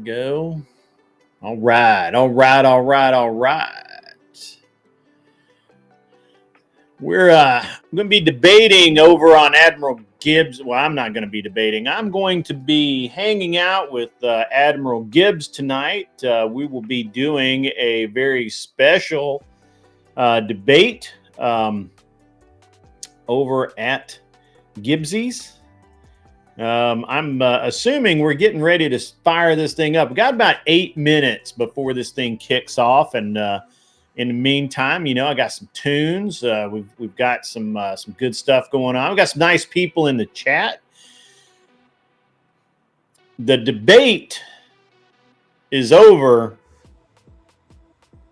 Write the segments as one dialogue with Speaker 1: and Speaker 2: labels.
Speaker 1: go. All right. We're going to be debating over on Admiral Gibbs. Well, I'm not going to be debating. I'm going to be hanging out with Admiral Gibbs tonight. We will be doing a very special debate over at Gibbsy's. I'm assuming we're getting ready to fire this thing up. We got about 8 minutes before this thing kicks off, and in the meantime, I got some tunes. We've got some good stuff going on. We got some nice people in the chat. The debate is over.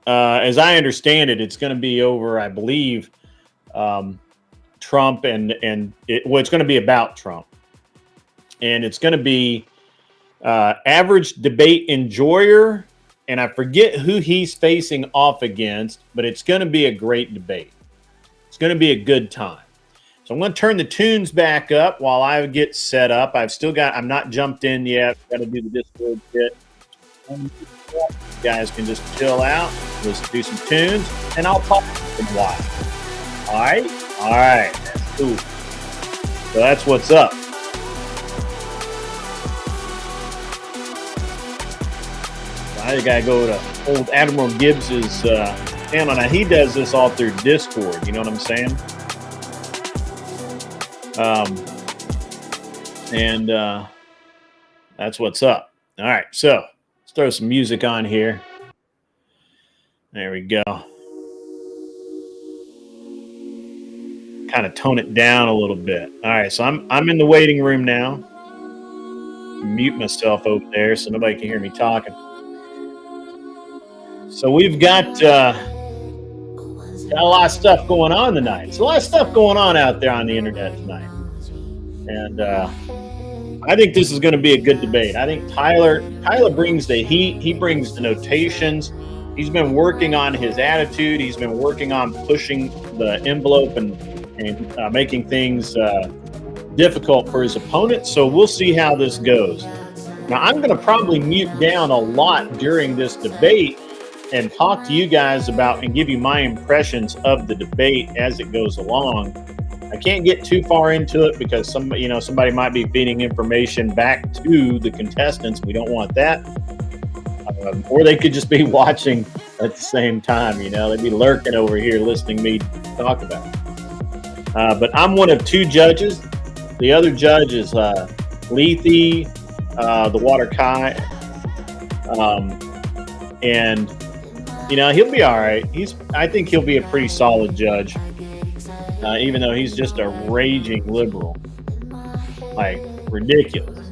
Speaker 1: As I understand it, it's going to be over, I believe, Trump it's going to be about Trump. And it's going to be average debate enjoyer. And I forget who he's facing off against, but it's going to be a great debate. It's going to be a good time. So I'm going to turn the tunes back up while I get set up. I'm not jumped in yet. Got to do the Discord bit. You guys can just chill out. Let's do some tunes, and I'll talk for a while. All right. That's cool. So that's what's up. I got to go to old Admiral Gibbs's channel. Now, he does this all through Discord. You know what I'm saying? That's what's up. All right, so let's throw some music on here. There we go. Kind of tone it down a little bit. All right, so I'm in the waiting room now. Mute myself over there so nobody can hear me talking. So we've got a lot of stuff going on tonight. There's a lot of stuff going on out there on the internet tonight. And I think this is going to be a good debate. I think Tyler brings the heat. He brings the notations. He's been working on his attitude. He's been working on pushing the envelope and making things difficult for his opponent. So we'll see how this goes. Now, I'm going to probably mute down a lot during this debate and talk to you guys about and give you my impressions of the debate as it goes along. I can't get too far into it because somebody might be feeding information back to the contestants. We don't want that. Or they could just be watching at the same time. They'd be lurking over here listening to me talk about it. But I'm one of two judges. The other judge is Lethe, the Water Kai. And he'll be all right. I think he'll be a pretty solid judge, even though he's just a raging liberal, like ridiculous.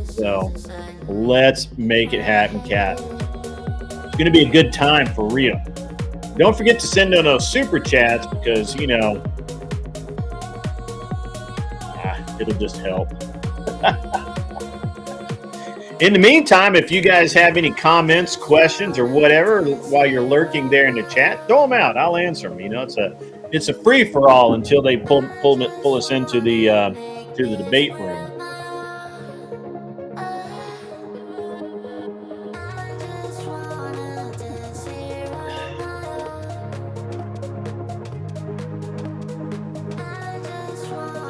Speaker 1: So let's make it happen, Cat. It's going to be a good time for real. Don't forget to send in those super chats because it'll just help. In the meantime, if you guys have any comments, questions, or whatever while you're lurking there in the chat, throw them out. I'll answer them. It's a free for all until they pull us into the debate room.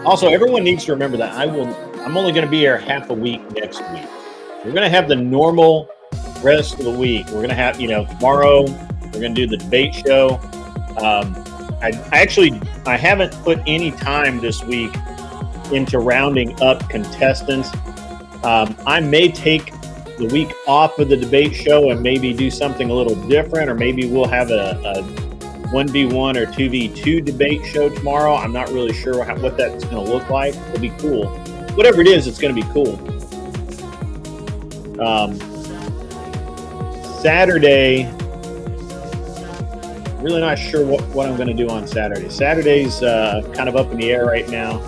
Speaker 1: Also, everyone needs to remember that I'm only going to be here half a week next week. We're going to have the normal rest of the week. We're going to have, tomorrow we're going to do the debate show. I haven't put any time this week into rounding up contestants. I may take the week off of the debate show and maybe do something a little different, or maybe we'll have a 1v1 or 2v2 debate show tomorrow. I'm not really sure what that's going to look like. It'll be cool. Whatever it is, it's going to be cool. Saturday, really not sure what I'm going to do on Saturday. Saturday's kind of up in the air right now.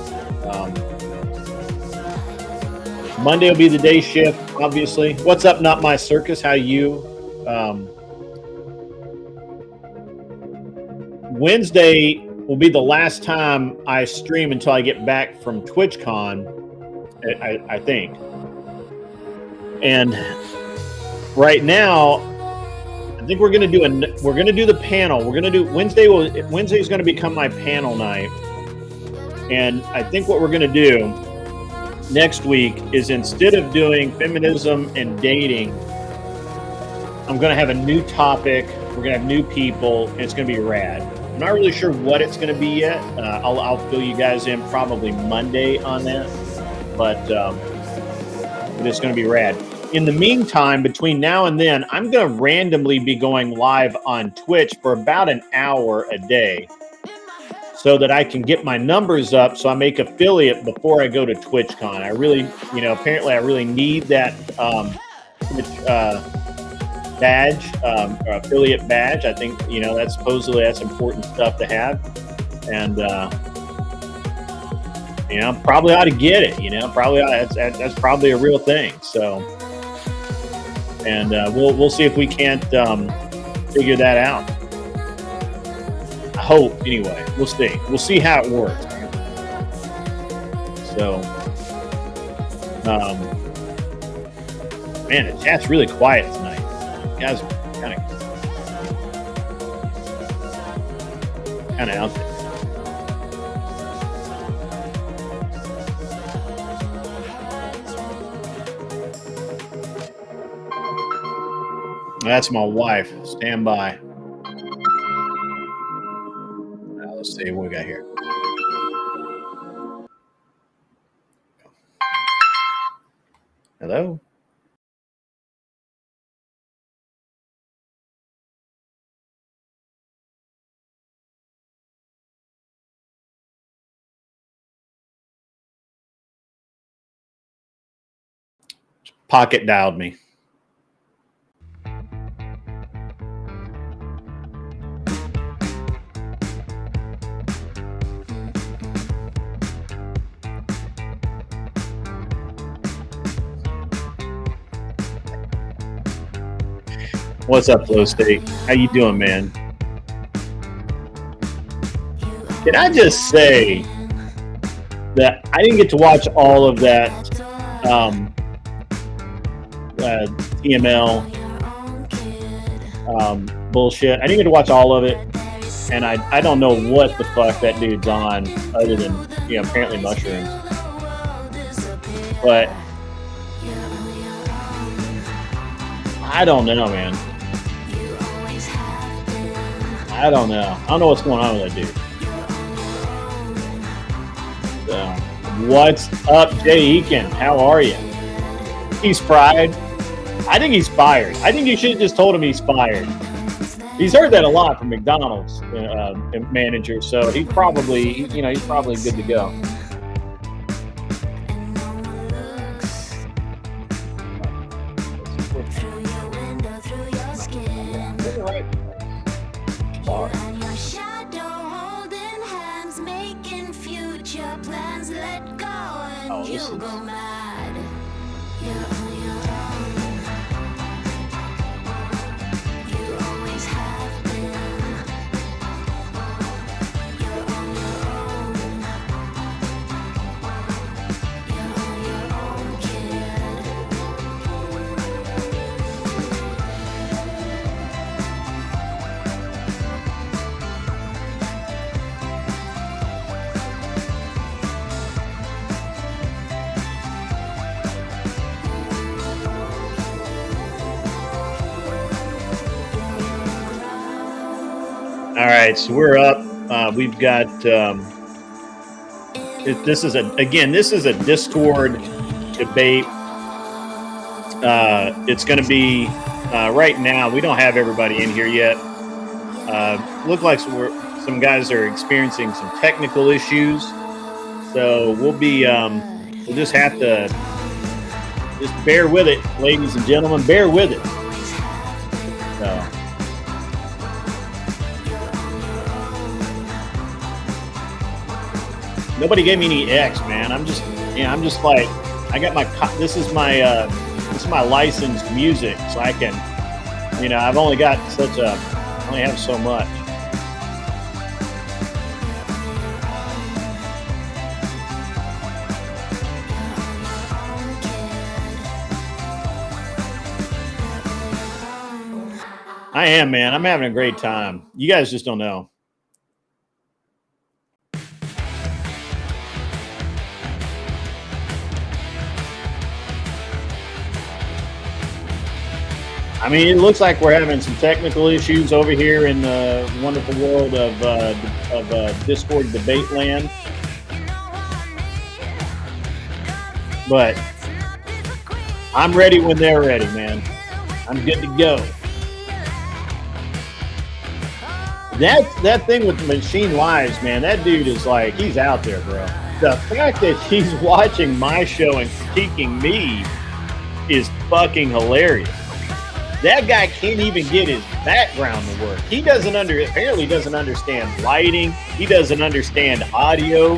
Speaker 1: Monday will be the day shift, obviously. What's up, Not My Circus? How you? Wednesday will be the last time I stream until I get back from TwitchCon. I think. And right now, I think we're gonna do the panel. We're gonna do Wednesday is gonna become my panel night, and I think what we're gonna do next week is, instead of doing feminism and dating, I'm gonna have a new topic. We're gonna have new people, and it's gonna be rad. I'm not really sure what it's gonna be yet. I'll fill you guys in probably Monday on that, but it's gonna be rad. In the meantime, between now and then, I'm going to randomly be going live on Twitch for about an hour a day so that I can get my numbers up so I make affiliate before I go to TwitchCon. I really, apparently I really need that badge, or affiliate badge. I think, that's important stuff to have. And, probably ought to get it, probably that's probably a real thing. So, and we'll see if we can't figure that out. I hope, anyway. We'll see. We'll see how it works. So, man, the chat's really quiet tonight. You guys are kind of out there. That's my wife. Stand by. Let's see what we got here. Hello? Pocket dialed me. What's up, Flow State? How you doing, man? Can I just say that I didn't get to watch all of that TML bullshit. I didn't get to watch all of it, and I don't know what the fuck that dude's on, other than apparently mushrooms. But I don't know, man. I don't know. I don't know what's going on with that dude. So, what's up, Jay Eakin? How are you? He's fried. I think he's fired. I think you should have just told him he's fired. He's heard that a lot from McDonald's manager, so he's probably good to go. All right, so we're up. We've got. This is a Discord debate. It's going to be right now. We don't have everybody in here yet. Look like some guys are experiencing some technical issues, so we'll just have to bear with it, ladies and gentlemen. Bear with it. So. Nobody gave me any X, man. I'm just like, I got this is my licensed music, so I can, I've only got I only have so much. I am, man. I'm having a great time. You guys just don't know. I mean, it looks like we're having some technical issues over here in the wonderful world of Discord debate land. But I'm ready when they're ready, man. I'm good to go. That thing with the Machine Lives, man, that dude is like, he's out there, bro. The fact that he's watching my show and critiquing me is fucking hilarious. That guy can't even get his background to work. He apparently doesn't understand lighting. He doesn't understand audio.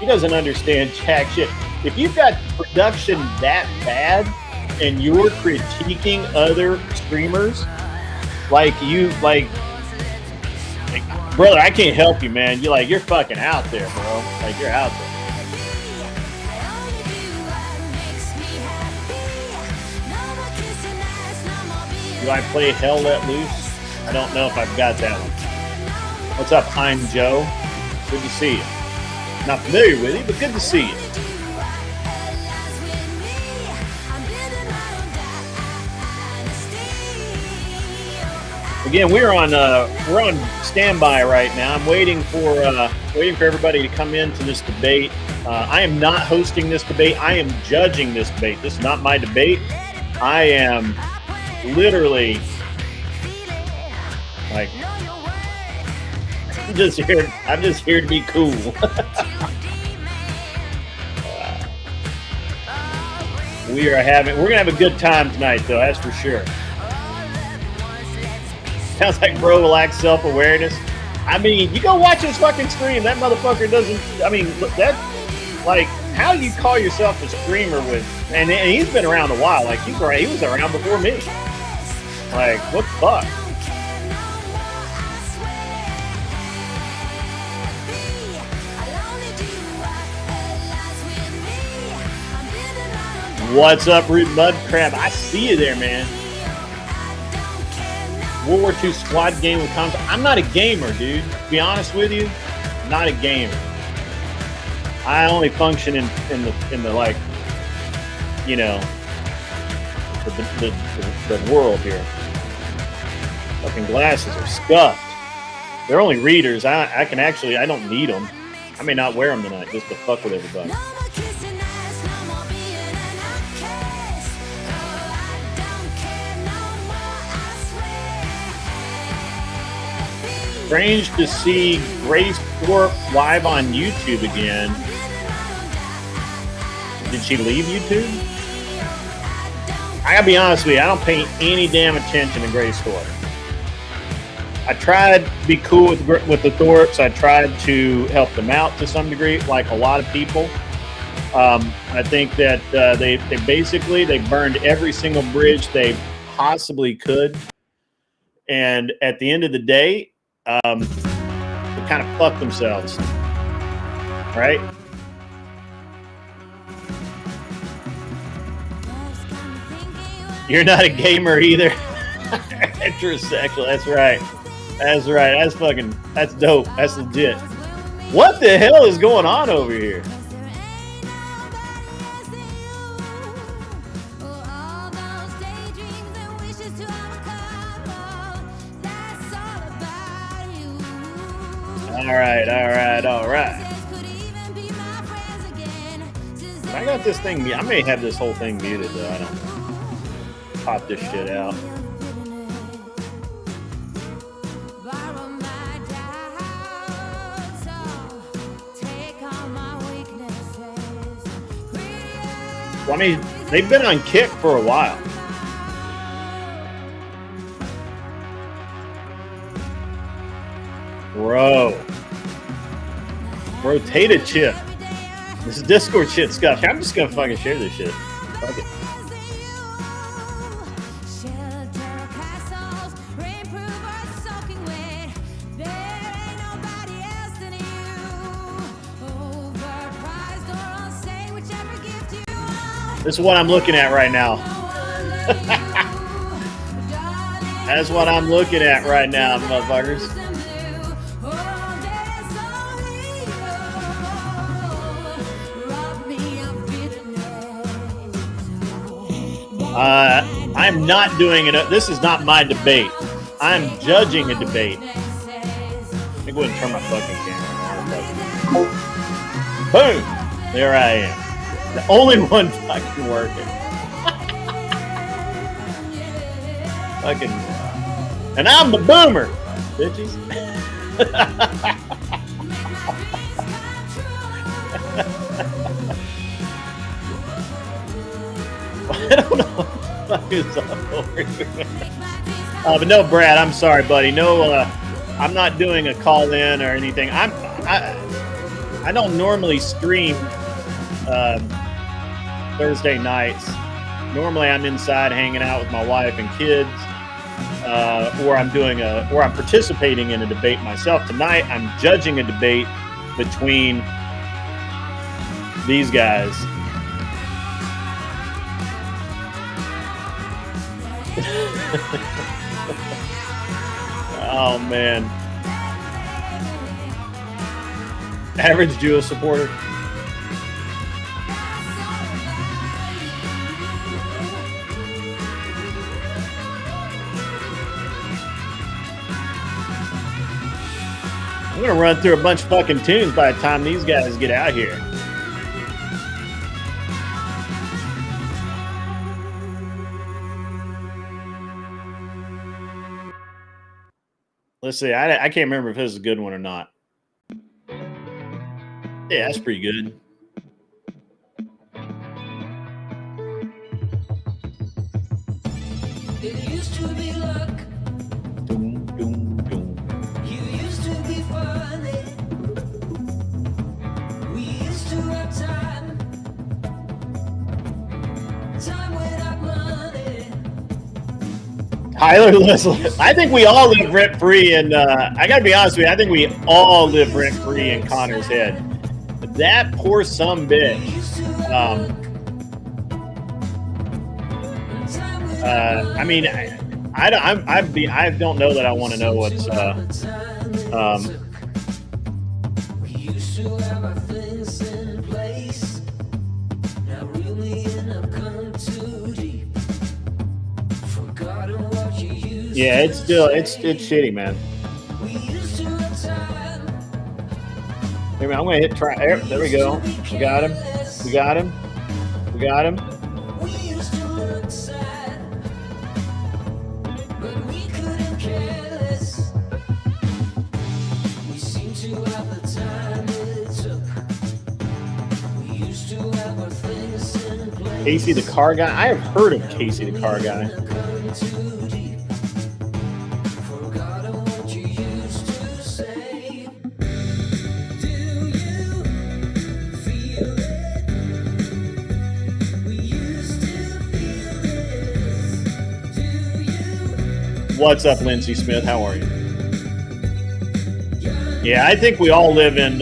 Speaker 1: He doesn't understand jack shit. If you've got production that bad and you're critiquing other streamers, like brother, I can't help you, man. You're fucking out there, bro. Like, you're out there. Do I play Hell Let Loose? I don't know if I've got that one. What's up, I'm Joe? Good to see you. Not familiar with you, but good to see you. Again, we're on standby right now. I'm waiting for everybody to come into this debate. I am not hosting this debate. I am judging this debate. This is not my debate. I am literally like, I'm just here to be cool. We're gonna have a good time tonight, though. That's for sure. Sounds like bro lacks self-awareness. I mean, you go watch his fucking stream. That motherfucker doesn't. I mean, that, like, how you call yourself a streamer with, and he's been around a while. Like, he was around before me. Like, what the fuck? What's up, Root Mud Crab? I see you there, man. World War II squad game with console. I'm not a gamer, dude. To be honest with you, I'm not a gamer. I only function in the like, you know, the world here. Fucking glasses are scuffed. They're only readers. I don't need them. I may not wear them tonight just to fuck with everybody. Strange to see Grace Thorpe live on YouTube again. Did she leave YouTube? I gotta be honest with you, I don't pay any damn attention to Grace Thorpe. I tried to be cool with the Thorpes. I tried to help them out to some degree, like a lot of people. I think that they burned every single bridge they possibly could, and at the end of the day, they kind of fuck themselves, right? You're not a gamer either. Heterosexual. That's right. That's dope. That's legit. What the hell is going on over here? All right. I got this thing. I may have this whole thing muted, though. I don't know. Pop this shit out. Well, I mean, they've been on Kick for a while. Bro. Rotated chip. This is Discord shit stuff. I'm just gonna fucking share this shit. Fuck it. This is what I'm looking at right now. That's what I'm looking at right now, motherfuckers. I'm not doing it. This is not my debate. I'm judging a debate. Let me go ahead and turn my fucking camera on. Boom! There I am. The only one fucking working. Fucking. And I'm the boomer, bitches. I don't know what is up over here. But no, Brad, I'm sorry, buddy. No, I'm not doing a call in or anything. I don't normally stream Thursday nights. Normally, I'm inside hanging out with my wife and kids, or I'm participating in a debate myself. Tonight, I'm judging a debate between these guys. Oh man, average Jewish supporter. I'm gonna run through a bunch of fucking tunes by the time these guys get out here. Let's see. I can't remember if this is a good one or not. Yeah, that's pretty good. It used to be luck. Doom, doom, doom. You used to be funny. We used to have time. Time without money. Tyler Leslie. I think we all live rent free, and I gotta be honest with you. I think we all live rent free in Connor's head. That poor some bitch. I mean, I don't know that I want to know what's. We used to have our things in place. Now really enough come too deep. Forgotten what you used. Yeah, it's still it's shitty, man. Maybe I'm gonna hit try. There we go. We got him. We got him. We got him. Casey the Car Guy. I have heard of Casey the Car Guy. What's up, Lindsay Smith? How are you? Yeah, I think we all live in.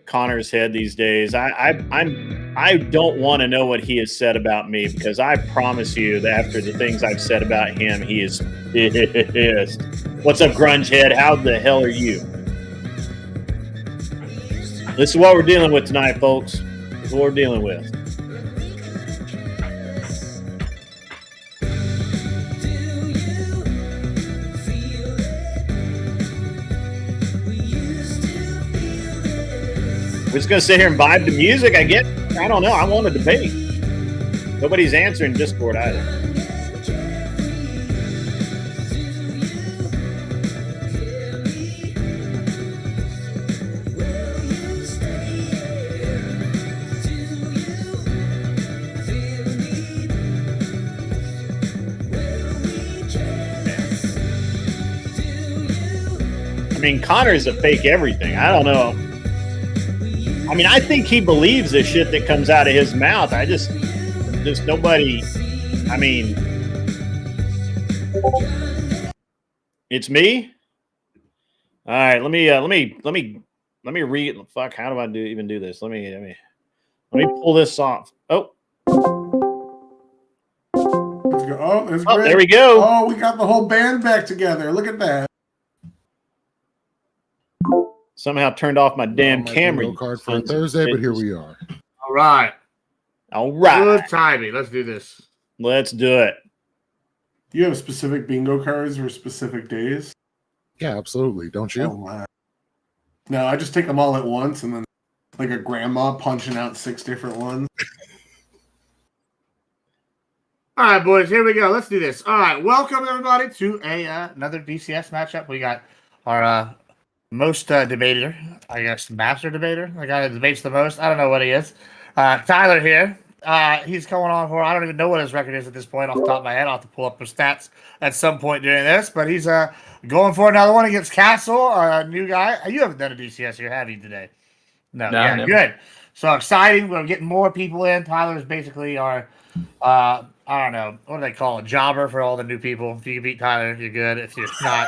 Speaker 1: Connor's head these days. I don't want to know what he has said about me, because I promise you that after the things I've said about him, he is pissed. What's up, Grunge Head? How the hell are you? This is what we're dealing with tonight, folks. This is what we're dealing with. We're just going to sit here and vibe to music, I guess. I don't know. I want a debate. Nobody's answering Discord either. I mean, Connor's a fake everything. I don't know. I mean, I think he believes the shit that comes out of his mouth. Just nobody. I mean, it's me. All right, let me read. Fuck, how do I even do this? Let me pull this off. Oh.
Speaker 2: go. Oh, there's
Speaker 1: Oh,
Speaker 2: Greg.
Speaker 1: there we go.
Speaker 2: Oh, we got the whole band back together. Look at that.
Speaker 1: Somehow turned off my damn camera.
Speaker 3: Card for Thursday, but here we are.
Speaker 4: All right. Good timing. Let's do this.
Speaker 1: Let's do it.
Speaker 2: Do you have specific bingo cards or specific days?
Speaker 3: Yeah, absolutely. Don't you?
Speaker 2: Oh, my. No, I just take them all at once and then like a grandma punching out 6 different ones.
Speaker 4: All right, boys, here we go. Let's do this. All right, welcome everybody to another DCS matchup. We got our most debater, I guess, master debater, the guy that debates the most. I don't know what he is. Tyler here. He's coming on for, I don't even know what his record is at this point off the top of my head. I'll have to pull up his stats at some point during this, but he's going for another one against Castle, a new guy. You haven't done a DCS here, have you, today? No, yeah, never. Good. So exciting. We're getting more people in. Tyler's basically our I don't know, what do they call it? Jobber for all the new people. If you can beat Tyler, you're good. If you're not,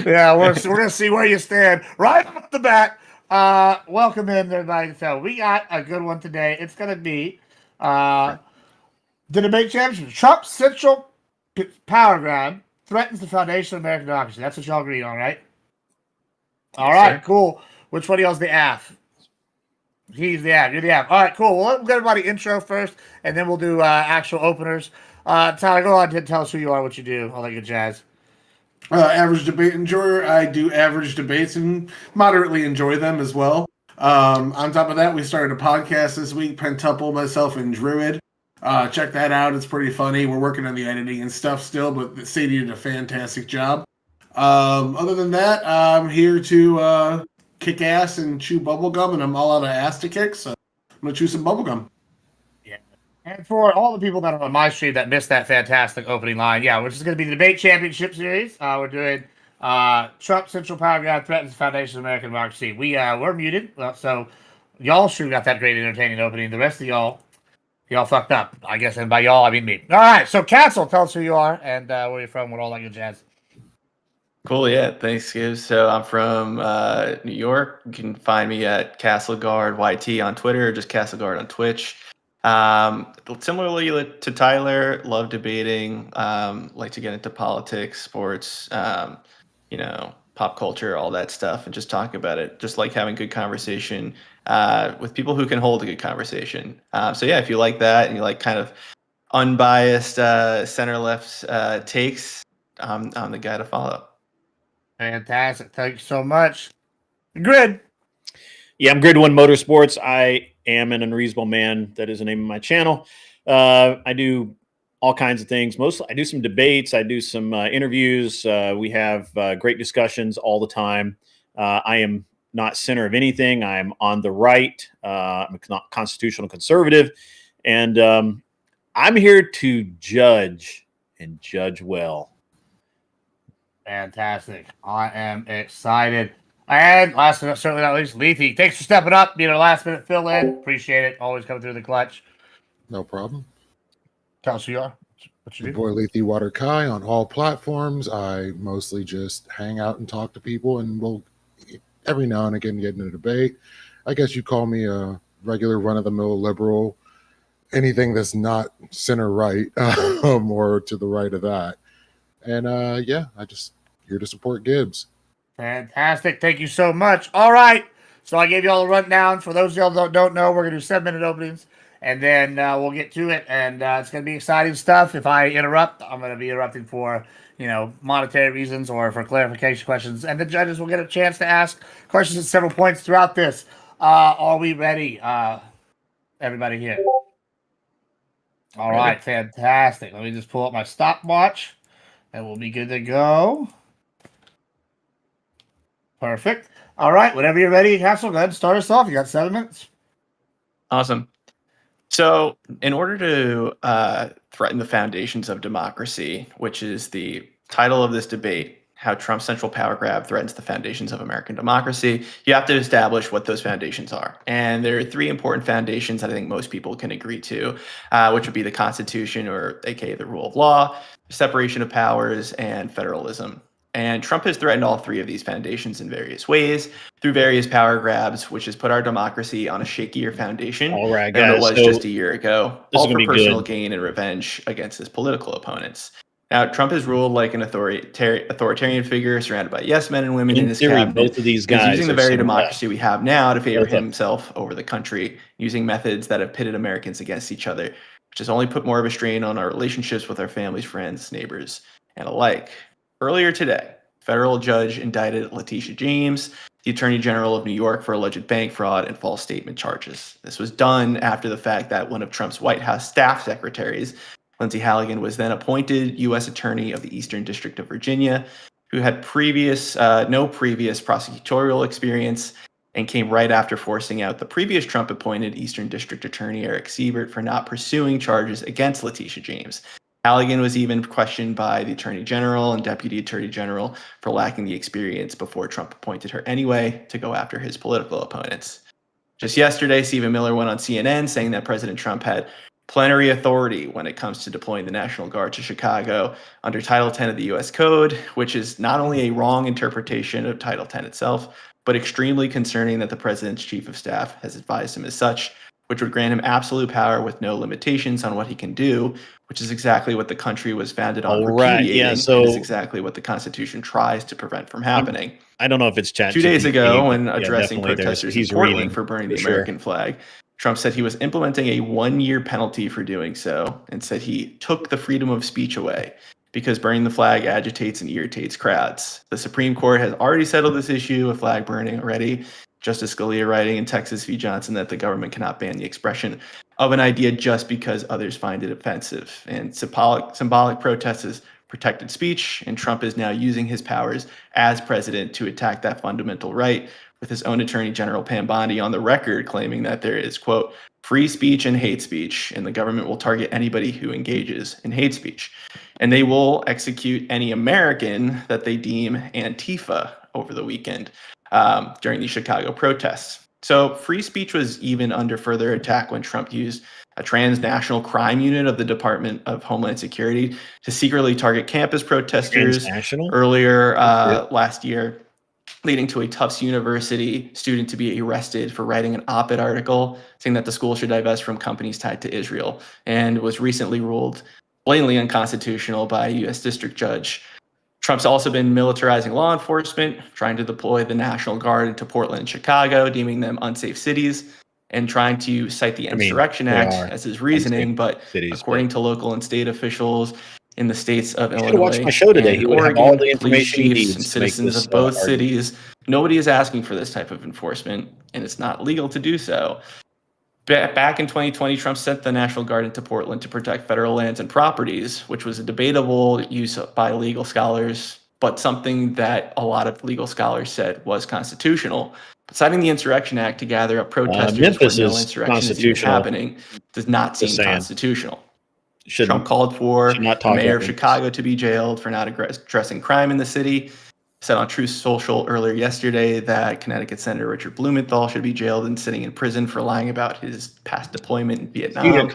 Speaker 4: yeah, we're gonna see where you stand right off the bat. Welcome in, everybody. So we got a good one today. It's gonna be the debate championship. Trump central power grab threatens the foundation of American democracy. That's what y'all agree on, right? All right, cool. Which one of y'all's the AF? He's the AF. You're the AF. All right, cool. Well, let's get everybody intro first, and then we'll do actual openers. Tyler, go on and tell us who you are, what you do, all that good jazz.
Speaker 2: Average debate enjoyer. I do average debates and moderately enjoy them as well. On top of that, we started a podcast this week, Pentuple, myself, and Druid. Check that out. It's pretty funny. We're working on the editing and stuff still, but Sadie did a fantastic job. Other than that, I'm here to kick ass and chew bubblegum, and I'm all out of ass to kick, so I'm going to chew some bubblegum.
Speaker 4: Yeah. And for all the people that are on my stream that missed that fantastic opening line, yeah, which is going to be the debate championship series. We're doing Trump Central Power Grab threatens the foundation of American democracy. We're muted, so y'all sure got that great entertaining opening. The rest of y'all fucked up, I guess, and by y'all, I mean me. All right, so Castle, tell us who you are and where you're from with all that good jazz.
Speaker 5: Cool, yeah. Thanks, Gibbs. So I'm from New York. You can find me at CastleGuard YT on Twitter, or just CastleGuard on Twitch. Similarly to Tyler, love debating, like to get into politics, sports, pop culture, all that stuff, and just talk about it. Just like having good conversation with people who can hold a good conversation. So yeah, if you like that and you like kind of unbiased center-left takes, I'm the guy to follow.
Speaker 4: Fantastic. Thank you so much. Grid.
Speaker 1: Yeah, I'm Grid One Motorsports. I am an Unreasonable man. That is the name of my channel. I do all kinds of things. Mostly, I do some debates. I do some interviews. We have great discussions all the time. I am not center of anything. I am on the right. I'm a constitutional conservative. And I'm here to judge and judge well.
Speaker 4: Fantastic. I am excited. And last but certainly not least, Lethy. Thanks for stepping up, being a last minute fill in. Appreciate it. Always coming through the clutch.
Speaker 3: No problem.
Speaker 4: Tell us who you are. What you do.
Speaker 3: Boy, Lethy Water Kai on all platforms. I mostly just hang out and talk to people, and we'll every now and again get into a debate. I guess you call me a regular run-of-the-mill liberal. Anything that's not center-right or to the right of that. And I just here to support Gibbs.
Speaker 4: Fantastic. Thank you so much. All right. So I gave you all a rundown. For those of y'all that don't know, we're going to do 7-minute openings, and then we'll get to it. And it's going to be exciting stuff. If I interrupt, I'm going to be interrupting for, monetary reasons or for clarification questions. And the judges will get a chance to ask questions at several points throughout this. Are we ready? Everybody here? All right. Fantastic. Let me just pull up my stopwatch. And we'll be good to go. Perfect. All right. Whenever you're ready, Castle, go ahead and start us off. You got 7 minutes.
Speaker 5: Awesome. So in order to threaten the foundations of democracy, which is the title of this debate, how Trump's central power grab threatens the foundations of American democracy, you have to establish what those foundations are. And there are 3 important foundations that I think most people can agree to, which would be the Constitution, or aka the rule of law, separation of powers, and federalism. And Trump has threatened all three of these foundations in various ways through various power grabs, which has put our democracy on a shakier foundation
Speaker 1: All right,
Speaker 5: than it
Speaker 1: guys.
Speaker 5: was
Speaker 1: So
Speaker 5: just a year ago,
Speaker 1: this is
Speaker 5: all
Speaker 1: gonna
Speaker 5: for
Speaker 1: be
Speaker 5: personal
Speaker 1: good.
Speaker 5: gain and revenge against his political opponents. Now, Trump has ruled like an authoritarian figure surrounded by yes men and women in
Speaker 1: In
Speaker 5: his
Speaker 1: theory,
Speaker 5: cabinet.
Speaker 1: both of these
Speaker 5: He's
Speaker 1: guys
Speaker 5: using the
Speaker 1: are
Speaker 5: very
Speaker 1: some
Speaker 5: democracy we have now to favor
Speaker 1: both of them.
Speaker 5: himself over the country, using methods that have pitted Americans against each other, which has only put more of a strain on our relationships with our families, friends, neighbors, and alike. Earlier today, federal judge indicted Letitia James, the Attorney General of New York, for alleged bank fraud and false statement charges. This was done after the fact that one of Trump's White House staff secretaries, Lindsey Halligan, was then appointed U.S. Attorney of the Eastern District of Virginia, who had no previous prosecutorial experience and came right after forcing out the previous Trump-appointed Eastern District Attorney Eric Siebert for not pursuing charges against Letitia James. Halligan was even questioned by the Attorney General and Deputy Attorney General for lacking the experience before Trump appointed her anyway to go after his political opponents. Just yesterday, Stephen Miller went on CNN saying that President Trump had plenary authority when it comes to deploying the National Guard to Chicago under Title 10 of the U.S. Code, which is not only a wrong interpretation of Title 10 itself, but extremely concerning that the president's chief of staff has advised him as such, which would grant him absolute power with no limitations on what he can do, which is exactly what the country was founded on repudiating, and is exactly what the Constitution tries to prevent from happening.
Speaker 1: I don't know if it's ChatGPT.
Speaker 5: 2 days ago, when addressing
Speaker 1: definitely
Speaker 5: protesters in
Speaker 1: he's
Speaker 5: Portland
Speaker 1: reading,
Speaker 5: for burning the
Speaker 1: for sure.
Speaker 5: American flag, Trump said he was implementing a 1-year penalty for doing so, and said he took the freedom of speech away because burning the flag agitates and irritates crowds. The Supreme Court has already settled this issue of flag burning already. Justice Scalia writing in Texas v. Johnson that the government cannot ban the expression of an idea just because others find it offensive. And symbolic protest is protected speech, and Trump is now using his powers as president to attack that fundamental right, with his own Attorney General Pam Bondi on the record claiming that there is, quote, free speech and hate speech, and the government will target anybody who engages in hate speech. And they will execute any American that they deem Antifa over the weekend during the Chicago protests. So free speech was even under further attack when Trump used a transnational crime unit of the Department of Homeland Security to secretly target campus protesters earlier last year, leading to a Tufts University student to be arrested for writing an op-ed article saying that the school should divest from companies tied to Israel, and was recently ruled blatantly unconstitutional by a U.S. district judge. Trump's also been militarizing law enforcement, trying to deploy the National Guard into Portland and Chicago, deeming them unsafe cities, and trying to cite the Insurrection Act as his reasoning. But according to local and state officials in the states of Illinois and Oregon, police chiefs and citizens of both cities, nobody is asking for this type of enforcement, and it's not legal to do so. Back in 2020, Trump sent the National Guard into Portland to protect federal lands and properties, which was a debatable use by legal scholars, but something that a lot of legal scholars said was constitutional. But citing the Insurrection Act to gather up protesters when no insurrection is even happening does not seem constitutional. Trump called for the mayor of Chicago to be jailed for not addressing crime in the city. Said on Truth Social earlier yesterday that Connecticut Senator Richard Blumenthal should be jailed and sitting in prison for lying about his past deployment in Vietnam.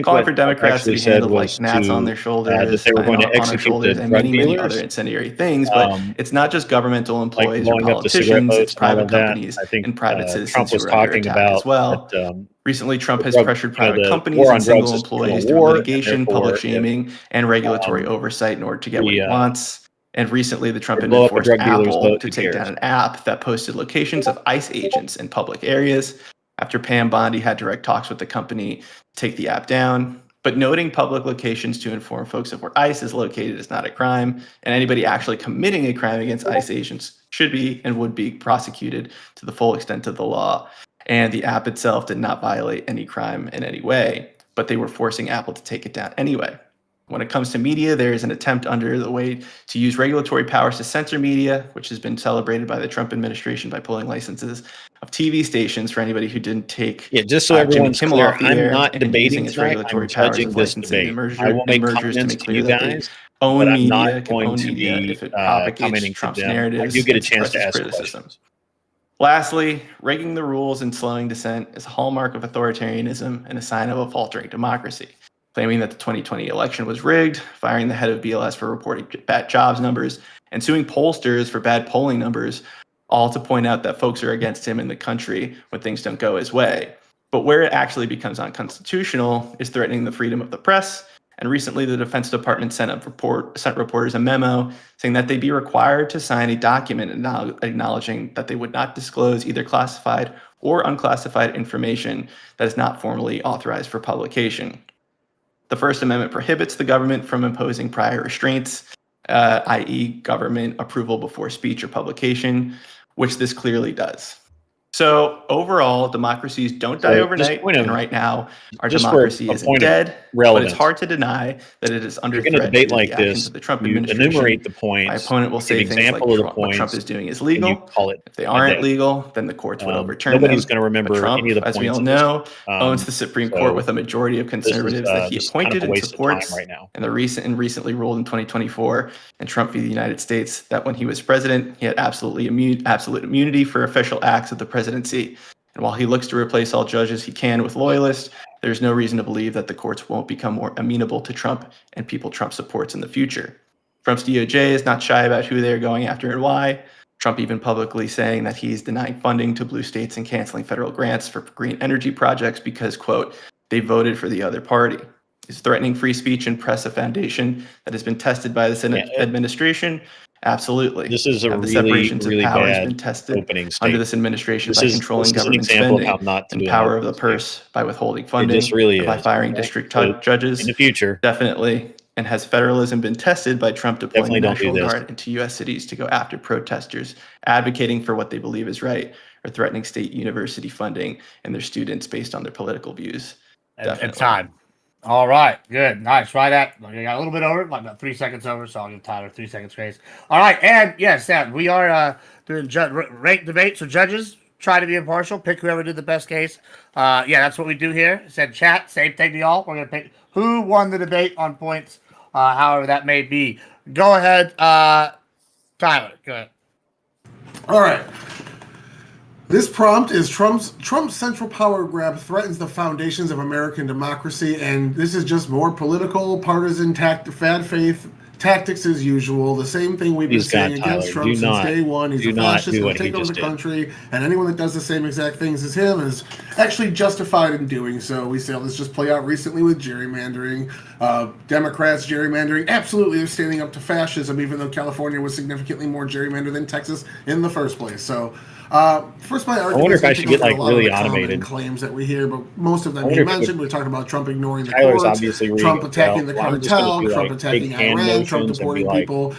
Speaker 5: Calling for Democrats to be handled like gnats on their shoulders,
Speaker 1: that they were going to execute the
Speaker 5: and
Speaker 1: drug
Speaker 5: many other incendiary things. But it's not just governmental employees or politicians; it's private companies and private citizens who are under attack as well. Recently, Trump has pressured private companies and single employees through litigation, public shaming, and regulatory oversight in order to get what he wants. And recently, the Trump admin forced Apple to take down an app that posted locations of ICE agents in public areas after Pam Bondi had direct talks with the company to take the app down. But noting public locations to inform folks of where ICE is located is not a crime, and anybody actually committing a crime against ICE agents should be and would be prosecuted to the full extent of the law. And the app itself did not violate any crime in any way, but they were forcing Apple to take it down anyway. When it comes to media, there is an attempt under the way to use regulatory powers to censor media, which has been celebrated by the Trump administration by pulling licenses of TV stations for anybody who didn't take
Speaker 1: just so everyone's clear,
Speaker 5: I'm not debating its regulatory powers of licensing and mergers to make clear that they own media, can own media if it propagates Trump's narratives and suppresses criticism. Lastly, rigging the rules and slowing dissent is a hallmark of authoritarianism and a sign of a faltering democracy. claiming that the 2020 election was rigged, firing the head of BLS for reporting bad jobs numbers, and suing pollsters for bad polling numbers, all to point out that folks are against him in the country when things don't go his way. But where it actually becomes unconstitutional is threatening the freedom of the press. And recently, the Defense Department sent reporters a memo saying that they'd be required to sign a document acknowledging that they would not disclose either classified or unclassified information that is not formally authorized for publication. The First Amendment prohibits the government from imposing prior restraints, i.e. government approval before speech or publication, which this clearly does. So overall, democracies don't die overnight, and right now our democracy isn't dead, but it's hard to deny that it is under threat
Speaker 1: debate
Speaker 5: due to
Speaker 1: like
Speaker 5: the actions
Speaker 1: this,
Speaker 5: of the Trump
Speaker 1: you
Speaker 5: administration.
Speaker 1: enumerate the points,
Speaker 5: My opponent will say things like what Trump is doing is
Speaker 1: and you
Speaker 5: legal.
Speaker 1: call it
Speaker 5: If they
Speaker 1: a
Speaker 5: aren't
Speaker 1: day.
Speaker 5: legal, then the courts would overturn
Speaker 1: Nobody's
Speaker 5: them.
Speaker 1: going to remember
Speaker 5: But Trump,
Speaker 1: any of the
Speaker 5: as we
Speaker 1: points
Speaker 5: all
Speaker 1: of this.
Speaker 5: know, owns the Supreme Court with a majority of conservatives that he
Speaker 1: just kind of
Speaker 5: appointed
Speaker 1: a
Speaker 5: and
Speaker 1: waste of time
Speaker 5: supports.
Speaker 1: right now.
Speaker 5: And recently ruled in 2024 in Trump v. the United States that when he was president, he had absolute immunity for official acts of the presidency. And while he looks to replace all judges he can with loyalists, there's no reason to believe that the courts won't become more amenable to Trump and people Trump supports in the future. Trump's DOJ is not shy about who they're going after and why. Trump even publicly saying that he's denying funding to blue states and canceling federal grants for green energy projects because, quote, they voted for the other party. He's threatening free speech and press a foundation that has been tested by this administration. Absolutely.
Speaker 1: This is a
Speaker 5: the
Speaker 1: really,
Speaker 5: separations
Speaker 1: really
Speaker 5: of power has
Speaker 1: bad
Speaker 5: been tested
Speaker 1: opening
Speaker 5: under
Speaker 1: statement.
Speaker 5: this administration by
Speaker 1: This
Speaker 5: controlling
Speaker 1: is an
Speaker 5: government
Speaker 1: example of
Speaker 5: spending
Speaker 1: how not to
Speaker 5: and
Speaker 1: do
Speaker 5: power
Speaker 1: an
Speaker 5: of the
Speaker 1: opening
Speaker 5: purse by withholding funding,
Speaker 1: It just really
Speaker 5: and by
Speaker 1: is.
Speaker 5: firing
Speaker 1: Okay?
Speaker 5: district
Speaker 1: So
Speaker 5: judges.
Speaker 1: in the future,
Speaker 5: Definitely. And has federalism been tested by Trump deploying the
Speaker 1: Definitely don't do
Speaker 5: National
Speaker 1: this.
Speaker 5: Guard into U.S. cities to go after protesters, advocating for what they believe is right, or threatening state university funding and their students based on their political views?
Speaker 4: And time. All right, good, nice. Right at, I got a little bit over, like about 3 seconds over, so I'll give Tyler 3 seconds grace. All right, and yes, Sam, we are doing ranked debates. So judges try to be impartial, pick whoever did the best case. Yeah, that's what we do here. It said chat, same thing to y'all. We're gonna pick who won the debate on points, however that may be. Go ahead, Tyler. Go ahead.
Speaker 2: All right. This prompt is Trump's central power grab threatens the foundations of American democracy, and this is just more political, partisan, fad faith tactics as usual. The same thing we've been saying against Trump since day one. He's a fascist, going to take over the country, and anyone that does the same exact things as him is actually justified in doing so. We saw this just play out recently with gerrymandering. Democrats gerrymandering. Absolutely, they're standing up to fascism, even though California was significantly more gerrymandered than Texas in the first place. So, first, my argument.
Speaker 1: I wonder if I should get like really automated
Speaker 2: claims that we hear, but most of them you mentioned. We're talking about Trump ignoring the
Speaker 1: Tyler's
Speaker 2: courts,
Speaker 1: obviously
Speaker 2: Trump attacking the cartel, Trump
Speaker 1: like
Speaker 2: attacking Iran, Trump deporting people,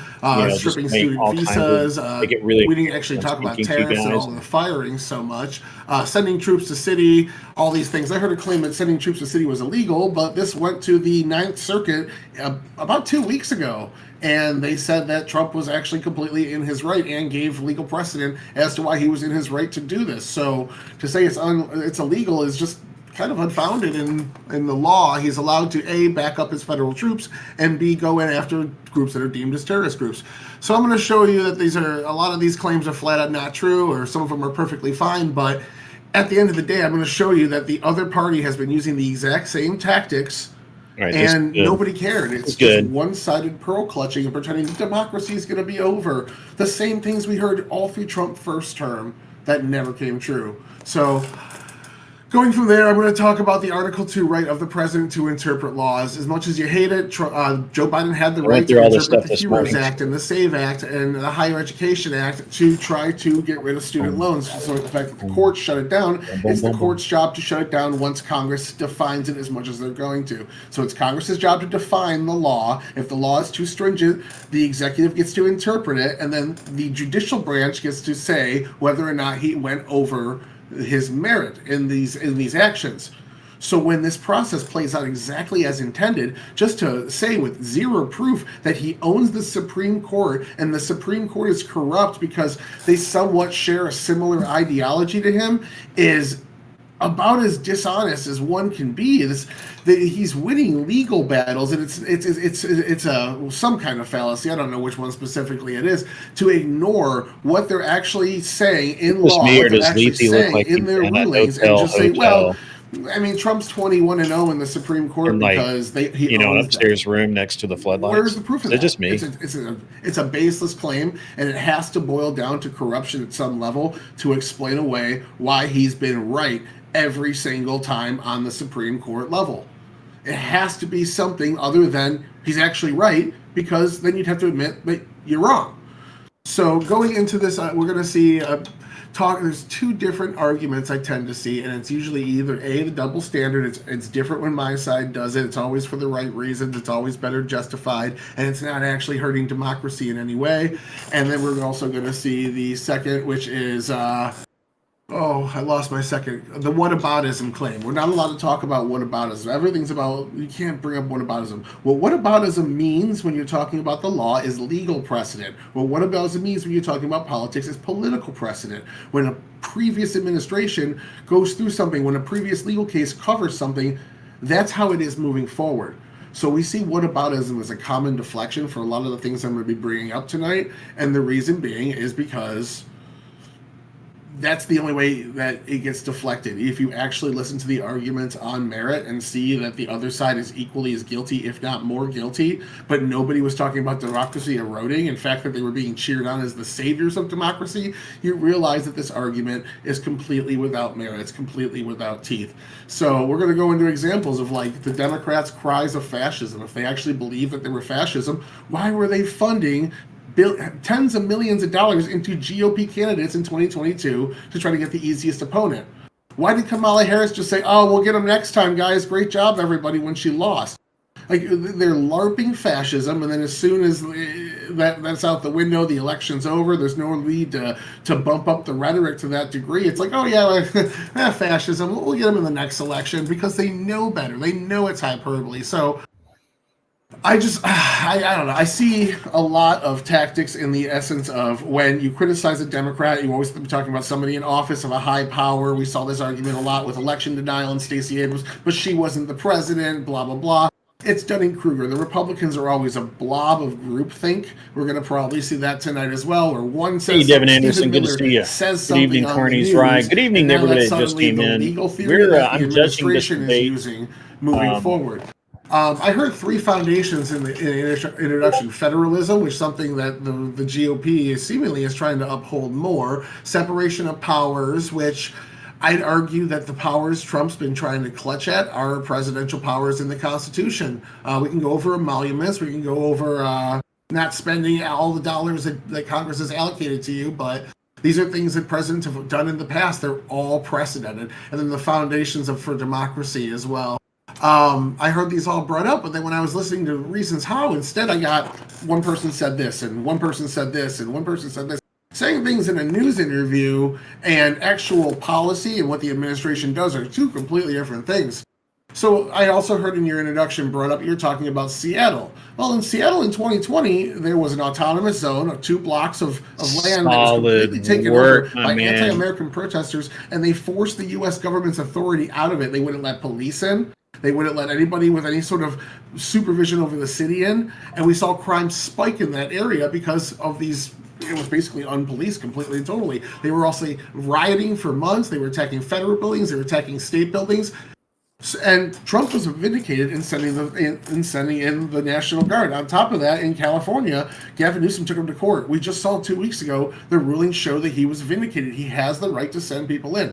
Speaker 2: stripping student visas. We didn't actually talk about tariffs and all the firing so much. Sending troops to city, all these things. I heard a claim that sending troops to city was illegal, but this went to the Ninth Circuit about 2 weeks ago. And they said that Trump was actually completely in his right and gave legal precedent as to why he was in his right to do this. So to say it's illegal is just kind of unfounded in the law. He's allowed to A, back up his federal troops, and B, go in after groups that are deemed as terrorist groups. So I'm going to show you that a lot of these claims are flat out not true, or some of them are perfectly fine, but at the end of the day, I'm going to show you that the other party has been using the exact same tactics. Right, and nobody cared. It's just one-sided pearl clutching and pretending democracy is going to be over. The same things we heard all through Trump's first term that never came true. So, going from there, I'm going to talk about the Article 2 right of the president to interpret laws. As much as you hate it, Joe Biden had the right to interpret the HEROES Act and the SAVE Act and the Higher Education Act to try to get rid of student loans. So the fact that the courts shut it down, it's the court's job to shut it down once Congress defines it as much as they're going to. So it's Congress's job to define the law. If the law is too stringent, the executive gets to interpret it, and then the judicial branch gets to say whether or not he went over his merit in these actions. So when this process plays out exactly as intended, just to say with zero proof that he owns the Supreme Court and the Supreme Court is corrupt because they somewhat share a similar ideology to him is about as dishonest as one can be. He's winning legal battles, and it's some kind of fallacy. I don't know which one specifically it is, to ignore what they're actually saying in law, what they're actually saying in their rulings, and just say, well, I mean, Trump's 21-0 in the Supreme Court
Speaker 1: And, like,
Speaker 2: because he
Speaker 1: an
Speaker 2: owns
Speaker 1: upstairs room next to the floodlights.
Speaker 2: Where's the proof of
Speaker 1: Is it
Speaker 2: that?
Speaker 1: just me?
Speaker 2: It's a baseless claim, and it has to boil down to corruption at some level to explain away why he's been right every single time on the Supreme Court level. It has to be something other than he's actually right, because then you'd have to admit that you're wrong. So going into this, we're going to see there's two different arguments I tend to see, and it's usually either the double standard. It's different when my side does it. It's always for the right reasons. It's always better justified, and it's not actually hurting democracy in any way. And then we're also going to see the second, which is I lost my second. The whataboutism claim. We're not allowed to talk about whataboutism. Everything's about, you can't bring up whataboutism. What whataboutism means when you're talking about the law is legal precedent. What whataboutism means when you're talking about politics is political precedent. When a previous administration goes through something, when a previous legal case covers something, that's how it is moving forward. So we see whataboutism as a common deflection for a lot of the things I'm going to be bringing up tonight. And the reason being is because that's the only way that it gets deflected. If you actually listen to the arguments on merit and see that the other side is equally as guilty, if not more guilty, but nobody was talking about democracy eroding, in fact that they were being cheered on as the saviors of democracy, you realize that this argument is completely without merit. It's completely without teeth. So we're going to go into examples of like the Democrats' cries of fascism. If they actually believed that they were fascism, why were they funding tens of millions of dollars into GOP candidates in 2022 to try to get the easiest opponent? Why did Kamala Harris just say, "Oh, we'll get them next time, guys. Great job, everybody," when she lost? Like, they're LARPing fascism, and then as soon as that's out the window, the election's over, there's no need to bump up the rhetoric to that degree. It's like, oh yeah, fascism, we'll get them in the next election, because they know better. They know it's hyperbole. So I don't know. I see a lot of tactics in the essence of when you criticize a Democrat, you always be talking about somebody in office of a high power. We saw this argument a lot with election denial and Stacey Abrams, but she wasn't the president, blah, blah, blah. It's Dunning-Kruger. The Republicans are always a blob of groupthink. We're going to probably see that tonight as well, where one says,
Speaker 1: hey, Devin Anderson, good to see you. Good evening, Corny's right. Good evening, everybody that just came in. I'm judging this debate
Speaker 2: moving forward. I heard three foundations in the introduction. Federalism, which is something that the GOP seemingly is trying to uphold more. Separation of powers, which I'd argue that the powers Trump's been trying to clutch at are presidential powers in the Constitution. We can go over emoluments. We can go over not spending all the dollars that Congress has allocated to you, but these are things that presidents have done in the past. They're all precedented. And then the foundations for democracy as well. I heard these all brought up, but then when I was listening to Reasons How, instead I got one person said this, and one person said this, and one person said this. Saying things in a news interview and actual policy and what the administration does are two completely different things. So I also heard in your introduction brought up, you're talking about Seattle. Well, in Seattle in 2020, there was an autonomous zone of 2 blocks of land that was completely taken over by anti-American protesters, and they forced the U.S. government's authority out of it. They wouldn't let police in. They wouldn't let anybody with any sort of supervision over the city in. And we saw crime spike in that area because of these. It was basically unpoliced completely and totally. They were also rioting for months. They were attacking federal buildings. They were attacking state buildings. And Trump was vindicated in sending in the National Guard. On top of that, in California, Gavin Newsom took him to court. We just saw 2 weeks ago the ruling show that he was vindicated. He has the right to send people in.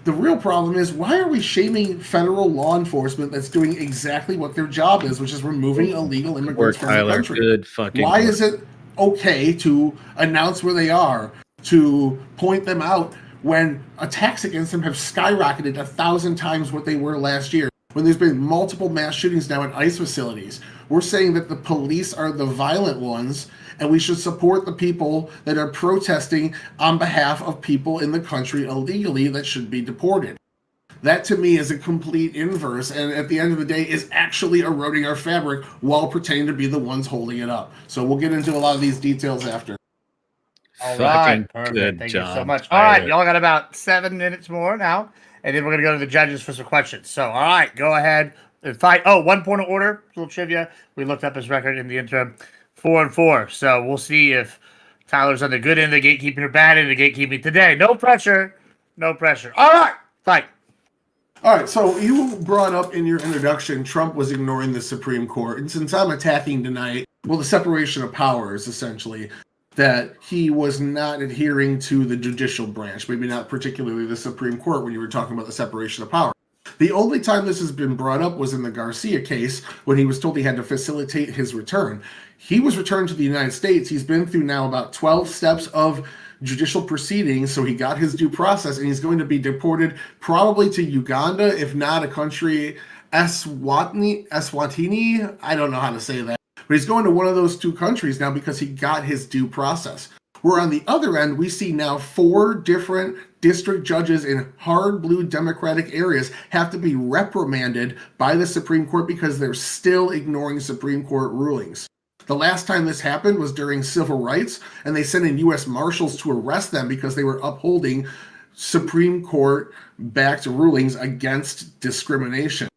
Speaker 2: The real problem is, why are we shaming federal law enforcement that's doing exactly what their job is, which is removing illegal immigrants from the country?
Speaker 1: Good fucking
Speaker 2: Why is it okay to announce where they are, to point them out, when attacks against them have skyrocketed 1,000 times what they were last year, when there's been multiple mass shootings now at ICE facilities? We're saying that the police are the violent ones, and we should support the people that are protesting on behalf of people in the country illegally that should be deported. That, to me, is a complete inverse, and at the end of the day is actually eroding our fabric while pretending to be the ones holding it up. So we'll get into a lot of these details after.
Speaker 4: All right, perfect. Thank you so much. All right, y'all got about 7 minutes more now, and then we're going to go to the judges for some questions. So, all right, go ahead and fight. Oh, 1 point of order, a little trivia. We looked up his record in the interim, 4-4. So we'll see if Tyler's on the good end of the gatekeeping or bad end of the gatekeeping today. No pressure. No pressure. All right, fight.
Speaker 2: All right, so you brought up in your introduction Trump was ignoring the Supreme Court. And since I'm attacking tonight, well, the separation of powers, essentially, that he was not adhering to the judicial branch, maybe not particularly the Supreme Court when you were talking about the separation of powers. The only time this has been brought up was in the Garcia case when he was told he had to facilitate his return. He was returned to the United States. He's been through now about 12 steps of judicial proceedings, so he got his due process, and he's going to be deported probably to Uganda, if not a country, Eswatini. I don't know how to say that. But he's going to one of those two countries now because he got his due process. Where on the other end, we see now 4 different district judges in hard blue Democratic areas have to be reprimanded by the Supreme Court because they're still ignoring Supreme Court rulings. The last time this happened was during civil rights, and they sent in U.S. Marshals to arrest them because they were upholding Supreme Court-backed rulings against discrimination.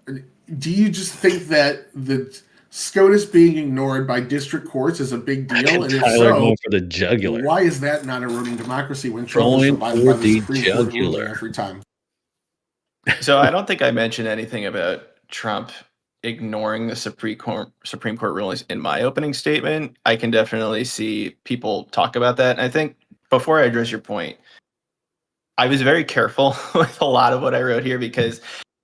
Speaker 2: Do you just think that the SCOTUS being ignored by district courts is a big deal? And if
Speaker 6: Tyler
Speaker 2: so,
Speaker 6: going for the jugular.
Speaker 2: why is that not eroding democracy when Trump is
Speaker 6: Going
Speaker 2: survived
Speaker 6: for
Speaker 2: by the
Speaker 6: the
Speaker 2: Supreme Court ruling
Speaker 6: jugular.
Speaker 2: every time?
Speaker 5: So I don't think I mentioned anything about Trump ignoring the Supreme Court rulings in my opening statement. I can definitely see people talk about that. And I think before I address your point, I was very careful with a lot of what I wrote here because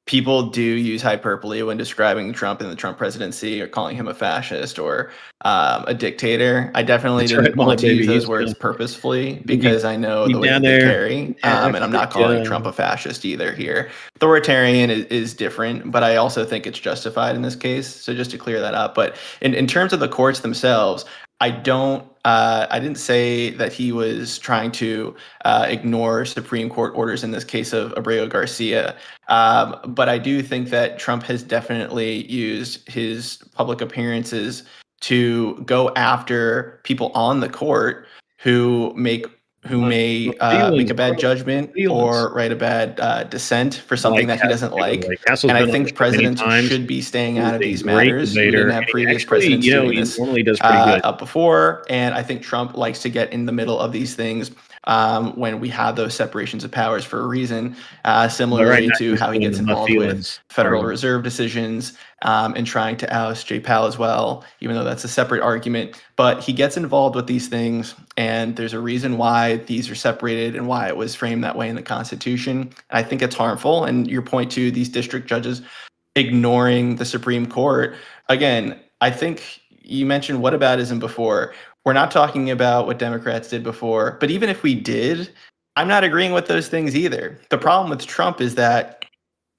Speaker 5: people do use hyperbole when describing Trump and the Trump presidency or calling him a fascist or a dictator. I definitely
Speaker 6: That's
Speaker 5: didn't
Speaker 6: right,
Speaker 5: want to
Speaker 6: baby.
Speaker 5: use those
Speaker 6: He's
Speaker 5: words
Speaker 6: gonna-
Speaker 5: purposefully because I know
Speaker 6: be
Speaker 5: the way that
Speaker 6: down
Speaker 5: they
Speaker 6: there.
Speaker 5: carry.
Speaker 6: Yeah,
Speaker 5: And I'm not calling
Speaker 6: yeah.
Speaker 5: Trump a fascist either here. Authoritarian is different, but I also think it's justified in this case. So just to clear that up. But in terms of the courts themselves, I didn't say that he was trying to ignore Supreme Court orders in this case of Abreu Garcia. But I do think that Trump has definitely used his public appearances to go after people on the court who may make a bad judgment or write a bad dissent for something that he doesn't like.
Speaker 6: Castle's
Speaker 5: And I
Speaker 6: been on
Speaker 5: think
Speaker 6: this show many
Speaker 5: presidents
Speaker 6: times.
Speaker 5: should be staying
Speaker 6: He's
Speaker 5: out of
Speaker 6: a
Speaker 5: these
Speaker 6: great
Speaker 5: matters. We
Speaker 6: debater,
Speaker 5: didn't have
Speaker 6: and he
Speaker 5: previous
Speaker 6: actually,
Speaker 5: presidents doing
Speaker 6: he
Speaker 5: this
Speaker 6: normally does pretty good.
Speaker 5: up before. And I think Trump likes to get in the middle of these things when we have those separations of powers for a reason, similarly to how he gets involved with Federal Reserve decisions and trying to oust Jay Powell as well, even though that's a separate argument. But he gets involved with these things, and there's a reason why these are separated and why it was framed that way in the Constitution. And I think it's harmful. And your point to these district judges ignoring the Supreme Court, again, I think you mentioned whataboutism before. We're not talking about what Democrats did before, but even if we did, I'm not agreeing with those things either. The problem with Trump is that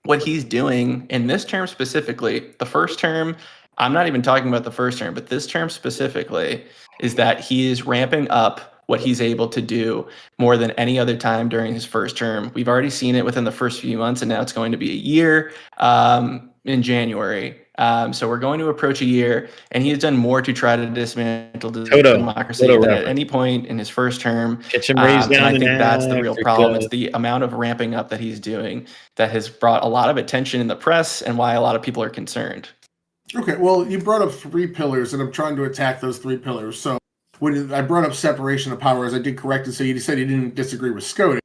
Speaker 5: what he's doing in this term specifically, the first term, I'm not even talking about the first term, but this term specifically, is that he is ramping up what he's able to do more than any other time during his first term. We've already seen it within the first few months, and now it's going to be a year in January. So we're going to approach a year, and he has done more to try to dismantle democracy than at any point in his first term.
Speaker 6: Catch him raised down
Speaker 5: and I think
Speaker 6: in
Speaker 5: that's the real
Speaker 6: Africa.
Speaker 5: problem. It's the amount of ramping up that he's doing that has brought a lot of attention in the press and why a lot of people are concerned.
Speaker 2: Okay, well, you brought up 3 pillars, and I'm trying to attack those 3 pillars. So when I brought up separation of powers, I did correct it. So you said you didn't disagree with SCOTUS.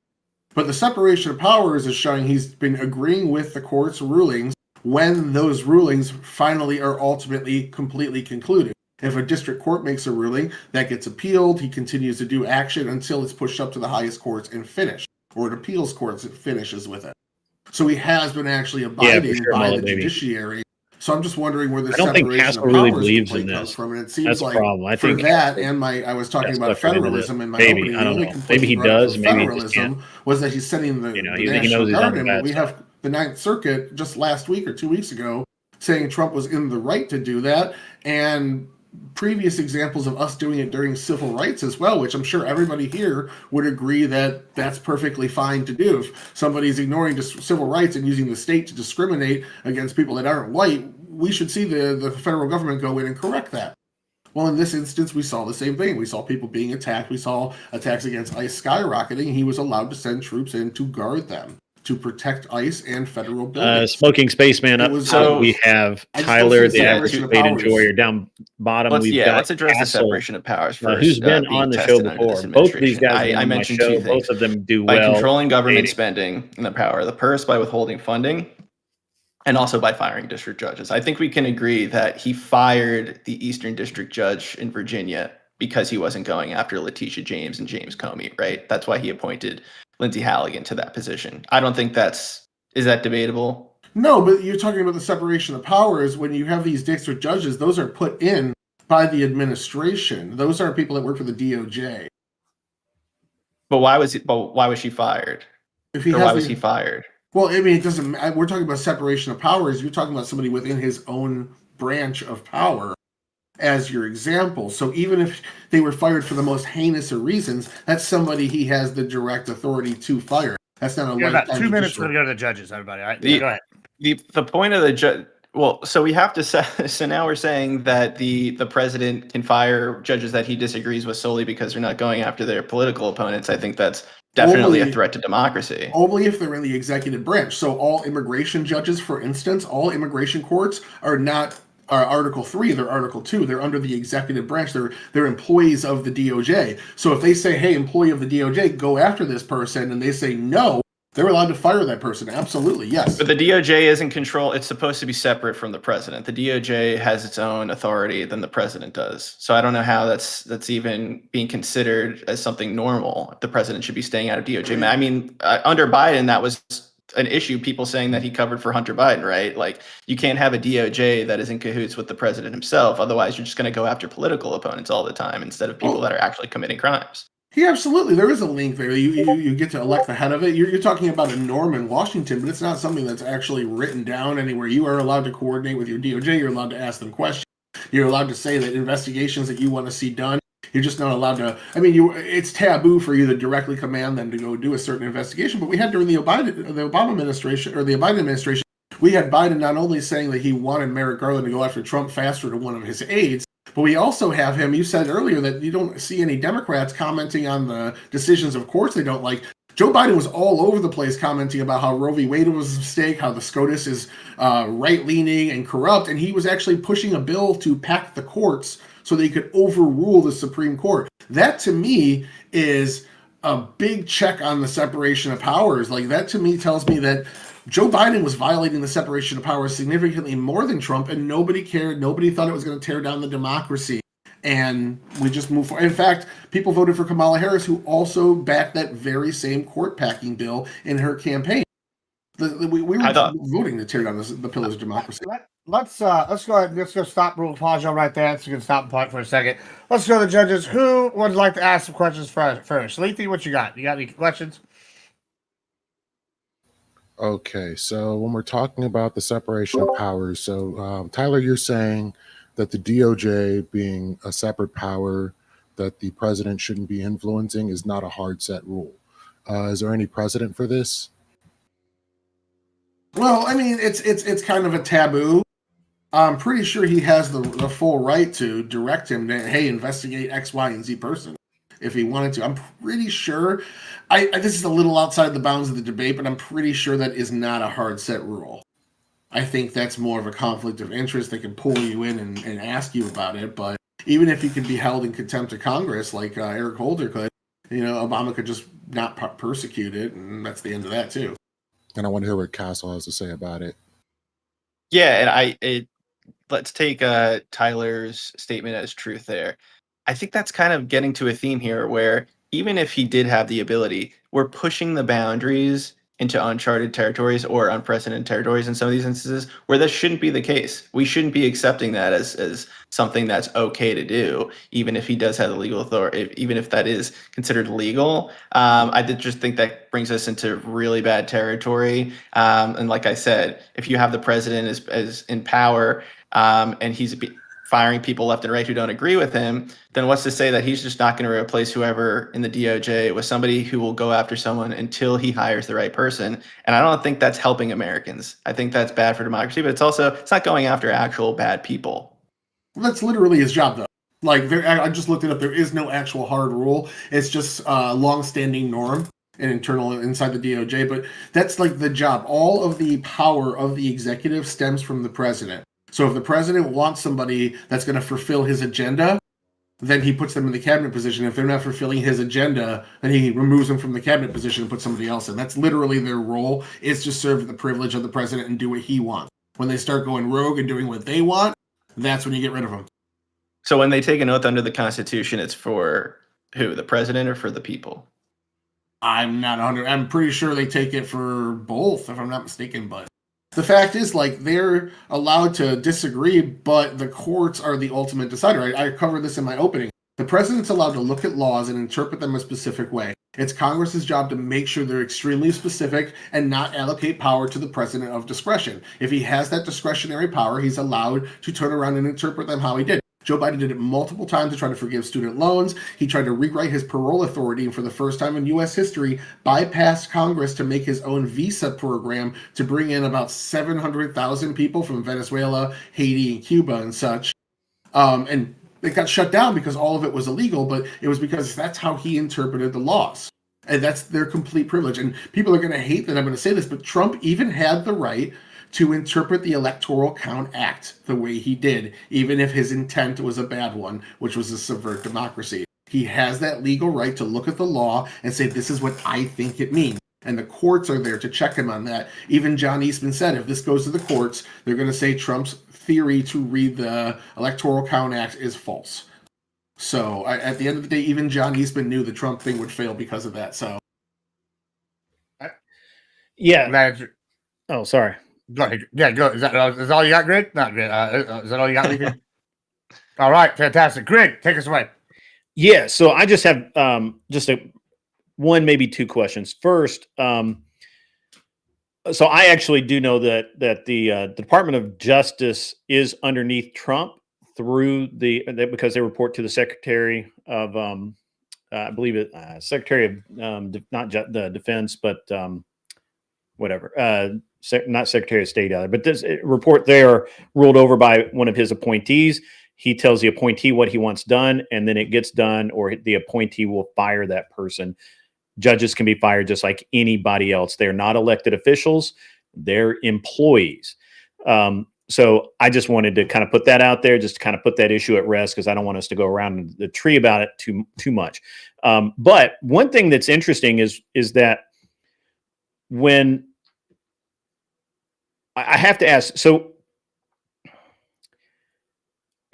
Speaker 2: But the separation of powers is showing he's been agreeing with the court's rulings when those rulings finally are ultimately completely concluded. If a district court makes a ruling, that gets appealed, he continues to do action until it's pushed up to the highest courts and finished, or an appeals court finishes with it. So he has been actually abiding by the judiciary. So I'm just wondering where the separation of powers comes from, and it seems
Speaker 6: that's
Speaker 2: like
Speaker 6: problem. I think
Speaker 2: that, and I was talking about federalism in my opening.
Speaker 6: I don't
Speaker 2: the only
Speaker 6: know. Maybe he does. Maybe
Speaker 2: federalism was that he's setting the National Guard in. But we have the Ninth Circuit just last week or 2 weeks ago saying Trump was in the right to do that, and previous examples of us doing it during civil rights as well, which I'm sure everybody here would agree that that's perfectly fine to do. If somebody's ignoring civil rights and using the state to discriminate against people that aren't white, we should see the federal government go in and correct that. Well, in this instance, we saw the same thing. We saw people being attacked. We saw attacks against ICE skyrocketing. He was allowed to send troops in to guard them. to protect ICE and federal buildings.
Speaker 1: Smoking Spaceman
Speaker 2: It
Speaker 1: up
Speaker 2: was-
Speaker 1: top.
Speaker 5: So-
Speaker 1: We have
Speaker 2: I just
Speaker 1: Tyler,
Speaker 2: don't see
Speaker 1: the
Speaker 2: the
Speaker 1: average
Speaker 2: separation of
Speaker 1: debate
Speaker 2: powers.
Speaker 1: enjoyer. Down bottom, we've got
Speaker 5: let's address the
Speaker 1: Castle,
Speaker 5: separation of powers first.
Speaker 1: who's been
Speaker 5: being
Speaker 1: on the show
Speaker 5: tested under
Speaker 1: before.
Speaker 5: this
Speaker 1: Both of these
Speaker 5: administration.
Speaker 1: guys have been
Speaker 5: I
Speaker 1: on my
Speaker 5: mentioned
Speaker 1: show.
Speaker 5: two things.
Speaker 1: Both of them do
Speaker 5: By
Speaker 1: well.
Speaker 5: controlling government
Speaker 1: debating.
Speaker 5: spending and the power of the purse, by withholding funding, and also by firing district judges. I think we can agree that he fired the Eastern District Judge in Virginia because he wasn't going after Letitia James and James Comey, right? That's why he appointed Lindsey Halligan to that position. I don't think is that debatable?
Speaker 2: No, but you're talking about the separation of powers. When you have these district judges, those are put in by the administration. Those aren't people that work for the DOJ.
Speaker 5: But why was she fired?
Speaker 2: If he
Speaker 5: Or
Speaker 2: has
Speaker 5: why
Speaker 2: the-
Speaker 5: was he fired?
Speaker 2: Well, I mean, it doesn't. We're talking about separation of powers. You're talking about somebody within his own branch of power as your example. So even if they were fired for the most heinous of reasons, that's somebody he has the direct authority to fire. That's not a
Speaker 4: We got about
Speaker 2: lifetime
Speaker 4: 2 minutes
Speaker 2: judicial-
Speaker 4: to go to the judges, everybody. All right,
Speaker 5: The-
Speaker 4: go ahead.
Speaker 5: The point of the judge. Well, so we have to say. So now we're saying that the president can fire judges that he disagrees with solely because they're not going after their political opponents. I think that's definitely a
Speaker 2: Only-
Speaker 5: threat to democracy.
Speaker 2: Only if they're in the executive branch. So all immigration judges, for instance, all immigration courts are not Article 3, they're Article 2. They're under the executive branch. They're employees of the DOJ. So if they say, hey, employee of the DOJ, go after this person, and they say no, they're allowed to fire that person. Absolutely, yes.
Speaker 5: But the DOJ is in control. It's supposed to be separate from the president. The DOJ has its own authority than the president does. So I don't know how that's even being considered as something normal. The president should be staying out of DOJ. I mean, under Biden, that was an issue. People saying that he covered for Hunter Biden, right? Like, you can't have a DOJ that is in cahoots with the president himself. Otherwise, you're just going to go after political opponents all the time instead of people that are actually committing crimes.
Speaker 2: Yeah, absolutely. There is a link there. You get to elect the head of it. You're talking about a norm in Washington, but it's not something that's actually written down anywhere. You are allowed to coordinate with your DOJ. You're allowed to ask them questions. You're allowed to say that investigations that you want to see done. You're just not allowed to. I mean, it's taboo for you to directly command them to go do a certain investigation. But we had during the Obama administration or the Biden administration, we had Biden not only saying that he wanted Merrick Garland to go after Trump faster to one of his aides, but we also have him. You said earlier that you don't see any Democrats commenting on the decisions of courts they don't like. Joe Biden was all over the place commenting about how Roe v. Wade was a mistake, how the SCOTUS is right-leaning and corrupt, and he was actually pushing a bill to pack the courts so they could overrule the Supreme Court. That, to me, is a big check on the separation of powers. Like, that, to me, tells me that Joe Biden was violating the separation of powers significantly more than Trump, and nobody cared. Nobody thought it was going to tear down the democracy. And we just moved forward. In fact, people voted for Kamala Harris, who also backed that very same court packing bill in her campaign. We were voting to tear down the pillars of democracy.
Speaker 4: Let's go ahead. Let's go stop. We'll pause you right there. Let's go stop and point for a second. Let's go to the judges. Who would like to ask some questions first? Lethe, what you got? You got any questions?
Speaker 3: Okay, so when we're talking about the separation of powers, so Tyler, you're saying that the DOJ being a separate power that the president shouldn't be influencing is not a hard set rule. Is there any precedent for this?
Speaker 2: Well, I mean, it's kind of a taboo. I'm pretty sure he has the full right to direct him to, hey, investigate X, Y, and Z person if he wanted to. I'm pretty sure. This is a little outside the bounds of the debate, but I'm pretty sure that is not a hard set rule. I think that's more of a conflict of interest. They can pull you in and ask you about it, but even if you could be held in contempt of Congress like Eric Holder could, Obama could just not persecute it, and that's the end of that too.
Speaker 3: And I want to hear what Castle has to say about it.
Speaker 5: Yeah, and let's take Tyler's statement as truth there. I think that's kind of getting to a theme here where even if he did have the ability, we're pushing the boundaries into uncharted territories or unprecedented territories in some of these instances where that shouldn't be the case. We shouldn't be accepting that as something that's okay to do, even if he does have the legal authority, even if that is considered legal. I did just think that brings us into really bad territory. And like I said, if you have the president as in power and he's firing people left and right who don't agree with him, then what's to say that he's just not going to replace whoever in the DOJ with somebody who will go after someone until he hires the right person? And I don't think that's helping Americans. I think that's bad for democracy, but it's not going after actual bad people.
Speaker 2: Well, that's literally his job, though. Like, I just looked it up. There is no actual hard rule. It's just a long-standing norm and internal inside the DOJ, but that's like the job. All of the power of the executive stems from the president. So if the president wants somebody that's going to fulfill his agenda, then he puts them in the cabinet position. If they're not fulfilling his agenda, then he removes them from the cabinet position and puts somebody else in. That's literally their role, is to serve the privilege of the president and do what he wants. When they start going rogue and doing what they want, that's when you get rid of them.
Speaker 5: So when they take an oath under the Constitution, it's for who? The president or for the people?
Speaker 2: I'm not 100. I'm pretty sure they take it for both, if I'm not mistaken. But the fact is, like, they're allowed to disagree, but the courts are the ultimate decider. I covered this in my opening. The president's allowed to look at laws and interpret them a specific way. It's Congress's job to make sure they're extremely specific and not allocate power to the president of discretion. If he has that discretionary power, he's allowed to turn around and interpret them how he did. Joe Biden did it multiple times to try to forgive student loans. He tried to rewrite his parole authority, and for the first time in U.S. history, bypassed Congress to make his own visa program to bring in about 700,000 people from Venezuela, Haiti, and Cuba and such. And it got shut down because all of it was illegal, but it was because that's how he interpreted the laws. And that's their complete privilege. And people are going to hate that I'm going to say this, but Trump even had the right to interpret the Electoral Count Act the way he did, even if his intent was a bad one, which was to subvert democracy. He has that legal right to look at the law and say, this is what I think it means. And the courts are there to check him on that. Even John Eastman said, if this goes to the courts, they're going to say Trump's theory to read the Electoral Count Act is false. So at the end of the day, even John Eastman knew the Trump thing would fail because of that. So,
Speaker 1: Yeah. Oh, sorry.
Speaker 4: Go ahead. Yeah, go. Is that all you got, Greg? Not Greg. Is that all you got, Leafy? All right, fantastic. Greg, take us away.
Speaker 1: Yeah, so I just have one, maybe two questions. First, so I actually do know that the Department of Justice is underneath Trump through because they report to the Secretary of I believe it Secretary of not the Defense, but whatever. Not Secretary of State either, but this report there ruled over by one of his appointees. He tells the appointee what he wants done, and then it gets done, or the appointee will fire that person. Judges can be fired just like anybody else. They're not elected officials. They're employees. So I just wanted to kind of put that out there, just to kind of put that issue at rest, because I don't want us to go around the tree about it too much. But one thing that's interesting is that when I have to ask, so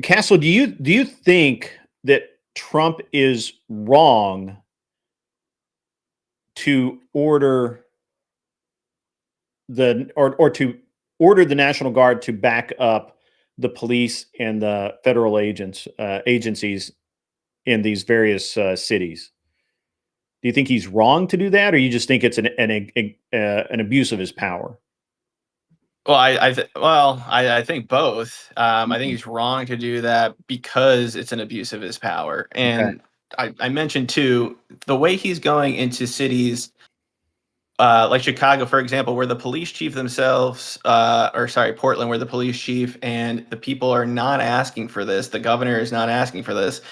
Speaker 1: Castle, do you think that Trump is wrong to order the National Guard to back up the police and the federal agencies in these various cities? Do you think he's wrong to do that, or you just think it's an abuse of his power?
Speaker 5: Well, I think both. I think he's wrong to do that because it's an abuse of his power. And I mentioned too, the way he's going into cities like Chicago, for example, where the police chief themselves, Portland, where the police chief and the people are not asking for this. The governor is not asking for this.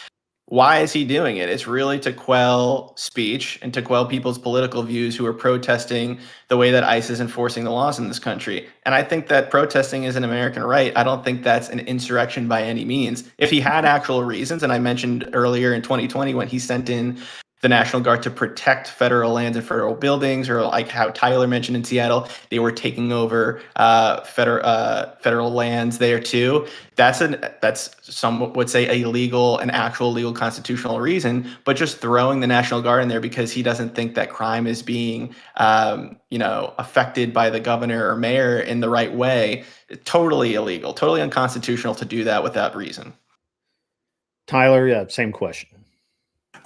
Speaker 5: Why is he doing it? It's really to quell speech and to quell people's political views who are protesting the way that ICE is enforcing the laws in this country. And I think that protesting is an American right. I don't think that's an insurrection by any means. If he had actual reasons, and I mentioned earlier in 2020 when he sent in the National Guard to protect federal lands and federal buildings, or like how Tyler mentioned in Seattle, they were taking over federal lands there too. That's some would say an actual legal constitutional reason, but just throwing the National Guard in there because he doesn't think that crime is being affected by the governor or mayor in the right way, totally illegal, totally unconstitutional to do that without reason.
Speaker 1: Tyler, yeah, same question.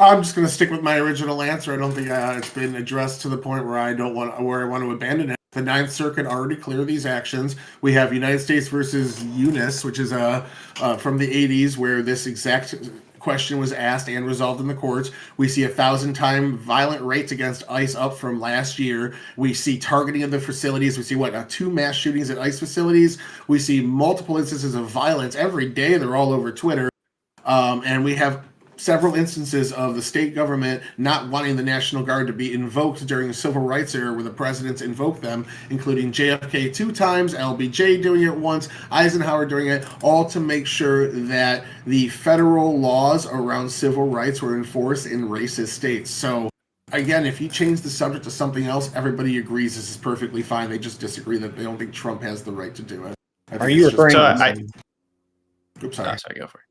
Speaker 2: I'm just going to stick with my original answer. I don't think it's been addressed to the point where I want to abandon it. The Ninth Circuit already cleared these actions. We have United States versus Eunice, which is from the 80s, where this exact question was asked and resolved in the courts. We see 1,000-time violent rates against ICE up from last year. We see targeting of the facilities. We see 2 mass shootings at ICE facilities. We see multiple instances of violence every day. They're all over Twitter. And we have several instances of the state government not wanting the National Guard to be invoked during the Civil Rights era where the presidents invoked them, including JFK 2 times, LBJ doing it once, Eisenhower doing it, all to make sure that the federal laws around civil rights were enforced in racist states. So, again, if you change the subject to something else, everybody agrees this is perfectly fine. They just disagree that they don't think Trump has the right to do it.
Speaker 1: Are you referring
Speaker 2: Oops,
Speaker 5: sorry,
Speaker 2: sorry.
Speaker 5: go for it.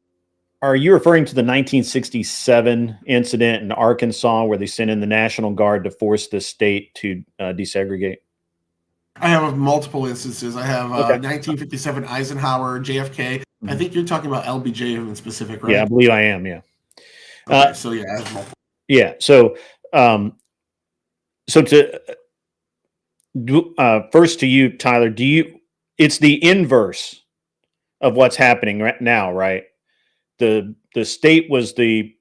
Speaker 1: Are you referring to the 1967 incident in Arkansas where they sent in the National Guard to force the state to desegregate?
Speaker 2: I have multiple instances. I have
Speaker 1: Okay.
Speaker 2: 1957 Eisenhower, JFK. I think you're talking about LBJ in specific, right?
Speaker 1: Yeah, I believe I am. Yeah.
Speaker 2: Okay, so yeah, I have multiple.
Speaker 1: Yeah. So, first to you, Tyler, it's the inverse of what's happening right now, right? The state was the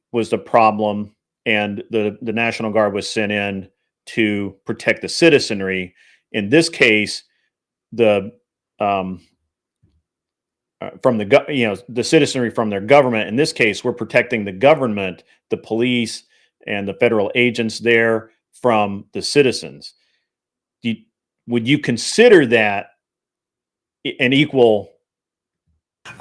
Speaker 1: problem, and the National Guard was sent in to protect the citizenry. In this case, the the citizenry from their government. In this case, we're protecting the government, the police, and the federal agents there from the citizens. Would you consider that an equal?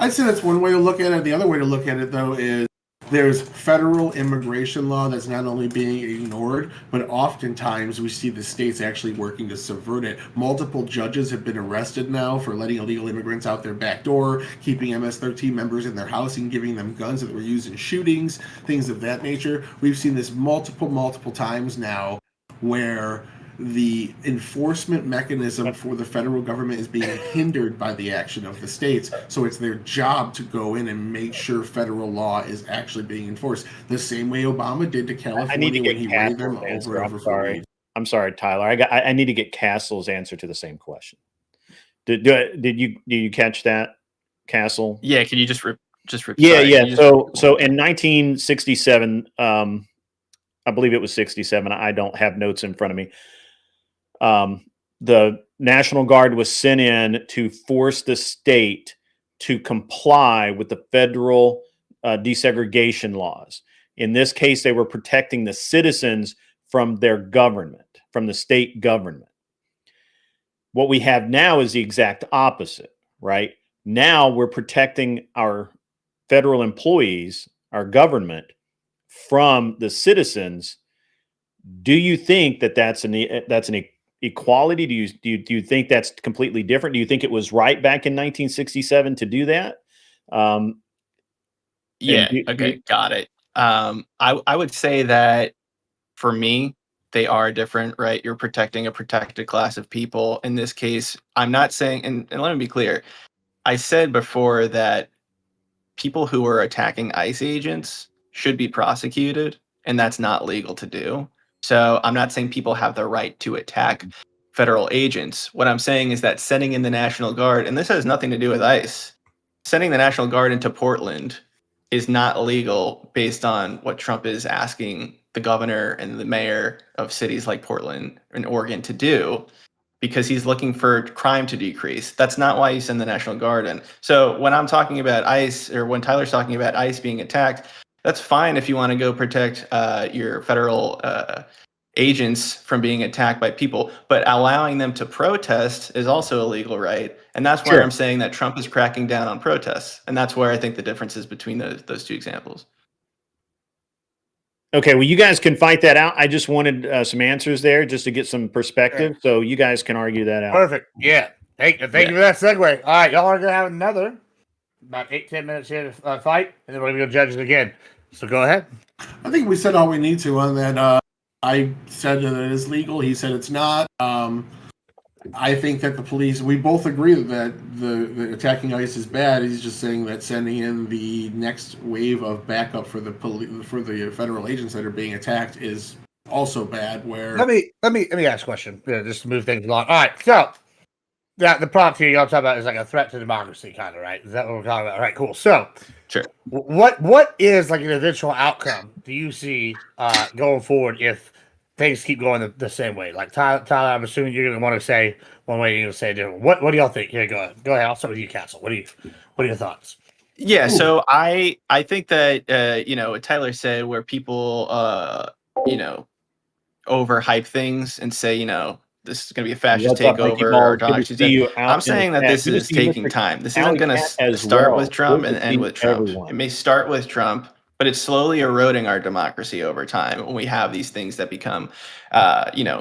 Speaker 2: I'd say that's one way to look at it. The other way to look at it, though, is there's federal immigration law that's not only being ignored, but oftentimes we see the states actually working to subvert it. Multiple judges have been arrested now for letting illegal immigrants out their back door, keeping MS-13 members in their house and giving them guns that were used in shootings, things of that nature. We've seen this multiple times now where the enforcement mechanism for the federal government is being hindered by the action of the states. So it's their job to go in and make sure federal law is actually being enforced. The same way Obama did to California when he raided them over and over for weed.
Speaker 1: I'm sorry, Tyler. I need to get Castle's answer to the same question. Did you catch that, Castle?
Speaker 5: Yeah, can you just repeat?
Speaker 1: Yeah. So in 1967, I believe it was 67. I don't have notes in front of me. The National Guard was sent in to force the state to comply with the federal desegregation laws. In this case, they were protecting the citizens from their government, from the state government. What we have now is the exact opposite, right? Now we're protecting our federal employees, our government, from the citizens. Do you think that that's an equality? Do you think that's completely different? Do you think it was right back in 1967 to do that?
Speaker 5: Okay, got it. I would say that for me, they are different, right? You're protecting a protected class of people. In this case, I'm not saying, and let me be clear, I said before that people who are attacking ICE agents should be prosecuted, and that's not legal to do. So I'm not saying people have the right to attack federal agents. What I'm saying is that sending in the National Guard, and this has nothing to do with ICE, sending the National Guard into Portland is not illegal based on what Trump is asking the governor and the mayor of cities like Portland and Oregon to do, because he's looking for crime to decrease. That's not why you send the National Guard in. So when I'm talking about ICE, or when Tyler's talking about ICE being attacked, that's fine if you want to go protect your federal agents from being attacked by people, but allowing them to protest is also a legal right. And that's where I'm saying that Trump is cracking down on protests. And that's where I think the difference is between those two examples.
Speaker 1: Okay, well, you guys can fight that out. I just wanted some answers there just to get some perspective.
Speaker 4: Yeah.
Speaker 1: So you guys can argue that out.
Speaker 4: Perfect. Yeah. Thank you for that segue. All right, y'all are going to have another about 8-10 minutes here to fight, and then we're going to go judge it again. So go ahead.
Speaker 2: I think we said all we need to on that. I said that it is legal. He said it's not. I think that the police, we both agree that the attacking ICE is bad. He's just saying that sending in the next wave of backup for the federal agents that are being attacked is also bad. Where
Speaker 4: let me ask a question, just to move things along. All right, so the prompt here y'all talk about is like a threat to democracy, kind of, right? Is that what we're talking about? All right, cool. So,
Speaker 5: sure.
Speaker 4: What is like an eventual outcome do you see going forward if things keep going the same way? Like Tyler, I'm assuming you're going to want to say one way, you're going to say different. What do y'all think? Here, go ahead. I'll start with you, Castle. What are your thoughts?
Speaker 5: Yeah,
Speaker 2: Ooh.
Speaker 5: so I think that what Tyler said, where people overhype things and say, this is going to be a fascist
Speaker 1: What's up, Mikey
Speaker 5: takeover, our
Speaker 1: Balls? Good to
Speaker 5: democracy's
Speaker 1: see
Speaker 5: dead.
Speaker 1: you out
Speaker 5: I'm
Speaker 1: in the
Speaker 5: saying that
Speaker 1: chat.
Speaker 5: this
Speaker 1: Good to
Speaker 5: is
Speaker 1: see you,
Speaker 5: taking
Speaker 1: Mr.
Speaker 5: time. This isn't
Speaker 1: Alley
Speaker 5: going
Speaker 1: Cat,
Speaker 5: to
Speaker 1: as
Speaker 5: start
Speaker 1: well.
Speaker 5: with Trump
Speaker 1: Good to
Speaker 5: and end
Speaker 1: see
Speaker 5: with Trump.
Speaker 1: everyone.
Speaker 5: It may start with Trump, but it's slowly eroding our democracy over time when we have these things that become,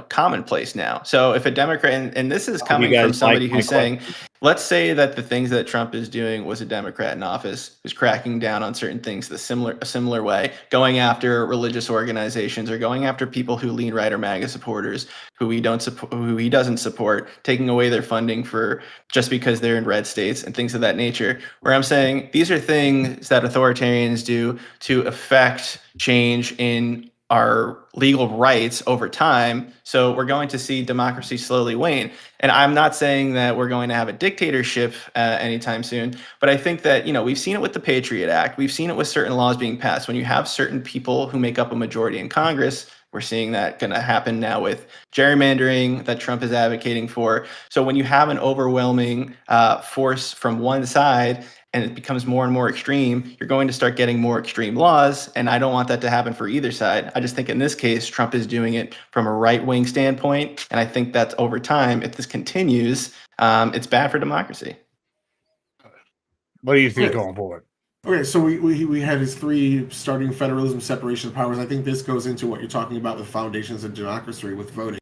Speaker 5: commonplace now. So if a Democrat, and this is
Speaker 1: Hope you
Speaker 5: coming
Speaker 1: guys
Speaker 5: from
Speaker 1: like
Speaker 5: somebody
Speaker 1: my
Speaker 5: who's saying,
Speaker 1: question.
Speaker 5: let's say that the things that Trump is doing was a Democrat in office who's cracking down on certain things a similar way, going after religious organizations or going after people who lean right or MAGA supporters who he doesn't support, taking away their funding for just because they're in red states and things of that nature. Where I'm saying these are things that authoritarians do to affect change in our legal rights over time. So we're going to see democracy slowly wane. And I'm not saying that we're going to have a dictatorship anytime soon, but I think that, we've seen it with the Patriot Act. We've seen it with certain laws being passed. When you have certain people who make up a majority in Congress, we're seeing that going to happen now with gerrymandering that Trump is advocating for. So when you have an overwhelming force from one side and it becomes more and more extreme, you're going to start getting more extreme laws. And I don't want that to happen for either side. I just think in this case, Trump is doing it from a right-wing standpoint. And I think that over time, if this continues, it's bad for democracy.
Speaker 4: What do you think
Speaker 2: Okay.
Speaker 4: going forward?
Speaker 2: Okay, so we had his three starting: federalism, separation of powers. I think this goes into what you're talking about with foundations of democracy with voting.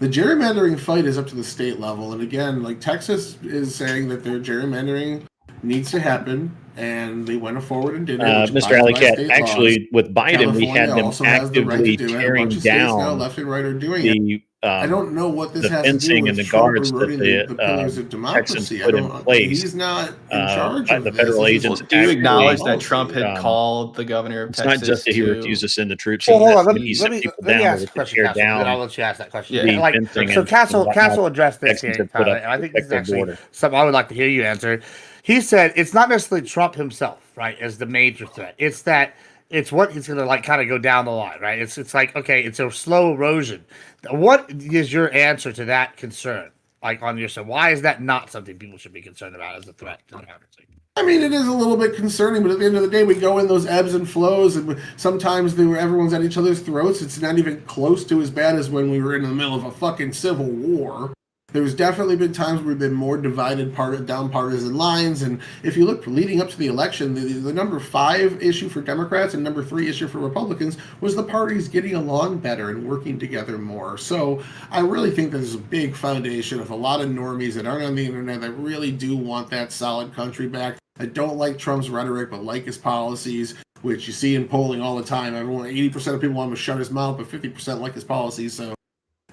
Speaker 2: The gerrymandering fight is up to the state level, and again, like Texas is saying that their gerrymandering needs to happen, and they went forward and did it. Which
Speaker 1: Mr.
Speaker 2: abides
Speaker 1: Alley
Speaker 2: by
Speaker 1: Cat,
Speaker 2: state
Speaker 1: actually,
Speaker 2: laws.
Speaker 1: with Biden, we had
Speaker 2: California
Speaker 1: them
Speaker 2: also has the right to
Speaker 1: actively
Speaker 2: do it. A
Speaker 1: tearing
Speaker 2: bunch of states now,
Speaker 1: down
Speaker 2: left and right, are doing it.
Speaker 1: the
Speaker 2: I don't know what this
Speaker 1: the
Speaker 2: has to do
Speaker 1: fencing
Speaker 2: with
Speaker 1: and the
Speaker 2: Trump
Speaker 1: guards that
Speaker 2: eroding the
Speaker 1: the
Speaker 2: pillars of
Speaker 1: Texans
Speaker 2: democracy. I
Speaker 1: put in
Speaker 2: don't.
Speaker 1: place.
Speaker 2: He's not in charge
Speaker 1: The
Speaker 2: of this.
Speaker 1: federal
Speaker 2: This is
Speaker 1: agents
Speaker 5: Well, do you
Speaker 2: state
Speaker 1: actually,
Speaker 5: acknowledge that Trump
Speaker 2: policy.
Speaker 5: had called the governor of
Speaker 1: it's not just
Speaker 5: Texas
Speaker 1: that he
Speaker 5: to?
Speaker 1: refused to send the troops.
Speaker 4: Well,
Speaker 1: He,
Speaker 4: hold on. Let
Speaker 1: he
Speaker 4: me
Speaker 1: sent people
Speaker 4: let me
Speaker 1: down
Speaker 4: ask
Speaker 1: there
Speaker 4: a
Speaker 1: to
Speaker 4: question,
Speaker 1: tear
Speaker 4: Castle. Then
Speaker 1: down
Speaker 4: I'll let you ask that question.
Speaker 5: Yeah.
Speaker 1: the
Speaker 4: Like,
Speaker 1: fencing
Speaker 4: so
Speaker 1: and
Speaker 4: Castle
Speaker 1: whatnot
Speaker 4: addressed this
Speaker 1: Texans
Speaker 4: here,
Speaker 1: have put
Speaker 4: Tyler,
Speaker 1: up
Speaker 4: and I
Speaker 1: to
Speaker 4: think this
Speaker 1: protect
Speaker 4: is
Speaker 1: their
Speaker 4: actually
Speaker 1: border.
Speaker 4: something I would like to hear you answer. He said it's not necessarily Trump himself, right, as the major threat. It's that it's what he's going to like kind of go down the line, right? It's like, okay, it's a slow erosion. What is your answer to that concern? Like on your side, why is that not something people should be concerned about as a threat to democracy?
Speaker 2: I mean, it is a little bit concerning, but at the end of the day, we go in those ebbs and flows, and sometimes everyone's at each other's throats. It's not even close to as bad as when we were in the middle of a fucking civil war. There's definitely been times where we've been more divided down partisan lines, and if you look leading up to the election, the number 5 issue for Democrats and number 3 issue for Republicans was the parties getting along better and working together more. So I really think there's a big foundation of a lot of normies that aren't on the internet that really do want that solid country back. I don't like Trump's rhetoric, but like his policies, which you see in polling all the time. Everyone, 80% of people want him to shut his mouth, but 50% like his policies. So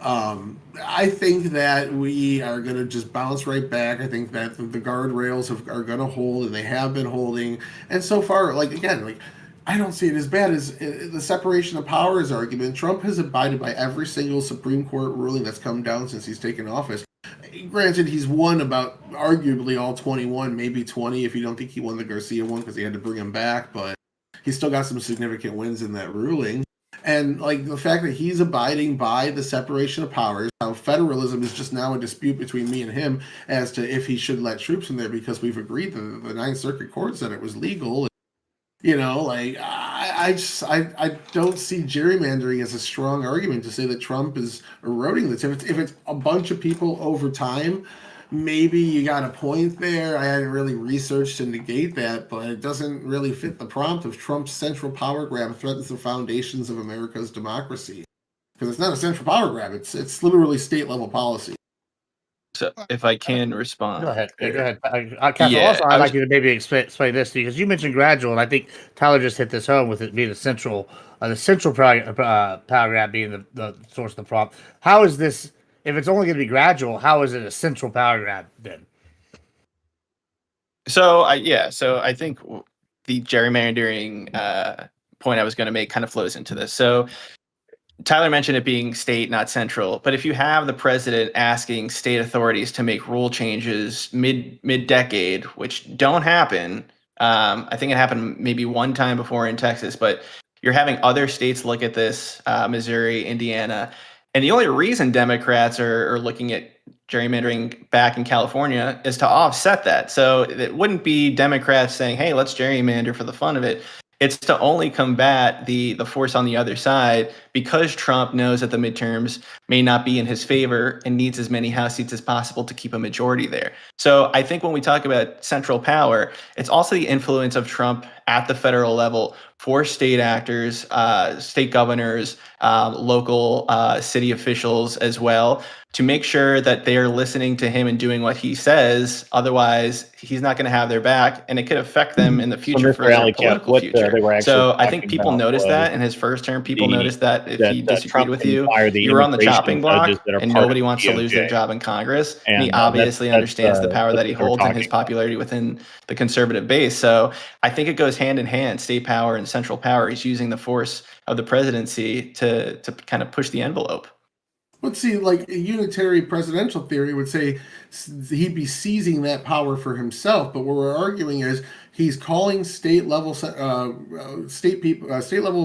Speaker 2: I think that we are going to just bounce right back. I think that the guardrails are going to hold, and they have been holding. And so far, I don't see it as bad as the separation of powers argument. Trump has abided by every single Supreme Court ruling that's come down since he's taken office. Granted, he's won about arguably all 21, maybe 20, if you don't think he won the Garcia one because he had to bring him back. But he's still got some significant wins in that ruling. And the fact that he's abiding by the separation of powers, how federalism is just now a dispute between me and him as to if he should let troops in there because we've agreed that the Ninth Circuit Court said it was legal. I don't see gerrymandering as a strong argument to say that Trump is eroding this. If it's a bunch of people over time, maybe you got a point there. I hadn't really researched to negate that, but it doesn't really fit the prompt of Trump's central power grab threatens the foundations of America's democracy. Because it's not a central power grab; it's literally state level policy.
Speaker 5: So if I can respond.
Speaker 4: Go ahead. Yeah, go ahead. Castle,
Speaker 5: Yeah,
Speaker 4: also, I'd like you to maybe explain this to you, because you mentioned gradual, and I think Tyler just hit this home with it being the central power grab being the source of the prompt. How is this, if it's only going to be gradual, how is it a central power grab then?
Speaker 5: So I think the gerrymandering point I was going to make kind of flows into this. So Tyler mentioned it being state, not central. But if you have the president asking state authorities to make rule changes mid-decade, which don't happen, I think it happened maybe one time before in Texas, but you're having other states look at this, Missouri, Indiana. And the only reason Democrats are looking at gerrymandering back in California is to offset that. So it wouldn't be Democrats saying, hey, let's gerrymander for the fun of it. It's to only combat the force on the other side, because Trump knows that the midterms may not be in his favor and needs as many House seats as possible to keep a majority there. So I think when we talk about central power, it's also the influence of Trump at the federal level for state actors, state governors, local city officials as well, to make sure that they are listening to him and doing what he says. Otherwise, he's not going to have their back, and it could affect them in the future for their political future. So I think people noticed that in his first term. People noticed that if he disagreed with you, you were on the chopping block, and nobody wants to lose their job in Congress. And he obviously understands the power that he holds and his popularity within the conservative base. So I think it goes hand in hand, state power and central power. He's using the force of the presidency to kind of push the envelope.
Speaker 2: Let's see, like a unitary presidential theory would say he'd be seizing that power for himself. But what we're arguing is he's calling state level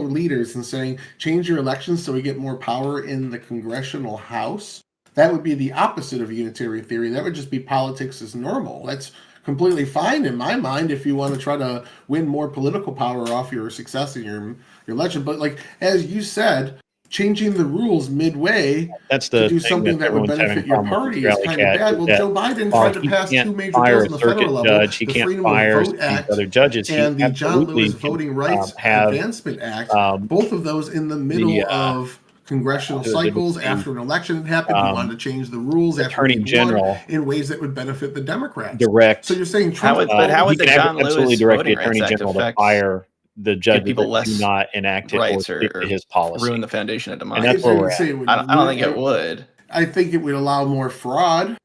Speaker 2: leaders and saying, change your elections so we get more power in the congressional house. That would be the opposite of unitary theory. That would just be politics as normal. That's completely fine in my mind if you want to try to win more political power off your success in your election. But like as you said, changing the rules midway to do something that would benefit your party is kind of bad. Well, Joe Biden tried to pass two major bills on the federal level, the Freedom of Vote Act and the John Lewis Voting Rights Advancement Act, both of those in the middle of congressional cycles after an election had happened. He wanted to change the rules after he won in ways that would benefit the Democrats. So you're saying Trump...
Speaker 5: how would the John Lewis
Speaker 1: direct the
Speaker 5: Voting
Speaker 1: Attorney
Speaker 5: Rights Act
Speaker 1: General to fire the judges
Speaker 5: people
Speaker 1: that
Speaker 5: less
Speaker 1: do not enact it or stick to his policy.
Speaker 5: ruin the foundation of
Speaker 1: And
Speaker 5: democracy?
Speaker 1: that's where we're at.
Speaker 5: I don't think it would.
Speaker 2: I think it would allow more fraud,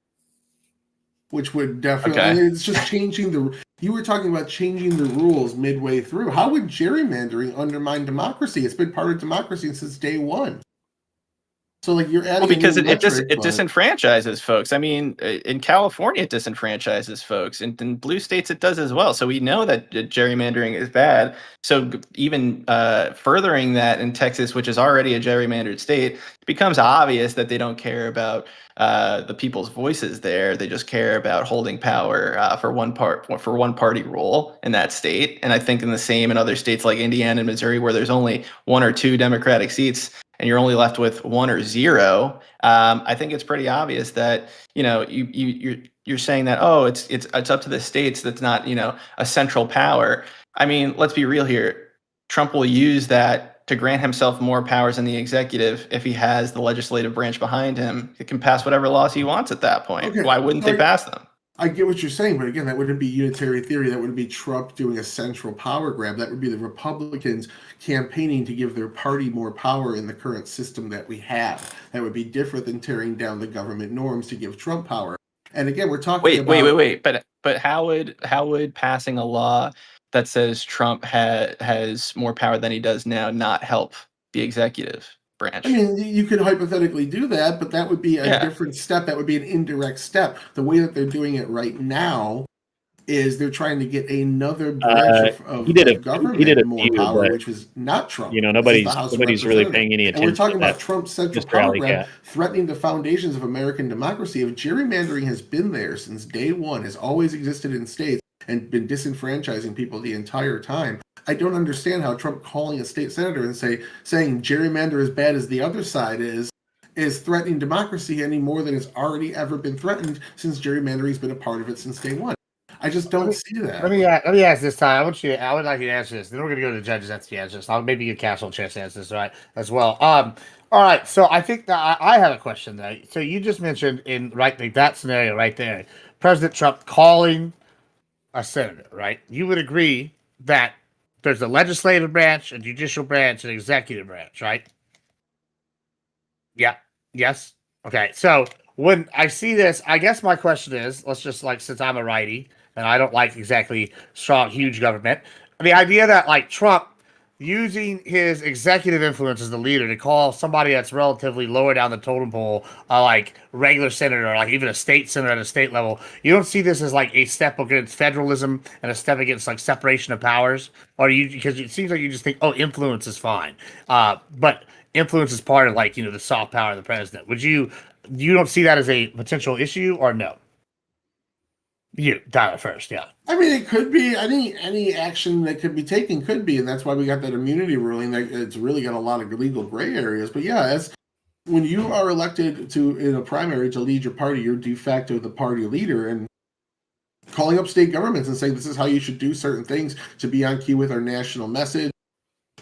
Speaker 2: which would definitely... I mean, it's just changing the... You were talking about changing the rules midway through. How would gerrymandering undermine democracy? It's been part of democracy since day one. So, like, you're adding
Speaker 5: because it disenfranchises folks. I mean, in California, it disenfranchises folks. In blue states, it does as well. So we know that gerrymandering is bad. So even furthering that in Texas, which is already a gerrymandered state, it becomes obvious that they don't care about the people's voices there. They just care about holding power for one party rule in that state. And I think in the same in other states like Indiana and Missouri, where there's only one or two Democratic seats, and you're only left with 1 or 0, I think it's pretty obvious that you're saying that it's up to the states. That's not a central power. I mean, let's be real here. Trump will use that to grant himself more powers in the executive if he has the legislative branch behind him. It can pass whatever laws he wants at that point. Okay. Why wouldn't they pass them?
Speaker 2: I get what you're saying, but again, that wouldn't be unitary theory. That wouldn't be Trump doing a central power grab. That would be the Republicans campaigning to give their party more power in the current system that we have. That would be different than tearing down the government norms to give Trump power. And again, we're talking about...
Speaker 5: Wait. But how would passing a law that says Trump has more power than he does now not help the executive branch?
Speaker 2: I mean, you could hypothetically do that, but that would be a different step. That would be an indirect step. The way that they're doing it right now is they're trying to get another branch of government more power, which was not Trump.
Speaker 1: Nobody's really paying any attention.
Speaker 2: And we're talking about Trump's central power grab threatening the foundations of American democracy. If gerrymandering has been there since day one, has always existed in states and been disenfranchising people the entire time, I don't understand how Trump calling a state senator and saying gerrymander as bad as the other side is threatening democracy any more than it's already ever been threatened, since gerrymandering's been a part of it since day one. I just don't see that.
Speaker 4: Let me ask this time. I would like you to answer this. Then we're going to go to the judges. That's the answer. I'll maybe give Castle a chance to answer this, right, as well. All right. So I think that I have a question though. So you just mentioned that scenario right there, President Trump calling a senator, right? You would agree that there's a legislative branch, a judicial branch, an executive branch, right? Yeah. Yes. Okay. So when I see this, I guess my question is, since I'm a righty and I don't like exactly strong, huge government, the idea that like Trump using his executive influence as the leader to call somebody that's relatively lower down the totem pole, like regular senator, or like even a state senator at a state level, you don't see this as like a step against federalism and a step against like separation of powers, or because it seems like you just think, influence is fine, but influence is part of the soft power of the president. Would you you don't see that as a potential issue, or no? You, Tyler, first, yeah.
Speaker 2: I mean, it could be any action that could be taken could be, and that's why we got that immunity ruling. That it's really got a lot of legal gray areas. But yeah, as when you are elected to in a primary to lead your party, you're de facto the party leader, and calling up state governments and saying this is how you should do certain things to be on cue with our national message.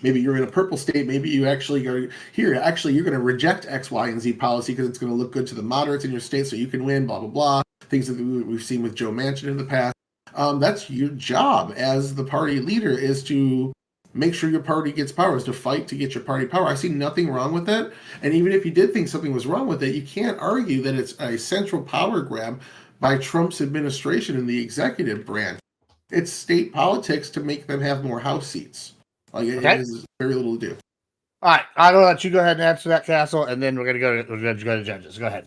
Speaker 2: Maybe you're in a purple state. Maybe you actually go here. Actually, you're going to reject X, Y, and Z policy because it's going to look good to the moderates in your state, so you can win. Blah blah blah. Things that we've seen with Joe Manchin in the past. That's your job as the party leader, is to make sure your party gets power, is to fight to get your party power. I see nothing wrong with that. And even if you did think something was wrong with it, you can't argue that it's a central power grab by Trump's administration in the executive branch. It's state politics to make them have more House seats. Like it is very little to do.
Speaker 4: All right, I'm gonna let you go ahead and answer that, Castle, and then we're gonna go to judges. Go ahead.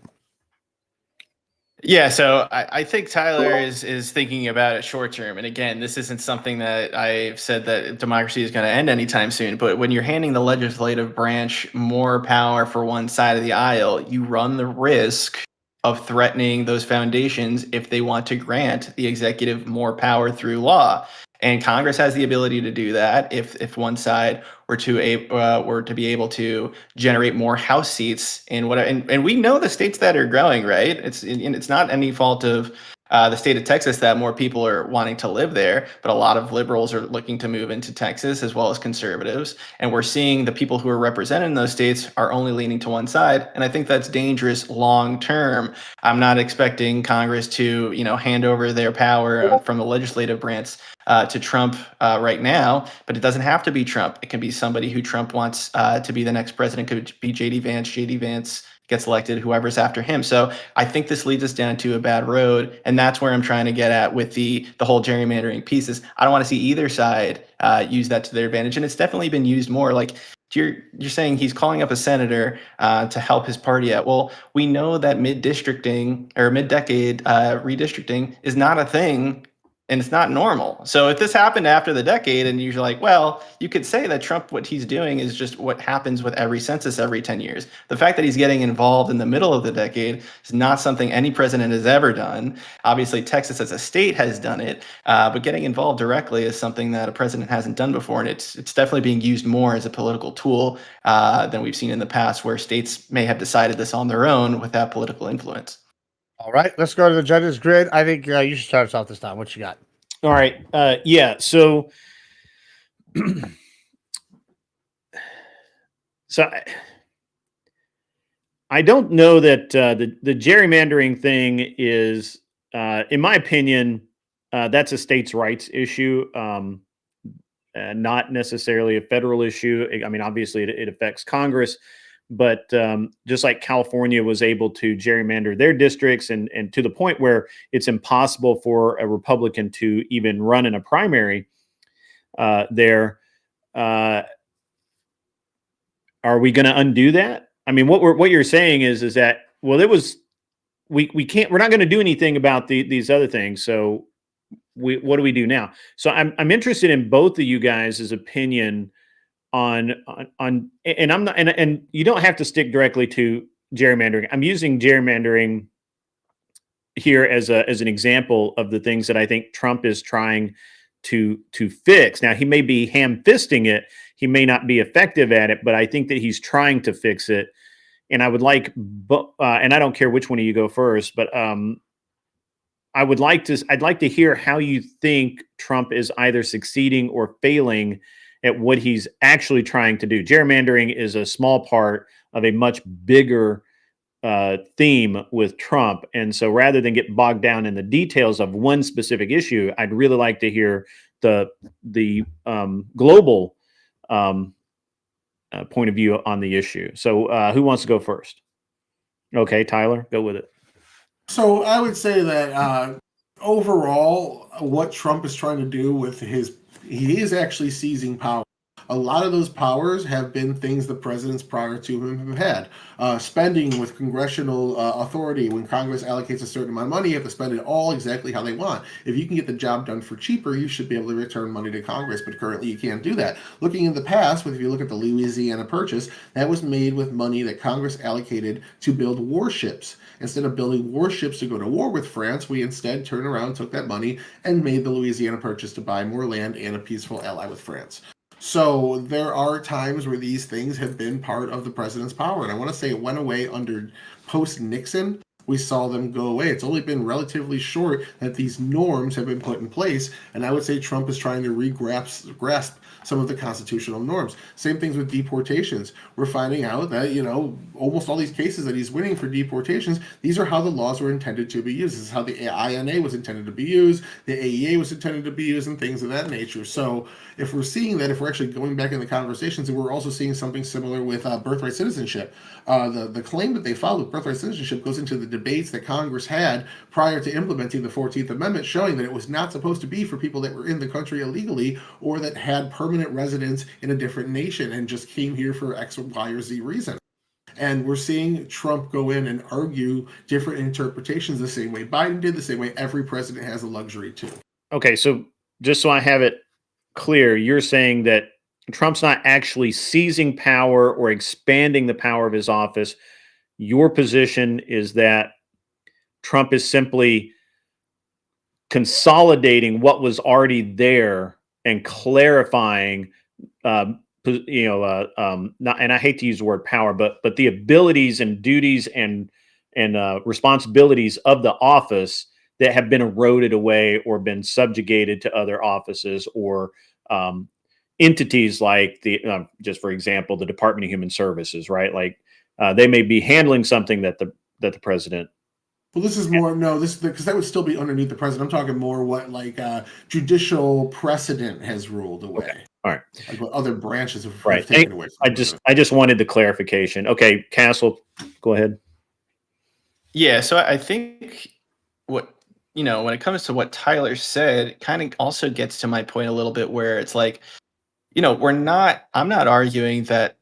Speaker 5: Yeah, so I think Tyler is thinking about it short term. And again, this isn't something that I've said that democracy is going to end anytime soon. But when you're handing the legislative branch more power for one side of the aisle, you run the risk of threatening those foundations if they want to grant the executive more power through law. And Congress has the ability to do that if one side were to be able to generate more House seats and we know the states that are growing, right? It's not any fault of the state of Texas that more people are wanting to live there, but a lot of liberals are looking to move into Texas as well as conservatives. And we're seeing the people who are represented in those states are only leaning to one side. And I think that's dangerous long term. I'm not expecting Congress to, hand over their power from the legislative branch to Trump right now, but it doesn't have to be Trump. It can be somebody who Trump wants to be the next president. Could be JD Vance. JD Vance gets elected, whoever's after him. So I think this leads us down to a bad road, and that's where I'm trying to get at with the whole gerrymandering pieces. I don't want to see either side use that to their advantage, and it's definitely been used more. Like you're saying, he's calling up a senator to help his party out. Well, we know that mid-districting or mid-decade redistricting is not a thing. And it's not normal. So if this happened after the decade and you're like, well, you could say that Trump, what he's doing is just what happens with every census every 10 years. The fact that he's getting involved in the middle of the decade is not something any president has ever done. Obviously, Texas as a state has done it, but getting involved directly is something that a president hasn't done before. And it's definitely being used more as a political tool than we've seen in the past, where states may have decided this on their own without political influence.
Speaker 4: All right, let's go to the judges' grid. I think you should start us off this time. What you got?
Speaker 1: All right. So I don't know that the gerrymandering thing is, in my opinion, that's a states' rights issue, not necessarily a federal issue. I mean, obviously, it affects Congress. But just like California was able to gerrymander their districts and to the point where it's impossible for a Republican to even run in a primary there, are we going to undo that? I mean, what you're saying is that, well, we're not going to do anything about these other things. So what do we do now? So I'm interested in both of you guys' opinion on and I'm not and you don't have to stick directly to gerrymandering. I'm using gerrymandering here as an example of the things that I think Trump is trying to fix. Now, he may be ham-fisting it, he may not be effective at it, but I think that he's trying to fix it. And I would like and I don't care which one of you go first, but I'd like to hear how you think Trump is either succeeding or failing at what he's actually trying to do. Gerrymandering is a small part of a much bigger theme with Trump. And so rather than get bogged down in the details of one specific issue, I'd really like to hear the global point of view on the issue. So who wants to go first? Okay, Tyler, go with it.
Speaker 2: So I would say that overall, what Trump is trying to do with he is actually seizing power. A lot of those powers have been things the presidents prior to him have had. Spending with congressional authority. When Congress allocates a certain amount of money, you have to spend it all exactly how they want. If you can get the job done for cheaper, you should be able to return money to Congress, but currently you can't do that. Looking in the past, if you look at the Louisiana Purchase, that was made with money that Congress allocated to build warships. Instead of building warships to go to war with France, we instead turned around, took that money, and made the Louisiana Purchase to buy more land and a peaceful ally with France. So there are times where these things have been part of the president's power. And I want to say it went away under post-Nixon. We saw them go away. It's only been relatively short that these norms have been put in place. And I would say Trump is trying to grasp some of the constitutional norms. Same things with deportations. We're finding out that, almost all these cases that he's winning for deportations, these are how the laws were intended to be used. This is how the INA was intended to be used, the AEA was intended to be used, and things of that nature. So if we're seeing that, if we're actually going back in the conversations, and we're also seeing something similar with birthright citizenship, the claim that they filed with birthright citizenship goes into the debates that Congress had prior to implementing the 14th Amendment, showing that it was not supposed to be for people that were in the country illegally or that had permanent residence in a different nation and just came here for X, Y, or Z reason. And we're seeing Trump go in and argue different interpretations the same way Biden did, the same way every president has the luxury to.
Speaker 1: Okay, so just so I have it clear, you're saying that Trump's not actually seizing power or expanding the power of his office. Your position is that Trump is simply consolidating what was already there and clarifying, not, and I hate to use the word power, but the abilities and duties and responsibilities of the office that have been eroded away or been subjugated to other offices or entities like just for example, the Department of Human Services, right? Like they may be handling something that the president.
Speaker 2: Well, this is more because that would still be underneath the president. I'm talking more what judicial precedent has ruled away.
Speaker 1: Okay. All right,
Speaker 2: like what other branches have
Speaker 1: right.
Speaker 2: taken away. From
Speaker 1: I just wanted the clarification. Okay, Castle, go ahead.
Speaker 5: Yeah, so I think what when it comes to what Tyler said, it kind of also gets to my point a little bit where it's like, I'm not arguing that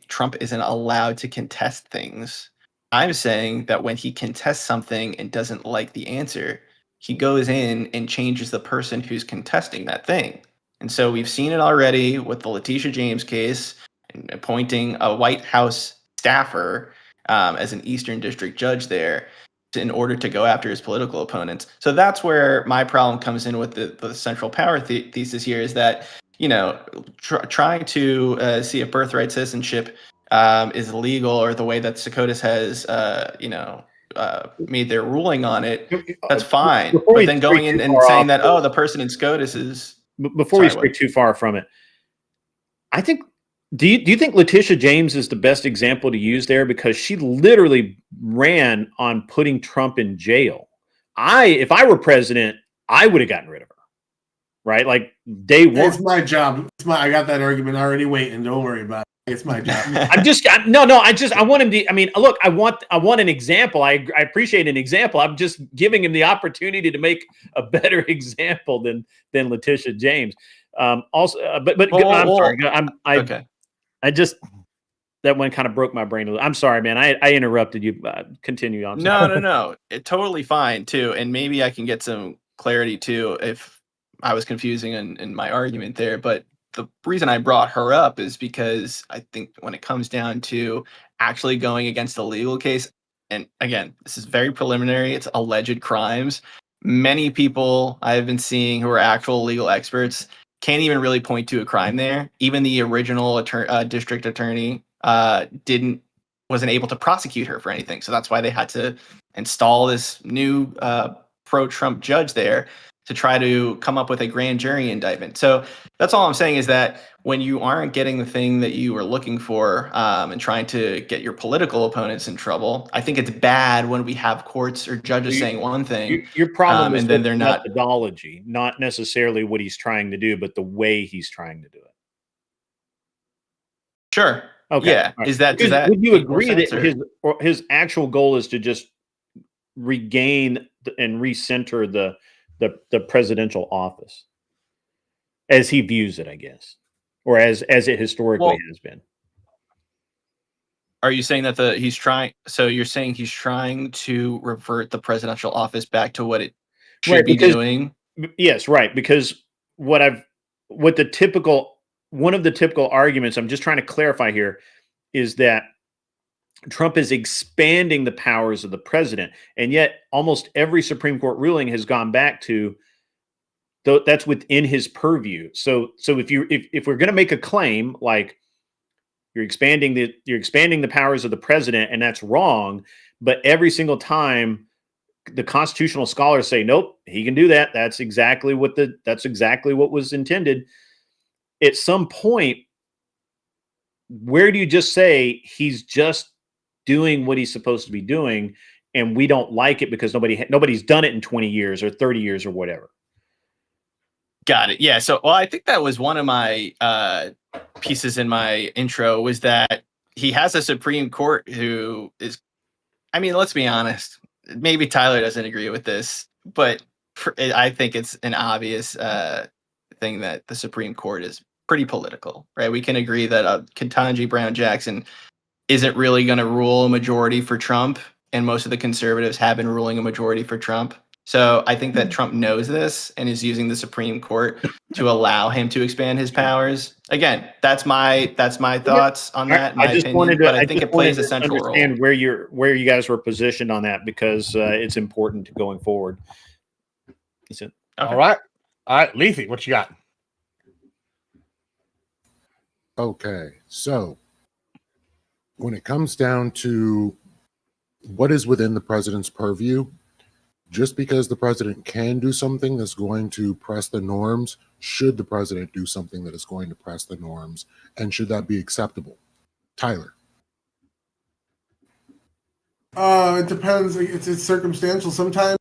Speaker 5: Trump isn't allowed to contest things. I'm saying that when he contests something and doesn't like the answer, he goes in and changes the person who's contesting that thing. And so we've seen it already with the Letitia James case and appointing a White House staffer as an Eastern District judge there in order to go after his political opponents. So that's where my problem comes in with the central power thesis here is that, trying to see if birthright citizenship is illegal or the way that SCOTUS has, made their ruling on it, that's fine. But then going in and saying that, the person in SCOTUS is...
Speaker 1: Before we stray too far from it, I think, do you think Letitia James is the best example to use there? Because she literally ran on putting Trump in jail. If I were president, I would have gotten rid of her. Right? Like day one.
Speaker 2: It's my job. I got that argument already waiting. Don't worry about it. It's my job.
Speaker 1: I want him to, look, I want an example. I appreciate an example. I'm just giving him the opportunity to make a better example than Letitia James. I'm sorry.
Speaker 5: Okay.
Speaker 1: That one kind of broke my brain. I'm sorry, man. I interrupted you. Continue on.
Speaker 5: No. It's totally fine too. And maybe I can get some clarity too if I was confusing in my argument there. But the reason I brought her up is because I think when it comes down to actually going against a legal case, and again, this is very preliminary, it's alleged crimes. Many people I've been seeing who are actual legal experts can't even really point to a crime there. Even the original district attorney wasn't able to prosecute her for anything. So that's why they had to install this new pro-Trump judge there to try to come up with a grand jury indictment. So that's all I'm saying is that when you aren't getting the thing that you were looking for and trying to get your political opponents in trouble, I think it's bad when we have courts or judges saying one thing.
Speaker 1: Your problem is
Speaker 5: and then they're not
Speaker 1: methodology, not necessarily what he's trying to do, but the way he's trying to do it.
Speaker 5: Sure.
Speaker 1: Okay.
Speaker 5: Yeah.
Speaker 1: Right. Would you agree that his actual goal is to just regain and recenter the presidential office as he views it, I guess? or as it historically has been.
Speaker 5: Are you saying that he's trying? So you're saying he's trying to revert the presidential office back to what it should be doing?
Speaker 1: Yes, right. Because one of the typical arguments, I'm just trying to clarify here, is that Trump is expanding the powers of the president, and yet almost every Supreme Court ruling has gone back to that's within his purview. So if we're going to make a claim like you're expanding the powers of the president, and that's wrong, but every single time the constitutional scholars say nope, he can do that. That's exactly what was intended. At some point, where do you just say he's just doing what he's supposed to be doing, and we don't like it because nobody's done it in 20 years or 30 years or whatever?
Speaker 5: Got it. Yeah. So, well, I think that was one of my pieces in my intro, was that he has a Supreme Court who is, I mean, let's be honest, maybe Tyler doesn't agree with this, but I think it's an obvious thing that the Supreme Court is pretty political, right? We can agree that Ketanji Brown Jackson isn't really going to rule a majority for Trump, and most of the conservatives have been ruling a majority for Trump. So I think that Trump knows this and is using the Supreme Court to allow him to expand his powers. Again, that's my thoughts on that. I think it plays a central role.
Speaker 1: Understand where you guys were positioned on that, because it's important to going forward.
Speaker 4: Okay. All right, Leafy, what you got?
Speaker 3: Okay, so when it comes down to what is within the president's purview, just because the president can do something that's going to press the norms, should the president do something that is going to press the norms, and should that be acceptable? Tyler.
Speaker 2: It depends. It's circumstantial. Sometimes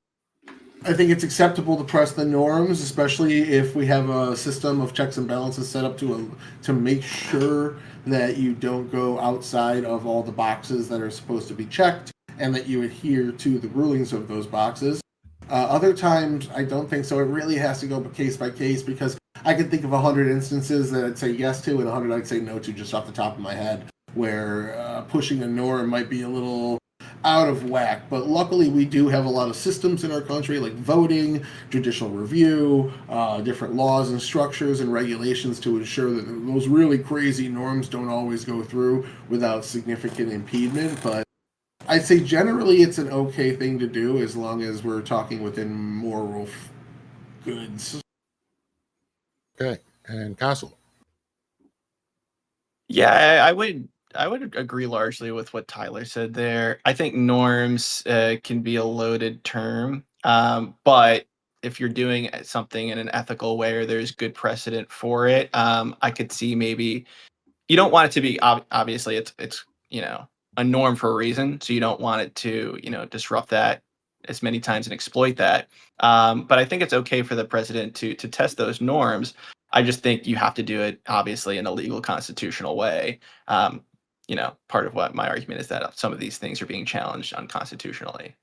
Speaker 2: I think it's acceptable to press the norms, especially if we have a system of checks and balances set up to make sure that you don't go outside of all the boxes that are supposed to be checked, and that you adhere to the rulings of those boxes. Other times, I don't think so. It really has to go case by case, because I could think of 100 instances that I'd say yes to, and 100 I'd say no to, just off the top of my head, where pushing a norm might be a little out of whack. But luckily, we do have a lot of systems in our country, like voting, judicial review, different laws and structures and regulations to ensure that those really crazy norms don't always go through without significant impediment. But I'd say generally it's an okay thing to do, as long as we're talking within moral goods.
Speaker 3: Okay, and Castle.
Speaker 5: Yeah, I would agree largely with what Tyler said there. I think norms can be a loaded term, but if you're doing something in an ethical way or there's good precedent for it, I could see maybe you don't want it to be obviously it's a norm for a reason, so you don't want it to disrupt that as many times and exploit that. But I think it's okay for the president to test those norms. I just think you have to do it obviously in a legal constitutional way. Part of what my argument is that some of these things are being challenged unconstitutionally.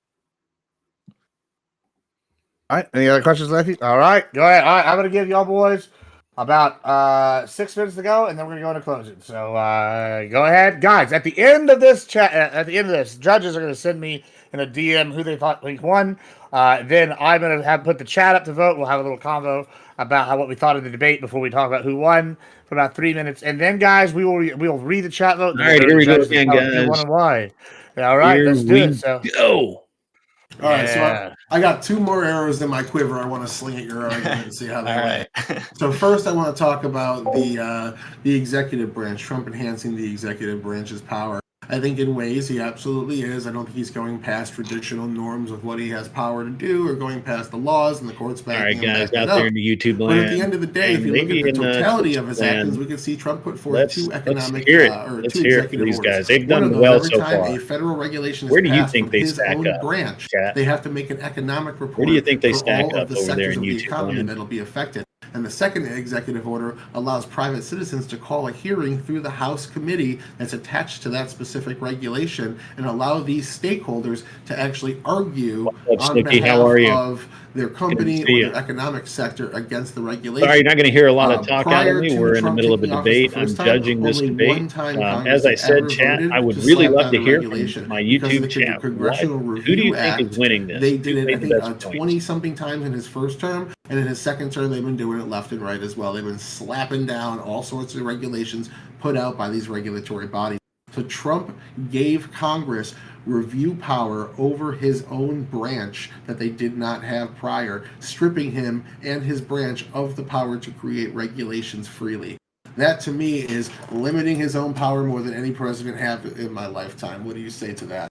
Speaker 4: All right, any other questions, Lefty? All right, go ahead. All right, I'm going to give y'all boys about 6 minutes to go, and then we're going to go into closing. So go ahead, guys. At the end of this judges are going to send me in a DM who they thought won. Then I'm going to put the chat up to vote. We'll have a little convo about what we thought of the debate before we talk about who won for about 3 minutes, and then guys, we'll read the chat vote.
Speaker 1: All right, here we go again, guys.
Speaker 4: Who won and why? Yeah, all right, let's do it. So
Speaker 1: go.
Speaker 2: All right, so I got 2 more arrows in my quiver. I want to sling at your argument and see how they went.
Speaker 5: Right.
Speaker 2: So first, I want to talk about the executive branch, Trump enhancing the executive branch's power. I think in ways he absolutely is. I don't think he's going past traditional norms of what he has power to do, or going past the laws and the courts back.
Speaker 1: All right, guys, out there in the YouTube land.
Speaker 2: But at the end of the day, if you look at the totality of his actions, we can see Trump put forth two executive
Speaker 1: these
Speaker 2: orders.
Speaker 1: guys. They've done well so far.
Speaker 2: A federal regulation is
Speaker 1: where do you
Speaker 2: passed
Speaker 1: think
Speaker 2: from
Speaker 1: they
Speaker 2: his
Speaker 1: stack
Speaker 2: own
Speaker 1: up?
Speaker 2: branch,
Speaker 1: Chat.
Speaker 2: they have to make an economic report.
Speaker 1: Where do you think they
Speaker 2: for
Speaker 1: stack
Speaker 2: all
Speaker 1: up
Speaker 2: of the
Speaker 1: over there
Speaker 2: sectors
Speaker 1: in
Speaker 2: of the
Speaker 1: YouTube
Speaker 2: economy
Speaker 1: land?
Speaker 2: that'll be affected. And the second executive order allows private citizens to call a hearing through the House committee that's attached to that specific regulation and allow these stakeholders to actually argue
Speaker 6: What's up,
Speaker 2: on
Speaker 6: Snooki?
Speaker 2: behalf
Speaker 6: How are you?
Speaker 2: of their company
Speaker 6: see
Speaker 2: or
Speaker 6: you.
Speaker 2: their economic sector against the regulation.
Speaker 6: Sorry, you're not going to hear a lot of talk out of
Speaker 2: Prior
Speaker 6: me.
Speaker 2: to
Speaker 6: We're in the
Speaker 2: Trump
Speaker 6: middle of a
Speaker 2: taking office the
Speaker 6: debate. I'm
Speaker 2: first time,
Speaker 6: judging this
Speaker 2: only
Speaker 6: debate.
Speaker 2: one time Congress
Speaker 6: As I
Speaker 2: had
Speaker 6: said,
Speaker 2: ever
Speaker 6: chat,
Speaker 2: voted
Speaker 6: I would
Speaker 2: to
Speaker 6: really
Speaker 2: slap
Speaker 6: love
Speaker 2: down
Speaker 6: to
Speaker 2: a
Speaker 6: hear from
Speaker 2: regulation
Speaker 6: my
Speaker 2: because of
Speaker 6: YouTube
Speaker 2: the
Speaker 6: chat.
Speaker 2: Congressional
Speaker 6: Who do you
Speaker 2: Review
Speaker 6: think
Speaker 2: Act.
Speaker 6: is winning this?
Speaker 2: They did
Speaker 6: Who
Speaker 2: it, I
Speaker 6: made the
Speaker 2: think,
Speaker 6: best points?
Speaker 2: 20-something times in his first term, and in his second term, they've been doing it left and right as well. They've been slapping down all sorts of regulations put out by these regulatory bodies. So Trump gave Congress review power over his own branch that they did not have prior, stripping him and his branch of the power to create regulations freely. That, to me, is limiting his own power more than any president have in my lifetime. What do you say to that?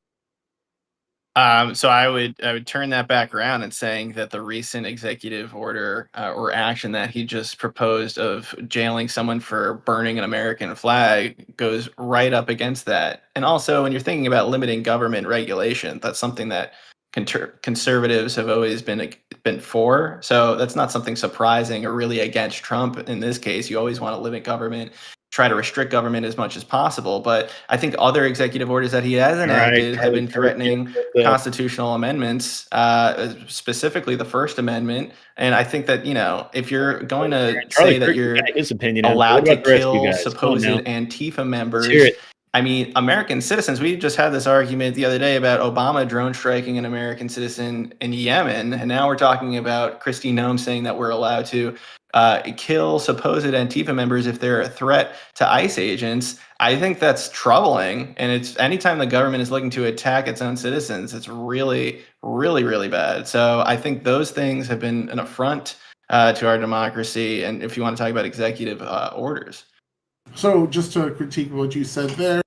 Speaker 5: So I would turn that back around and saying that the recent executive order or action that he just proposed of jailing someone for burning an American flag goes right up against that. And also, when you're thinking about limiting government regulation, that's something that conservatives have always been for. So that's not something surprising or really against Trump in this case. You always want to limit government, try to restrict government as much as possible. But I think other executive orders that he has enacted have been threatening constitutional amendments, specifically the First Amendment. And I think that, if you're going to say that you're
Speaker 6: his opinion on it. What
Speaker 5: allowed to
Speaker 6: about the rest of you
Speaker 5: kill
Speaker 6: guys? Come on
Speaker 5: supposed
Speaker 6: now.
Speaker 5: Antifa
Speaker 6: Let's
Speaker 5: members,
Speaker 6: hear it.
Speaker 5: I mean, American citizens, we just had this argument the other day about Obama drone striking an American citizen in Yemen. And now we're talking about Kristi Noem saying that we're allowed to kill supposed Antifa members if they're a threat to ICE agents. I think that's troubling. And it's anytime the government is looking to attack its own citizens, it's really, really, really bad. So I think those things have been an affront to our democracy. And if you want to talk about executive orders.
Speaker 2: So, just to critique what you said there,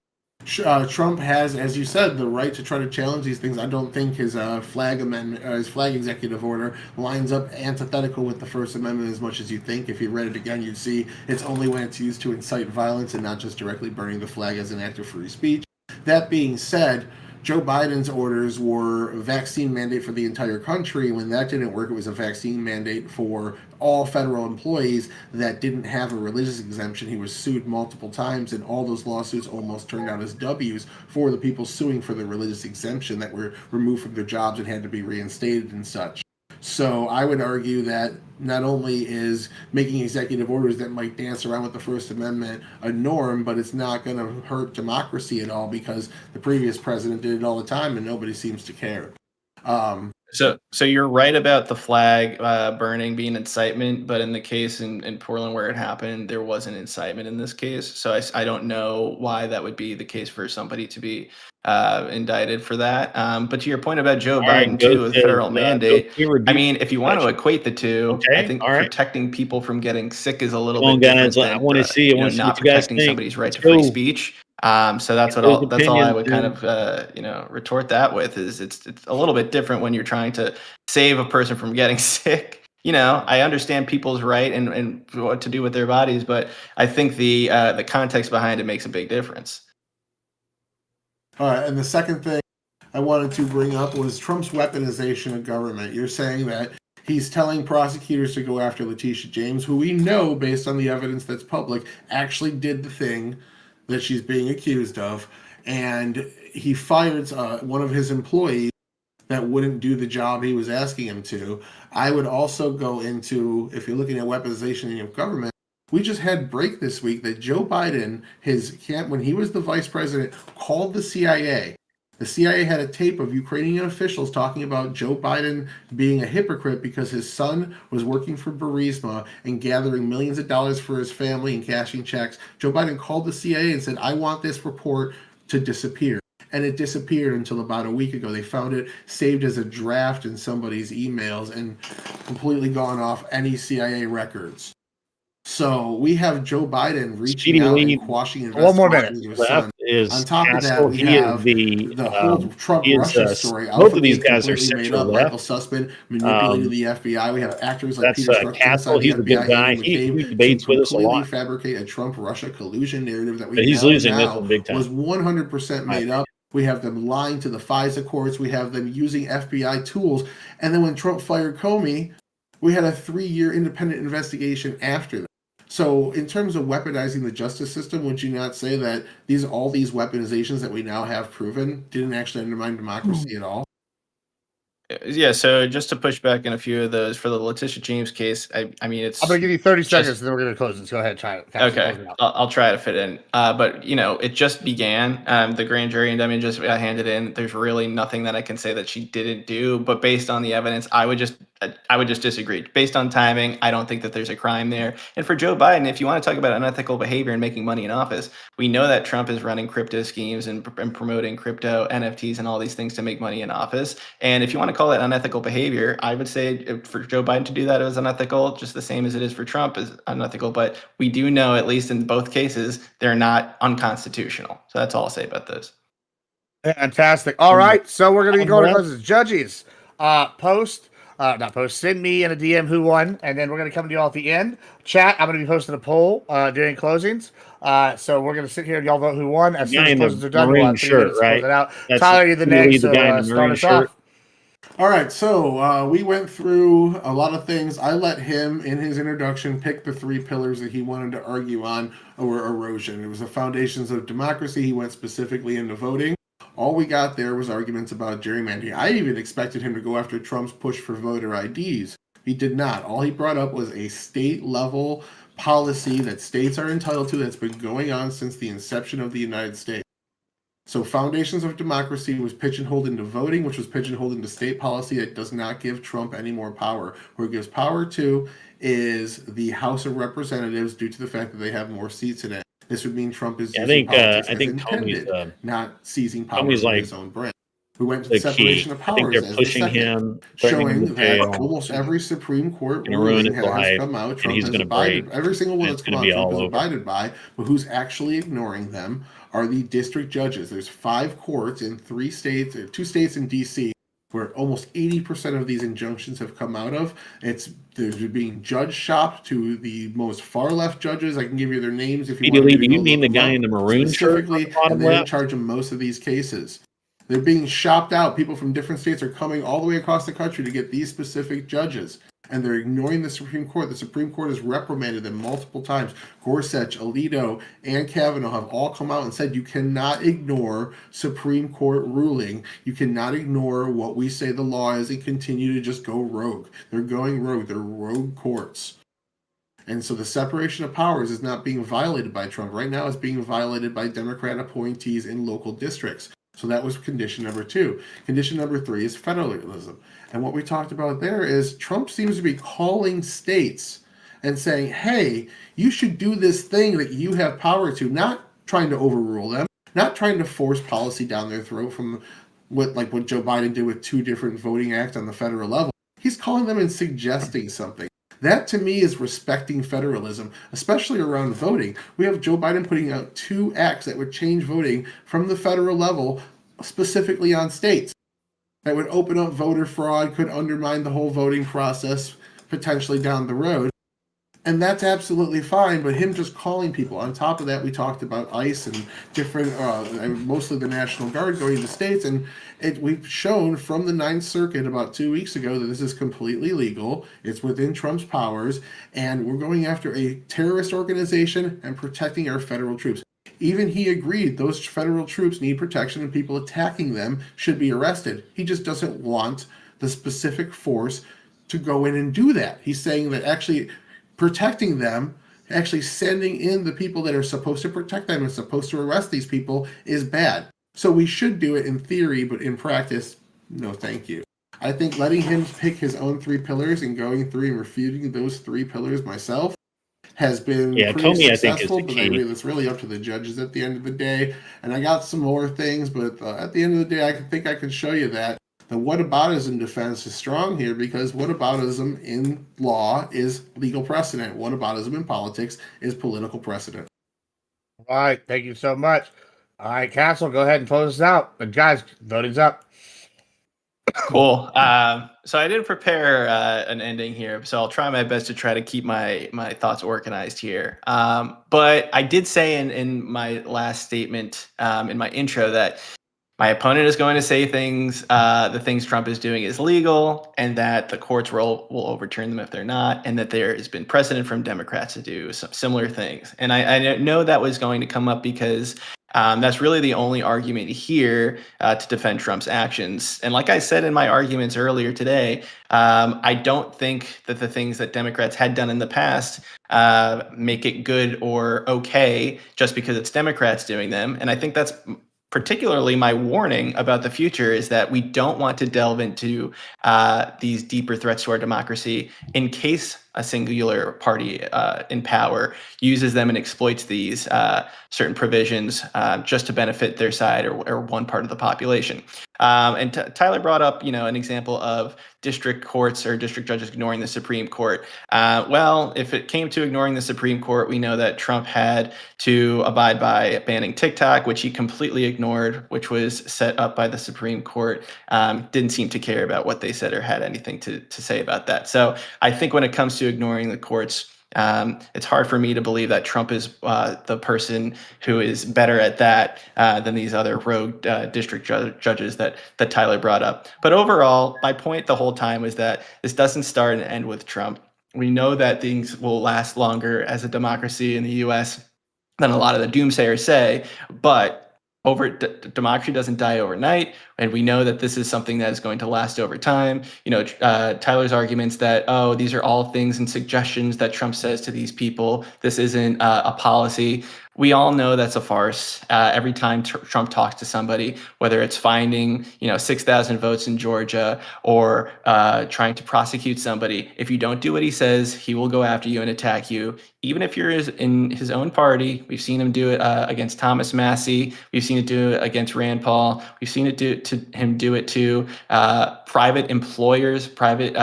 Speaker 2: Trump has, as you said, the right to try to challenge these things. I don't think his flag amendment, his flag executive order, lines up antithetical with the First Amendment as much as you think. If you read it again, you'd see it's only when it's used to incite violence and not just directly burning the flag as an act of free speech. That being said, Joe Biden's orders were a vaccine mandate for the entire country. When that didn't work, it was a vaccine mandate for all federal employees that didn't have a religious exemption. He was sued multiple times, and all those lawsuits almost turned out as W's for the people suing for the religious exemption that were removed from their jobs and had to be reinstated and such. So I would argue that not only is making executive orders that might dance around with the First Amendment a norm, but it's not going to hurt democracy at all because the previous president did it all the time and nobody seems to care.
Speaker 5: So you're right about the flag burning being incitement, but in the case in Portland where it happened, there wasn't incitement in this case. So I don't know why that would be the case for somebody to be indicted for that. But to your point about Joe Biden too, with federal mandate, I mean, if you want to equate the two, I think protecting people from getting sick is a little bit different than
Speaker 6: I want to see
Speaker 5: not protecting somebody's right to free speech. So that's all I would kind of retort that with is it's a little bit different when you're trying to save a person from getting sick. I understand people's right and what to do with their bodies, but I think the context behind it makes a big difference.
Speaker 2: All right, and the second thing I wanted to bring up was Trump's weaponization of government. You're saying that he's telling prosecutors to go after Letitia James, who we know, based on the evidence that's public, actually did the thing that she's being accused of, and he fired one of his employees that wouldn't do the job he was asking him to. I would also go into, if you're looking at weaponization of government, we just had break this week that Joe Biden, when he was the vice president, called the CIA. The CIA had a tape of Ukrainian officials talking about Joe Biden being a hypocrite because his son was working for Burisma and gathering millions of dollars for his family and cashing checks. Joe Biden called the CIA and said, I want this report to disappear. And it disappeared until about a week ago. They found it saved as a draft in somebody's emails and completely gone off any CIA records. So we have Joe Biden reaching out and quashing investigations.
Speaker 4: 1 more minute.
Speaker 6: Left is
Speaker 2: on top of that, we
Speaker 6: he
Speaker 2: have
Speaker 6: is
Speaker 2: the whole Trump Russia story.
Speaker 6: Both of these
Speaker 2: Alpha
Speaker 6: guys are
Speaker 2: completely made
Speaker 6: central
Speaker 2: up.
Speaker 6: left.
Speaker 2: Michael Sussman manipulated the FBI. We have actors like
Speaker 6: That's
Speaker 2: Peter Strzok
Speaker 6: Castle.
Speaker 2: inside the
Speaker 6: He's a good
Speaker 2: FBI
Speaker 6: guy.
Speaker 2: aiding
Speaker 6: He
Speaker 2: McCabe
Speaker 6: debates
Speaker 2: to
Speaker 6: with us a
Speaker 2: completely
Speaker 6: lot.
Speaker 2: fabricate a Trump-Russia collusion narrative that we
Speaker 6: But he's losing this one big time.
Speaker 2: was 100% made up. We have them lying to the FISA courts. We have them using FBI tools. And then when Trump fired Comey, We had a 3-year independent investigation after that. So, in terms of weaponizing the justice system, would you not say that all these weaponizations that we now have proven didn't actually undermine democracy at all?
Speaker 5: Yeah, so just to push back in a few of those for the Letitia James case, I mean, it's
Speaker 4: I'm going to give you 30
Speaker 5: just
Speaker 4: seconds, and then we're going to close this. Go ahead, try it.
Speaker 5: okay.
Speaker 4: Close it out.
Speaker 5: I'll try to fit in. But it just began. The grand jury indictment just got handed in. There's really nothing that I can say that she didn't do. But based on the evidence, I would just disagree. Based on timing, I don't think that there's a crime there. And for Joe Biden, if you want to talk about unethical behavior and making money in office, we know that Trump is running crypto schemes and promoting crypto NFTs and all these things to make money in office. And if you want to call that unethical behavior, I would say for Joe Biden to do that, it was unethical, just the same as it is for Trump is unethical. But we do know, at least in both cases, they're not unconstitutional. So that's all I'll say about those.
Speaker 4: Fantastic. All right, so we're going to be going to
Speaker 1: Well-
Speaker 4: closes. Judges, send me in a DM who won, and then we're going to come to y'all at the end. Chat, I'm going to be posting a poll during closings. So we're going to sit here and y'all vote who won. As soon as closings are done, we'll have 3 minutes to close it out. Tyler, you're the next, so start us off.
Speaker 2: All right, so we went through a lot of things. I let him, in his introduction, pick the 3 pillars that he wanted to argue on over erosion. It was the foundations of democracy. He went specifically into voting. All we got there was arguments about gerrymandering. I even expected him to go after Trump's push for voter IDs. He did not. All he brought up was a state-level policy that states are entitled to that's been going on since the inception of the United States. So foundations of democracy was pigeonholed into voting, which was pigeonholed into state policy that does not give Trump any more power. Where it gives power to is the House of Representatives due to the fact that they have more seats in it. This would mean Trump is using politics as intended, not seizing power in his own brand. We went to the separation of powers as the second, showing that almost every Supreme Court ruling has come out. Trump has abided. Every single one that's come out, Trump has abided by. But who's actually ignoring them are the district judges. There's 5 courts in 3 states, 2 states in D.C., where almost 80% of these injunctions have come out of. They're being judge shopped to the most far left judges. I can give you their names if you want.
Speaker 1: Do you mean the guy in the maroon shirt?
Speaker 2: And they're in charge of most of these cases. They're being shopped out. People from different states are coming all the way across the country to get these specific judges. And they're ignoring the Supreme Court. The Supreme Court has reprimanded them multiple times. Gorsuch, Alito, and Kavanaugh have all come out and said you cannot ignore Supreme Court ruling. You cannot ignore what we say the law is and continue to just go rogue. They're going rogue. They're rogue courts. And so the separation of powers is not being violated by Trump. Right now it's being violated by Democrat appointees in local districts. So that was condition number 2. Condition number 3 is federalism. And what we talked about there is Trump seems to be calling states and saying, hey, you should do this thing that you have power to, not trying to overrule them, not trying to force policy down their throat from what Joe Biden did with 2 different voting acts on the federal level. He's calling them and suggesting something. That, to me, is respecting federalism, especially around voting. We have Joe Biden putting out 2 acts that would change voting from the federal level, specifically on states. That would open up voter fraud, could undermine the whole voting process potentially down the road. And that's absolutely fine, but him just calling people. On top of that, we talked about ICE and different, mostly the National Guard going to states, and we've shown from the 9th Circuit about 2 weeks ago that this is completely legal, it's within Trump's powers, and we're going after a terrorist organization and protecting our federal troops. Even he agreed those federal troops need protection and people attacking them should be arrested. He just doesn't want the specific force to go in and do that. He's saying that actually protecting them, actually sending in the people that are supposed to protect them and supposed to arrest these people is bad. So we should do it in theory, but in practice, no thank you. I think letting him pick his own 3 pillars and going through and refuting those 3 pillars myself has been pretty successful, but it's really up to the judges at the end of the day. And I got some more things, but at the end of the day, I think I can show you that the whataboutism defense is strong here, because whataboutism in law is legal precedent. Whataboutism in politics is political precedent.
Speaker 4: All right, thank you so much. All right, Castle, go ahead and close us out. And guys, voting's up.
Speaker 5: Cool. So I didn't prepare an ending here, so I'll try my best to try to keep my thoughts organized here. But I did say in my last statement, in my intro, that my opponent is going to say things, the things Trump is doing is legal, and that the courts will overturn them if they're not, and that there has been precedent from Democrats to do some similar things. And I know that was going to come up because that's really the only argument here to defend Trump's actions. And like I said in my arguments earlier today, I don't think that the things that Democrats had done in the past make it good or okay just because it's Democrats doing them. And I think that's particularly my warning about the future, is that we don't want to delve into these deeper threats to our democracy in case a singular party in power uses them and exploits these certain provisions just to benefit their side or one part of the population. And Tyler brought up, an example of district courts or district judges ignoring the Supreme Court. Well, if it came to ignoring the Supreme Court, we know that Trump had to abide by banning TikTok, which he completely ignored, which was set up by the Supreme Court. Didn't seem to care about what they said or had anything to say about that. So I think when it comes to ignoring the courts, it's hard for me to believe that Trump is the person who is better at that than these other rogue district judges that Tyler brought up. But overall, my point the whole time is that this doesn't start and end with Trump. We know that things will last longer as a democracy in the U.S. than a lot of the doomsayers say, but democracy doesn't die overnight, and we know that this is something that is going to last over time. Tyler's arguments that, these are all things and suggestions that Trump says to these people. This isn't a policy. We all know that's a farce. Every time Trump talks to somebody, whether it's finding 6,000 votes in Georgia or trying to prosecute somebody, if you don't do what he says, he will go after you and attack you. Even if you're in his own party, we've seen him do it against Thomas Massie. We've seen it do it against Rand Paul. We've seen it do it to private employers, private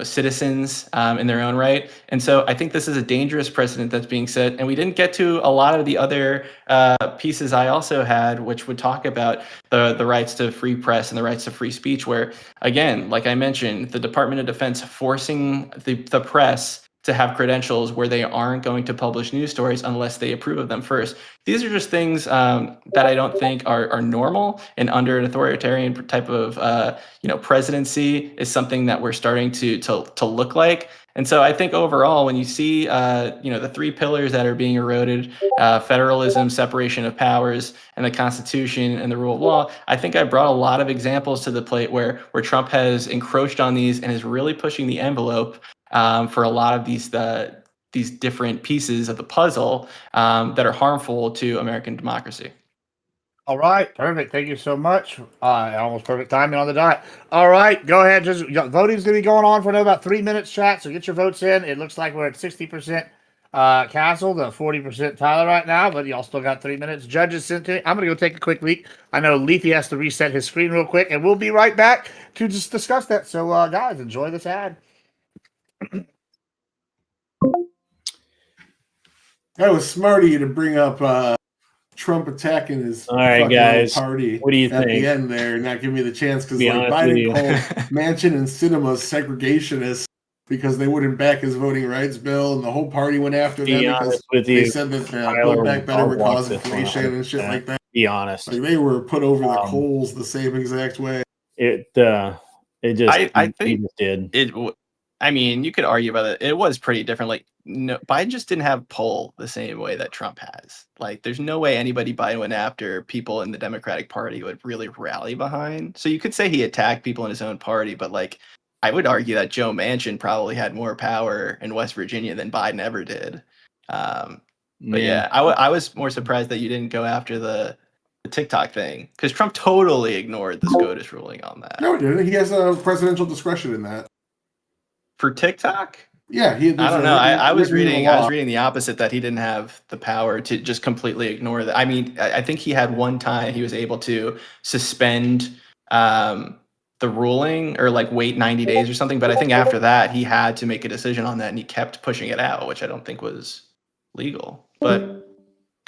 Speaker 5: citizens in their own right. And so I think this is a dangerous precedent that's being set. And we didn't get to a lot of the other pieces I also had, which would talk about the rights to free press and the rights to free speech, where, again, like I mentioned, the Department of Defense forcing the press to have credentials where they aren't going to publish news stories unless they approve of them first. These are just things that I don't think are normal, and under an authoritarian type of presidency is something that we're starting to look like. And so I think overall, when you see the three pillars that are being eroded, federalism, separation of powers, and the Constitution and the rule of law, I think I brought a lot of examples to the plate where Trump has encroached on these and is really pushing the envelope for a lot of these different pieces of the puzzle that are harmful to American democracy.
Speaker 4: All right, perfect. Thank you so much. Almost perfect timing on the dot. All right, go ahead. Just voting's going to be going on for about 3 minutes, chat. So get your votes in. It looks like we're at 60% Castle to 40% Tyler right now, but y'all still got 3 minutes. Judges sent it. I'm going to go take a quick leak. I know Lethy has to reset his screen real quick, and we'll be right back to just discuss that. So, guys, enjoy this ad.
Speaker 2: That was smart of you to bring up Trump attacking his
Speaker 1: all right, guys.
Speaker 2: Party.
Speaker 1: What do you
Speaker 2: at
Speaker 1: think?
Speaker 2: the end there, not giving me the chance because
Speaker 1: Be
Speaker 2: like
Speaker 1: honest with
Speaker 2: Biden
Speaker 1: you.
Speaker 2: called Manchin and Sinema segregationists because they wouldn't back his voting rights bill, and the whole party went after them
Speaker 1: Be
Speaker 2: because
Speaker 1: honest with
Speaker 2: they
Speaker 1: you,
Speaker 2: said that
Speaker 1: Tyler
Speaker 2: Build Back Better would
Speaker 1: won't
Speaker 2: cause
Speaker 1: want this one,
Speaker 2: inflation and shit like that.
Speaker 1: Be honest.
Speaker 2: Like they were put over the coals the same exact way.
Speaker 1: It just
Speaker 5: I think
Speaker 1: he just did.
Speaker 5: I mean, you could argue about it. It was pretty different. Like, no, Biden just didn't have pull the same way that Trump has. Like, there's no way anybody Biden went after people in the Democratic Party would really rally behind. So you could say he attacked people in his own party, but like, I would argue that Joe Manchin probably had more power in West Virginia than Biden ever did. But yeah, I was more surprised that you didn't go after the TikTok thing, because Trump totally ignored the SCOTUS ruling on that.
Speaker 2: No, he didn't. He has presidential discretion in that.
Speaker 5: For TikTok?
Speaker 2: Yeah,
Speaker 5: I don't know. I was reading the opposite, that he didn't have the power to just completely ignore that. I mean, I think he had one time he was able to suspend the ruling or like wait 90 days or something. But I think after that, he had to make a decision on that, and he kept pushing it out, which I don't think was legal. But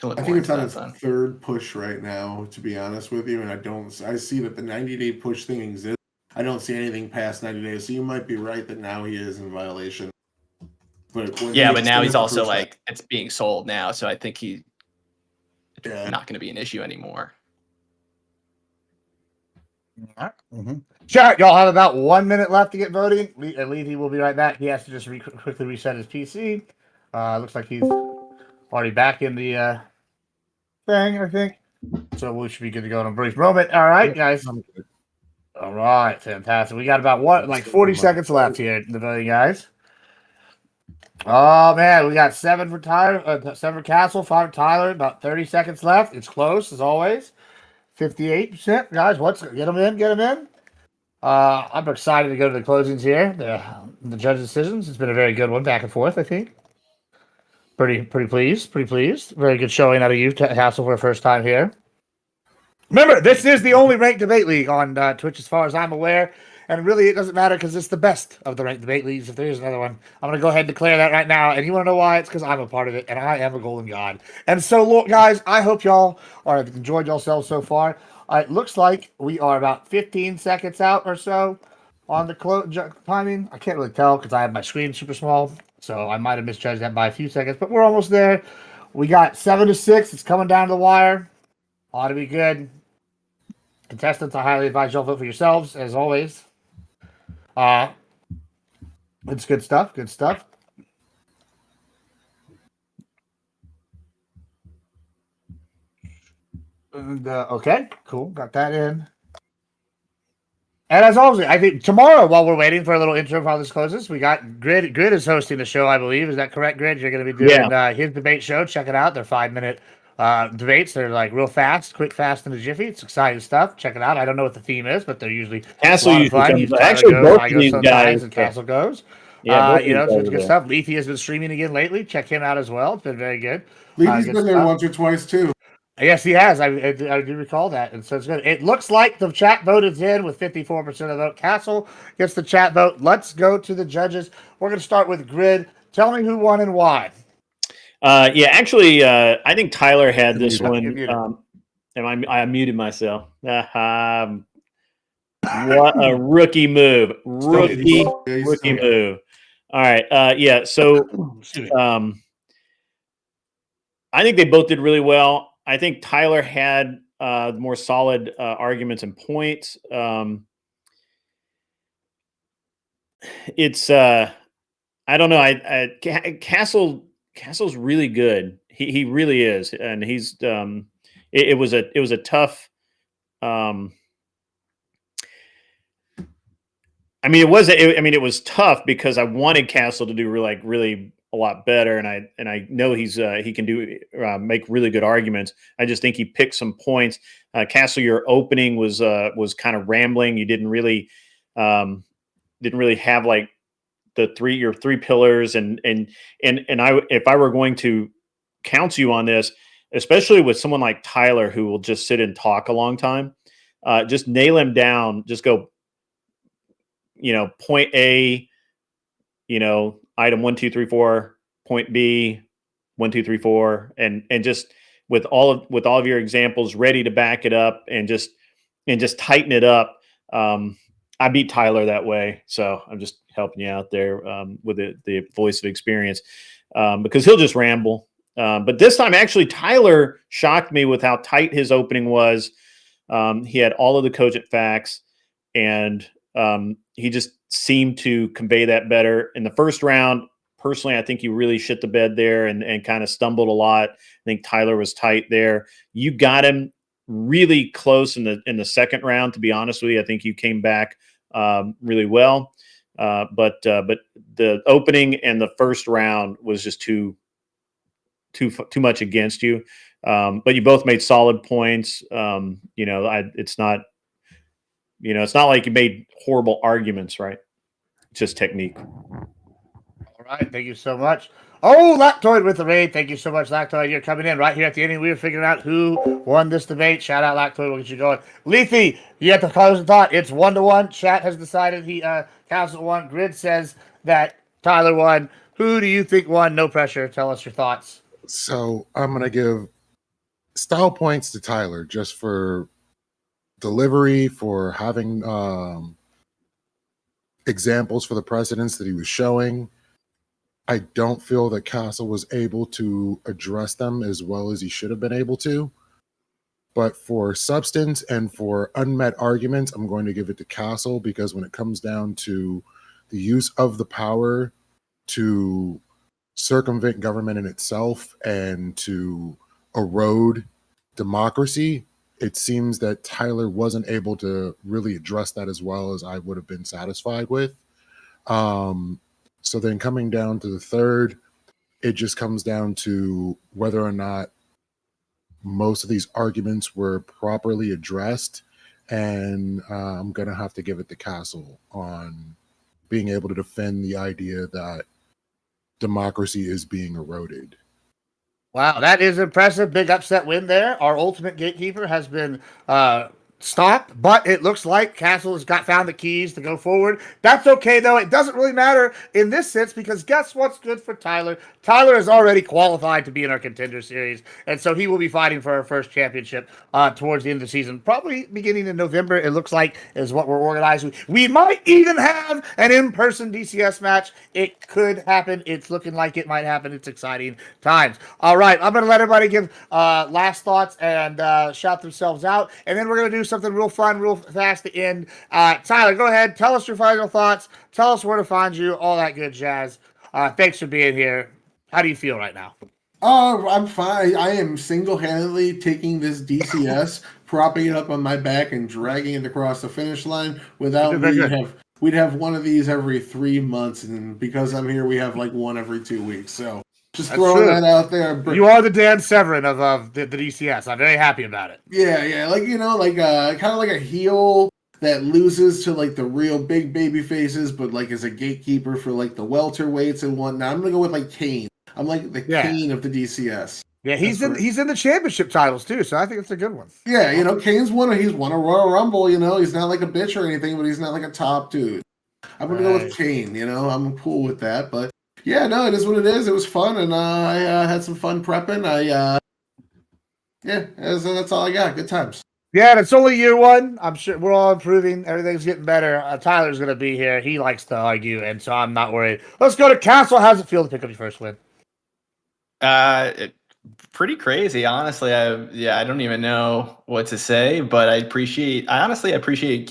Speaker 2: I think it's on its third push right now, to be honest with you. And I see that the 90-day push thing exists. I don't see anything past 90 days. So you might be right that now he is in violation. But
Speaker 5: now he's also like, it's being sold now. So I think it's not going to be an issue anymore.
Speaker 4: Chat, y'all have about 1 minute left to get voting. Levy will be right back. He has to just quickly reset his PC. Looks like he's already back in the thing, I think. So we should be good to go in a brief moment. All right, guys. All right, fantastic. We got about 40 seconds left here in the voting, guys. Oh man, we got 7 for Tyler, 7 for Castle, 5 for Tyler. About 30 seconds left. It's close as always. 58%, guys. Get them in? Get them in. I'm excited to go to the closings here. The judge decisions. It's been a very good one, back and forth. I think. Pretty pleased. Pretty pleased. Very good showing out of you, Castle, for the first time here. Remember, this is the only ranked debate league on Twitch, as far as I'm aware. And really, it doesn't matter because it's the best of the ranked debate leagues. If there is another one, I'm going to go ahead and declare that right now. And you want to know why? It's because I'm a part of it, and I am a golden god. And so, guys, I hope y'all have enjoyed yourselves so far. It looks like we are about 15 seconds out or so on the timing. I can't really tell because I have my screen super small, so I might have misjudged that by a few seconds. But we're almost there. We got 7-6. It's coming down to the wire. Ought to be good. Contestants, I highly advise y'all vote for yourselves, as always. It's good stuff. Good stuff. And okay, cool. Got that in. And as always, I think tomorrow, while we're waiting for a little intro for how this closes, we got Grid. Grid is hosting the show, I believe. Is that correct, Grid? You're going to be doing his debate show. Check it out. They're 5-minute debates. They're like real fast, quick, fast, and a jiffy. It's exciting stuff. Check it out. I don't know what the theme is, but they're usually
Speaker 6: Castle
Speaker 4: a lot of fun.
Speaker 6: actually, both of these guys.
Speaker 4: And Castle goes.
Speaker 6: Yeah,
Speaker 4: so it's good stuff. Leafy has been streaming again lately. Check him out as well. It's been very good.
Speaker 2: Leafy's been there once or twice too.
Speaker 4: Yes, he has. I do recall that. And so it's good. It looks like the chat vote is in with 54% of the vote. Castle gets the chat vote. Let's go to the judges. We're going to start with Grid. Tell me who won and why.
Speaker 6: Actually, I think Tyler had this one. I muted myself. What a rookie move. Rookie move. All right. So I think they both did really well. I think Tyler had more solid arguments and points. It's I don't know. Castle's really good. He really is, and he's it was a tough. It was tough because I wanted Castle to do really a lot better, and I know he can do make really good arguments. I just think he picked some points. Castle, your opening was kind of rambling. You didn't really have like your three pillars, and if I were going to counsel you on this, especially with someone like Tyler who will just sit and talk a long time, just nail him down. Just go, point A, item 1, 2, 3, 4, point B, 1, 2, 3, 4, and just with all of your examples ready to back it up, and just tighten it up. I beat Tyler that way, so I'm just helping you out there with the voice of experience, because he'll just ramble. But this time, actually, Tyler shocked me with how tight his opening was. He had all of the cogent facts, and he just seemed to convey that better in the first round. Personally, I think he really shit the bed there and kind of stumbled a lot. I think Tyler was tight there. You got him really close in the second round. To be honest with you, I think you came back really well. But the opening and the first round was just too much against you. But you both made solid points. It's not like you made horrible arguments, right? It's just technique.
Speaker 4: All right. Thank you so much. Oh, Lactoid with the raid. Thank you so much, Lactoid. You're coming in right here at the ending. We were figuring out who won this debate. Shout out, Lactoid. We'll get you going. Leafy, you have to close the thought. It's 1-1. Chat has decided Castle won. Grid says that Tyler won. Who do you think won? No pressure. Tell us your thoughts.
Speaker 3: So I'm going to give style points to Tyler just for delivery, for having examples for the precedents that he was showing. I don't feel that Castle was able to address them as well as he should have been able to. But for substance and for unmet arguments, I'm going to give it to Castle, because when it comes down to the use of the power to circumvent government in itself and to erode democracy, it seems that Tyler wasn't able to really address that as well as I would have been satisfied with. So then coming down to the third, it just comes down to whether or not most of these arguments were properly addressed. And I'm going to have to give it to Castle on being able to defend the idea that democracy is being eroded.
Speaker 4: Wow, that is impressive. Big upset win there. Our ultimate gatekeeper has been stopped, but it looks like Castle has found the keys to go forward. That's okay, though. It doesn't really matter in this sense, because guess what's good for Tyler? Tyler is already qualified to be in our contender series, and so he will be fighting for our first championship towards the end of the season, probably beginning in November. It looks like is what we're organizing. We might even have an in-person DCS match. It could happen. It's looking like it might happen. It's exciting times. All right, I'm going to let everybody give last thoughts and shout themselves out, and then we're going to do something real fun, real fast to end. Tyler, go ahead. Tell us your final thoughts. Tell us where to find you, all that good jazz. Thanks for being here. How do you feel right now?
Speaker 2: Oh, I'm fine. I am single-handedly taking this DCS, propping it up on my back, and dragging it across the finish line. Without me, we'd have one of these every 3 months, and because I'm here, we have like one every 2 weeks. So just throwing that out there.
Speaker 4: You are the Dan Severin of the DCS. I'm very happy about it.
Speaker 2: Yeah, like kind of like a heel that loses to like the real big baby faces, but like as a gatekeeper for like the welterweights and whatnot. I'm gonna go with like Kane. I'm like the Kane of the DCS.
Speaker 4: Yeah, he's in the championship titles too, so I think it's a good one.
Speaker 2: Yeah, Kane's he's won a Royal Rumble. He's not like a bitch or anything, but he's not like a top dude. I'm gonna go with Kane. I'm cool with that. But yeah, no, it is what it is. It was fun, and I had some fun prepping. That's all I got. Good times.
Speaker 4: Yeah, and it's only year one. I'm sure we're all improving. Everything's getting better. Tyler's going to be here. He likes to argue, and so I'm not worried. Let's go to Castle. How's it feel to pick up your first win?
Speaker 5: Pretty crazy, honestly. I don't even know what to say, but I honestly appreciate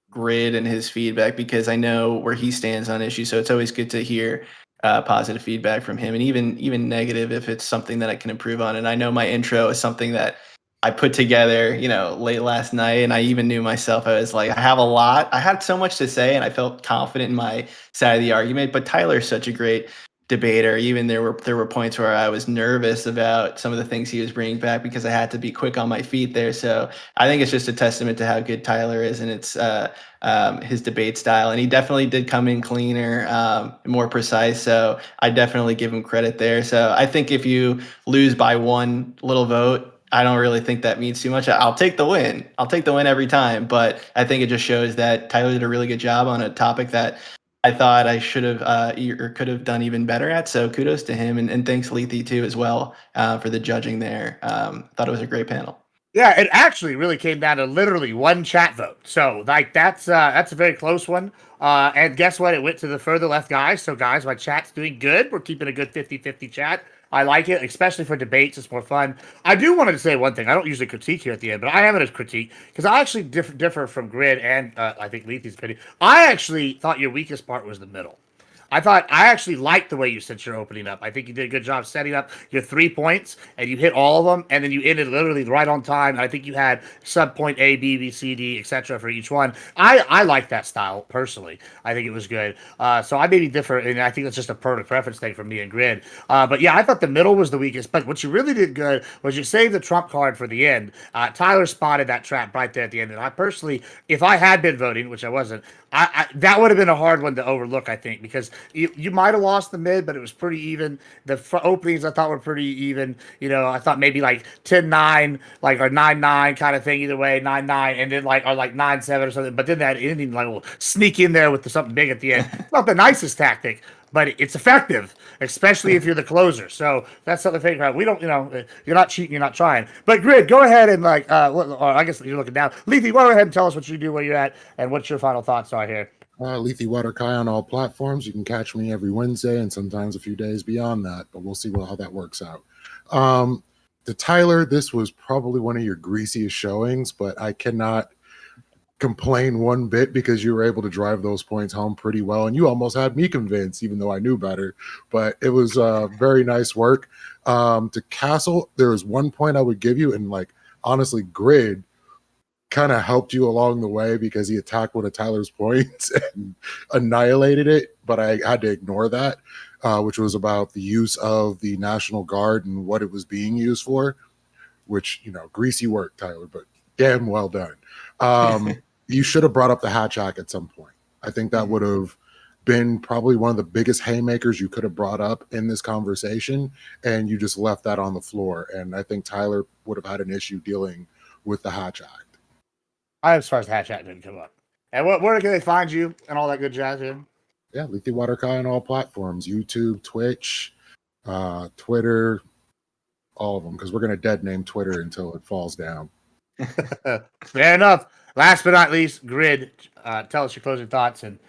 Speaker 5: Grid and his feedback, because I know where he stands on issues. So it's always good to hear positive feedback from him, and even negative if it's something that I can improve on. And I know my intro is something that I put together, late last night, and I even knew myself. I was like, I had so much to say, and I felt confident in my side of the argument. But Tyler's such a great debater. Even there were points where I was nervous about some of the things he was bringing back, because I had to be quick on my feet there. So I think it's just a testament to how good Tyler is, and it's his debate style. And he definitely did come in cleaner, more precise. So I definitely give him credit there. So I think if you lose by one little vote, I don't really think that means too much. I'll take the win. I'll take the win every time. But I think it just shows that Tyler did a really good job on a topic that I thought I should have or could have done even better at. So kudos to him, and thanks Lethy too as well for the judging there. Thought it was a great panel.
Speaker 4: Yeah, it actually really came down to literally one chat vote. So like that's a very close one. And guess what? It went to the further left guys. So guys, my chat's doing good. We're keeping a good 50-50 chat. I like it, especially for debates. It's more fun. I do want to say one thing. I don't usually critique here at the end, but I am going to critique because I actually differ from Grid and I think Lethy's opinion. I actually thought your weakest part was the middle. I actually liked the way you set your opening up. I think you did a good job setting up your 3 points, and you hit all of them, and then you ended literally right on time. I think you had sub point A, B, B, C, D, etc. for each one. I like that style personally. I think it was good. So I maybe differ, and I think that's just a product preference thing for me and Grid. But yeah, I thought the middle was the weakest. But what you really did good was you saved the trump card for the end. Tyler spotted that trap right there at the end, and I personally, if I had been voting, which I wasn't, that would have been a hard one to overlook, I think, because you might have lost the mid, but it was pretty even. The openings I thought were pretty even. I thought maybe like 10-9, like or 9-9 kind of thing. Either way, 9-9, and then like 9-7 or something. But then that ending like will sneak in there with something big at the end. Not the nicest tactic, but it's effective, especially if you're the closer. So that's something to figure out. We don't, you're not cheating, you're not trying. But Grid, go ahead and or I guess you're looking down. Lethy, go ahead and tell us what you do, where you're at, and what your final thoughts are here.
Speaker 3: Lethy Water Kai on all platforms. You can catch me every Wednesday and sometimes a few days beyond that, but we'll see how that works out. to Tyler, this was probably one of your greasiest showings, but I cannot complain one bit because you were able to drive those points home pretty well, and you almost had me convinced, even though I knew better. But it was very nice work. To Castle, there was one point I would give you, and like honestly, Grid kind of helped you along the way because he attacked one of Tyler's points and annihilated it. But I had to ignore that, which was about the use of the National Guard and what it was being used for. Which, you know, greasy work, Tyler, but damn well done. You should have brought up the hatchback at some point. I think that would have been probably one of the biggest haymakers you could have brought up in this conversation, and you just left that on the floor. And I think Tyler would have had an issue dealing with the Hatch Act.
Speaker 4: As far as the Hatch Act didn't come up. And where can they find you and all that good jazz here?
Speaker 3: Yeah, Lethe Waterkai on all platforms, YouTube, Twitch, Twitter, all of them, because we're going to dead name Twitter until it falls down.
Speaker 4: Fair enough. Last but not least, Grid. Tell us your closing thoughts and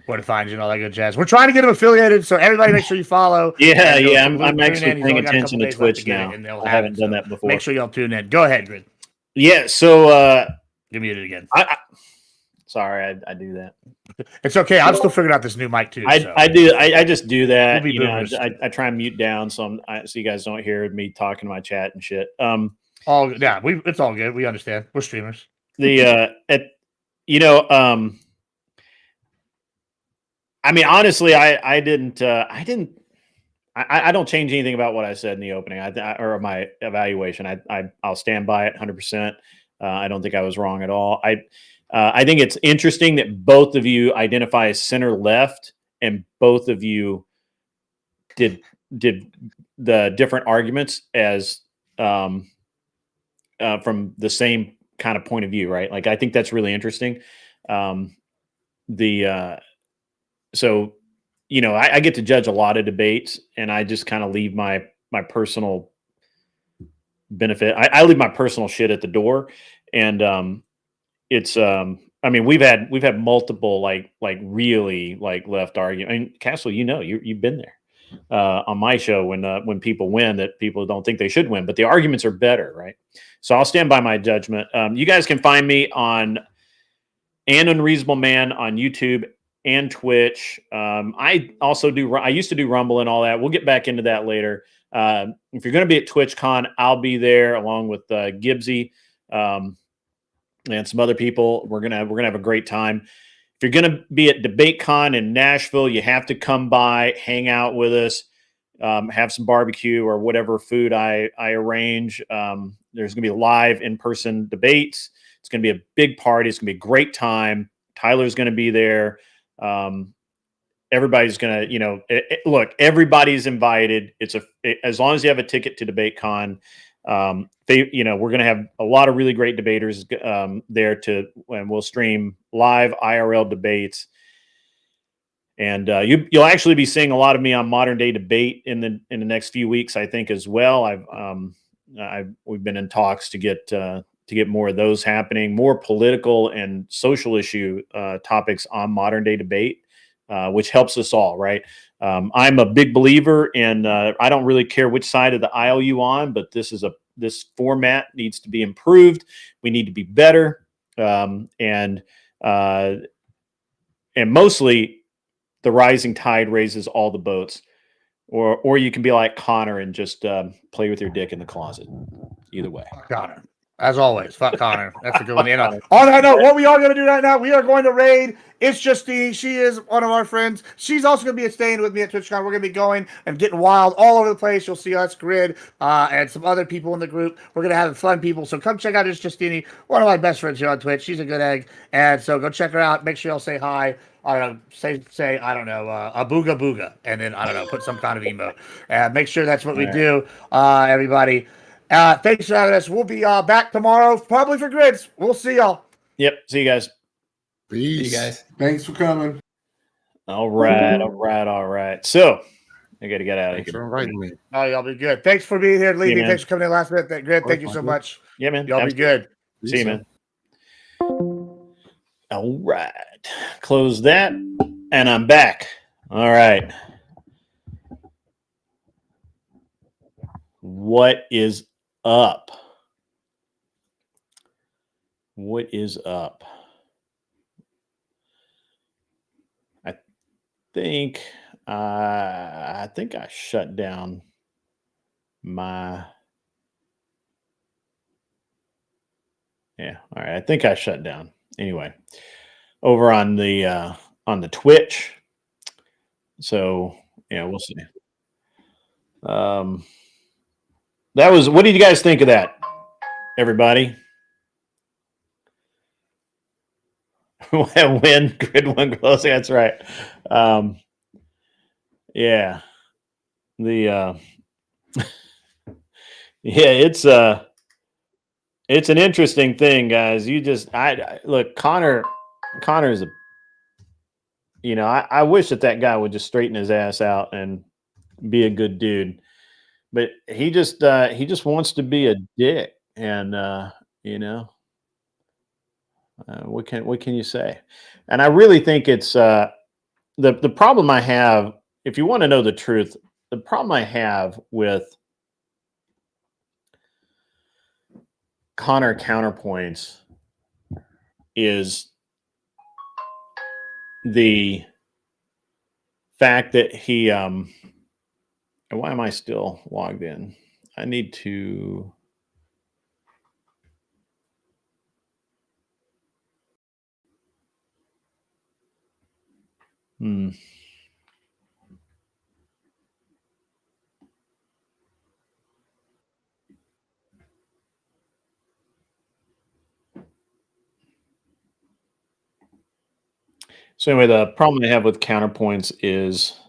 Speaker 4: where to find you and all that good jazz. We're trying to get them affiliated, so everybody make sure you follow.
Speaker 6: Yeah. I'm actually paying attention to Twitch now. I haven't done that before.
Speaker 4: Make sure y'all tune in. Go ahead, Grid.
Speaker 6: Yeah, so
Speaker 4: Give me it again.
Speaker 6: Sorry, I do that.
Speaker 4: It's okay. I'm still figuring out this new mic too.
Speaker 6: I just do that.
Speaker 4: We'll
Speaker 6: you know, I try and mute down so you guys don't hear me talking to my chat and shit.
Speaker 4: It's all good. We understand. We're streamers.
Speaker 6: I mean, honestly, I don't change anything about what I said in the opening or my evaluation. I'll stand by it 100%. I don't think I was wrong at all. I think it's interesting that both of you identify as center left, and both of you did the different arguments as from the same kind of point of view, right? Like, I think that's really interesting. So, you know, I get to judge a lot of debates, and I just kind of leave my personal benefit. I leave my personal shit at the door, and it's I mean, we've had multiple like really like left argument. I mean, Castle, you know, you've been there on my show when people win that people don't think they should win, but the arguments are better, right? So I'll stand by my judgment. You guys can find me on Unreasonable Man on YouTube and Twitch. I used to do Rumble and all that. We'll get back into that later. If you're going to be at TwitchCon, I'll be there along with Gibbsy and some other people. We're gonna have a great time. If you're gonna be at DebateCon in Nashville, you have to come by, hang out with us, have some barbecue or whatever food I arrange. There's gonna be live in-person debates. It's gonna be a big party. It's gonna be a great time. Tyler's gonna be there. Everybody's gonna, you know, look, everybody's invited. As long as you have a ticket to DebateCon. We're going to have a lot of really great debaters there and we'll stream live IRL debates. And you'll actually be seeing a lot of me on Modern Day Debate in the next few weeks, I think, as well. We've been in talks to get more of those happening, more political and social issue topics on Modern Day Debate, which helps us all, right? I'm a big believer in, I don't really care which side of the aisle you on, but this format needs to be improved. We need to be better. And mostly the rising tide raises all the boats, or you can be like Connor and just play with your dick in the closet. Either way.
Speaker 4: Connor. As always, fuck Connor. That's a good one. On that note, what we are going to do right now, we are going to raid It's Justine. She is one of our friends. She's also going to be staying with me at TwitchCon. We're going to be going and getting wild all over the place. You'll see us, Grid, and some other people in the group. We're going to have fun people. So come check out It's Justine, one of my best friends here on Twitch. She's a good egg. And so go check her out. Make sure y'all say hi. I don't know, say I don't know, a booga booga. And then, I don't know, put some kind of emote. Make sure that's what we do, everybody. Thanks for having us. We'll be back tomorrow, probably for Grids. We'll see y'all.
Speaker 6: Yep. See you guys.
Speaker 3: Peace.
Speaker 5: See you guys.
Speaker 2: Thanks for coming.
Speaker 6: All right. So I got to get out of
Speaker 3: Thanks
Speaker 6: here.
Speaker 3: for inviting me.
Speaker 4: Oh, y'all be good. Thanks for being here, Levy.
Speaker 6: Yeah,
Speaker 4: Thanks for coming in last minute. Grid, thank you so much.
Speaker 6: Yeah, man.
Speaker 4: Y'all be good.
Speaker 6: See you, man. All right. Close that. And I'm back. All right. What is up? What is up? I think I shut down my. Yeah, all right. I think I shut down. Anyway, over on the Twitch. So yeah, we'll see. That was. What did you guys think of that, everybody? Win grid one closing. That's right. Yeah. The yeah, it's an interesting thing, guys. You just I look Connor's a I wish that guy would just straighten his ass out and be a good dude. But he just wants to be a dick, and what can you say? And I really think it's the problem I have. If you want to know the truth, the problem I have with Connor counterpoints is the fact that he why am I still logged in? I need to So anyway, the problem I have with counterpoints is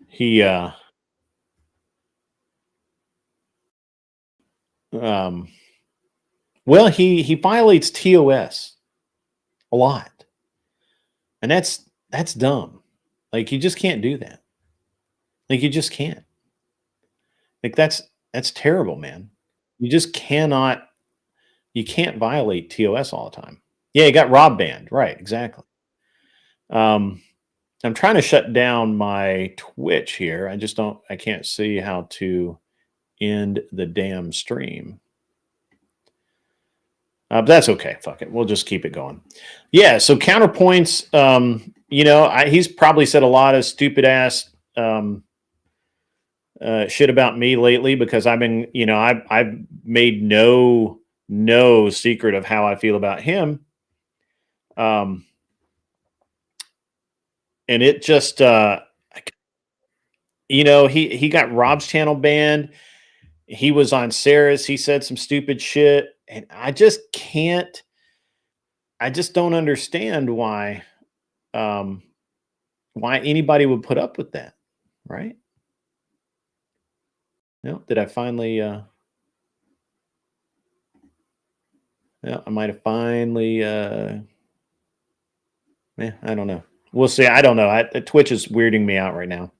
Speaker 6: he well he violates TOS a lot. And that's dumb. Like you just can't do that. Like you just can't. Like that's terrible, man. You just cannot you can't violate TOS all the time. Yeah, you got Rob banned. Right, exactly. I'm trying to shut down my Twitch here. I can't see how to end the damn stream. But that's okay. Fuck it. We'll just keep it going. Yeah. So counterpoints. He's probably said a lot of stupid ass shit about me lately because I've been, I've made no secret of how I feel about him. And it just, he got Rob's channel banned. He was on Sarah's. He said some stupid shit. And I just don't understand why anybody would put up with that. Right. No, did I finally, yeah, I might have finally, I don't know. We'll see. I don't know. Twitch is weirding me out right now.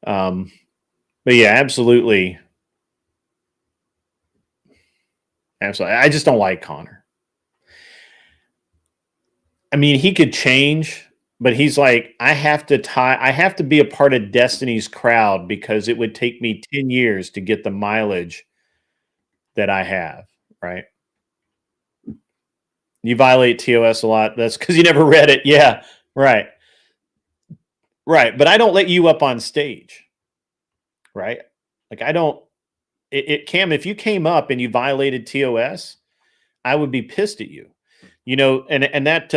Speaker 6: But yeah, absolutely. Absolutely. I just don't like Connor. I mean, he could change, but he's like, I have to be a part of Destiny's crowd because it would take me 10 years to get the mileage that I have, right? You violate TOS a lot. That's because you never read it. Yeah, right. Right. But I don't let you up on stage. Right? Like I don't Cam, if you came up and you violated TOS, I would be pissed at you. And that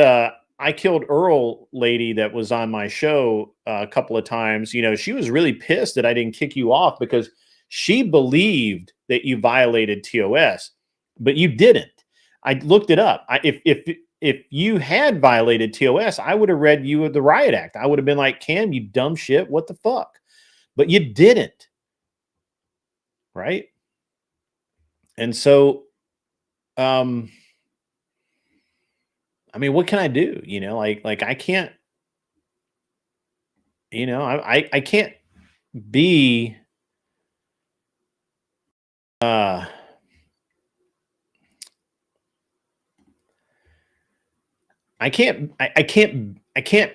Speaker 6: I killed Earl lady that was on my show a couple of times. She was really pissed that I didn't kick you off because she believed that you violated TOS, but you didn't. I looked it up. If you had violated TOS, I would have read you the riot act. I would have been like, Cam, you dumb shit. What the fuck? But you didn't. Right. And so, I mean, what can I do? Like I can't, I can't be, I can't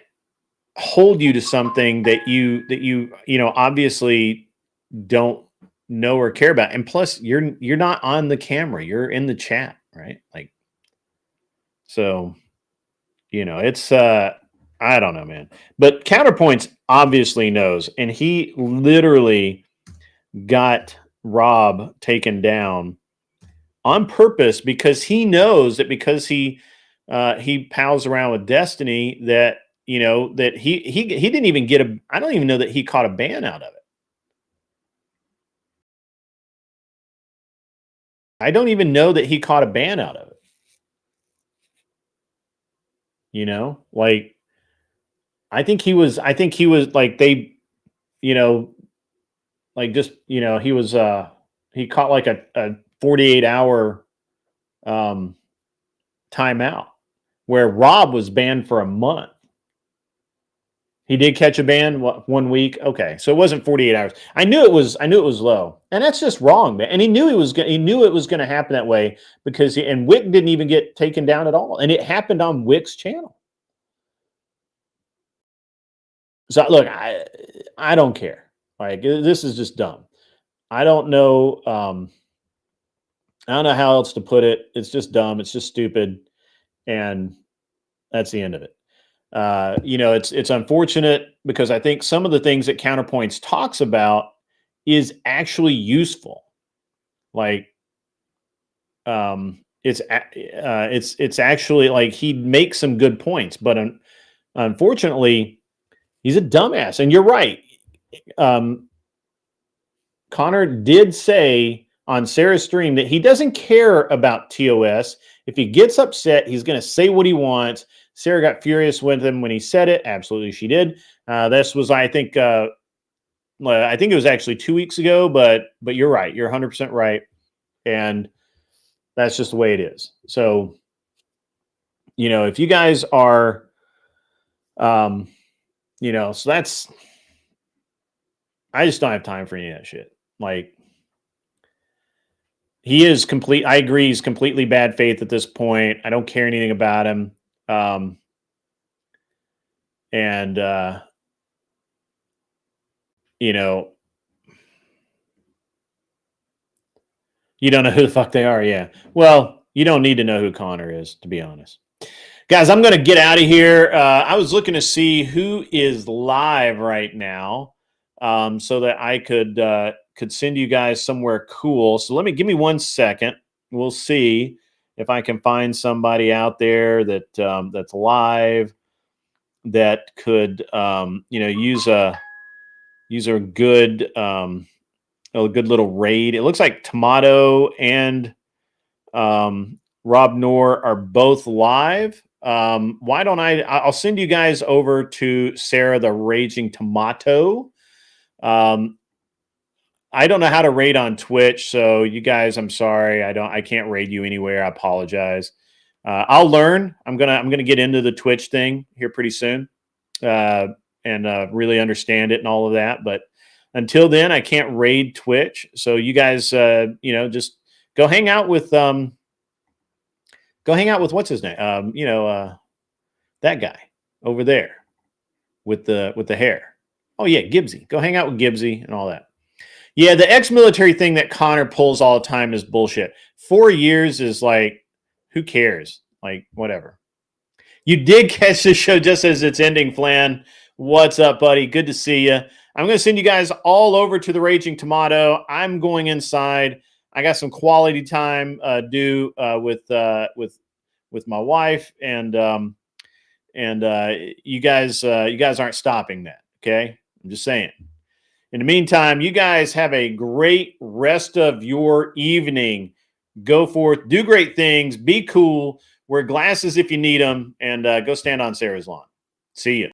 Speaker 6: hold you to something that you obviously don't know or care about. And plus, you're not on the camera; you're in the chat, right? Like, so it's I don't know, man. But Counterpoints obviously knows, and he literally got Rob taken down on purpose because he knows that because he pals around with Destiny that that he didn't even get I don't even know that he caught a ban out of it. I don't even know that he caught a ban out of it. Like I think he was like they like just he was he caught like a 48-hour timeout where Rob was banned for a month. He did catch a ban 1 week. Okay, so it wasn't 48 hours. I knew it was low, and that's just wrong, man. And he knew he knew it was going to happen that way because and Wick didn't even get taken down at all, and it happened on Wick's channel. So look, I don't care. Like this is just dumb. I don't know. I don't know how else to put it. It's just dumb. It's just stupid, and that's the end of it. It's unfortunate because I think some of the things that Counterpoints talks about is actually useful. Like, it's actually like he makes some good points, but unfortunately, he's a dumbass. And you're right. Connor did say on Sarah's stream that he doesn't care about TOS. If he gets upset, he's going to say what he wants. Sarah got furious with him when he said it. Absolutely, she did. This was, I think it was actually 2 weeks ago. But you're right. You're 100% right, and that's just the way it is. So, if you guys are, so that's. I just don't have time for any of that shit. Like, he is complete. I agree. He's completely bad faith at this point. I don't care anything about him. And you don't know who the fuck they are. Yeah. Well, you don't need to know who Connor is, to be honest. Guys, I'm going to get out of here. I was looking to see who is live right now, so that I could send you guys somewhere cool. So give me 1 second. We'll see if I can find somebody out there that that's live that could use a good little raid. It looks like Tomato and Rob Noor are both live. Why don't I'll send you guys over to Sarah the Raging Tomato. I don't know how to raid on Twitch, so you guys, I'm sorry. I can't raid you anywhere. I apologize. I'll learn. I'm gonna get into the Twitch thing here pretty soon, and really understand it and all of that. But until then, I can't raid Twitch. So you guys, just go hang out with what's his name? That guy over there with the hair. Oh yeah, Gibbsy. Go hang out with Gibbsy and all that. Yeah, the ex-military thing that Connor pulls all the time is bullshit. 4 years is like, who cares? Like, whatever. You did catch the show just as it's ending, Flan. What's up, buddy? Good to see you. I'm going to send you guys all over to the Raging Tomato. I'm going inside. I got some quality time due with my wife, and you guys aren't stopping that. Okay, I'm just saying. In the meantime, you guys have a great rest of your evening. Go forth, do great things, be cool, wear glasses if you need them, and go stand on Sarah's lawn. See you.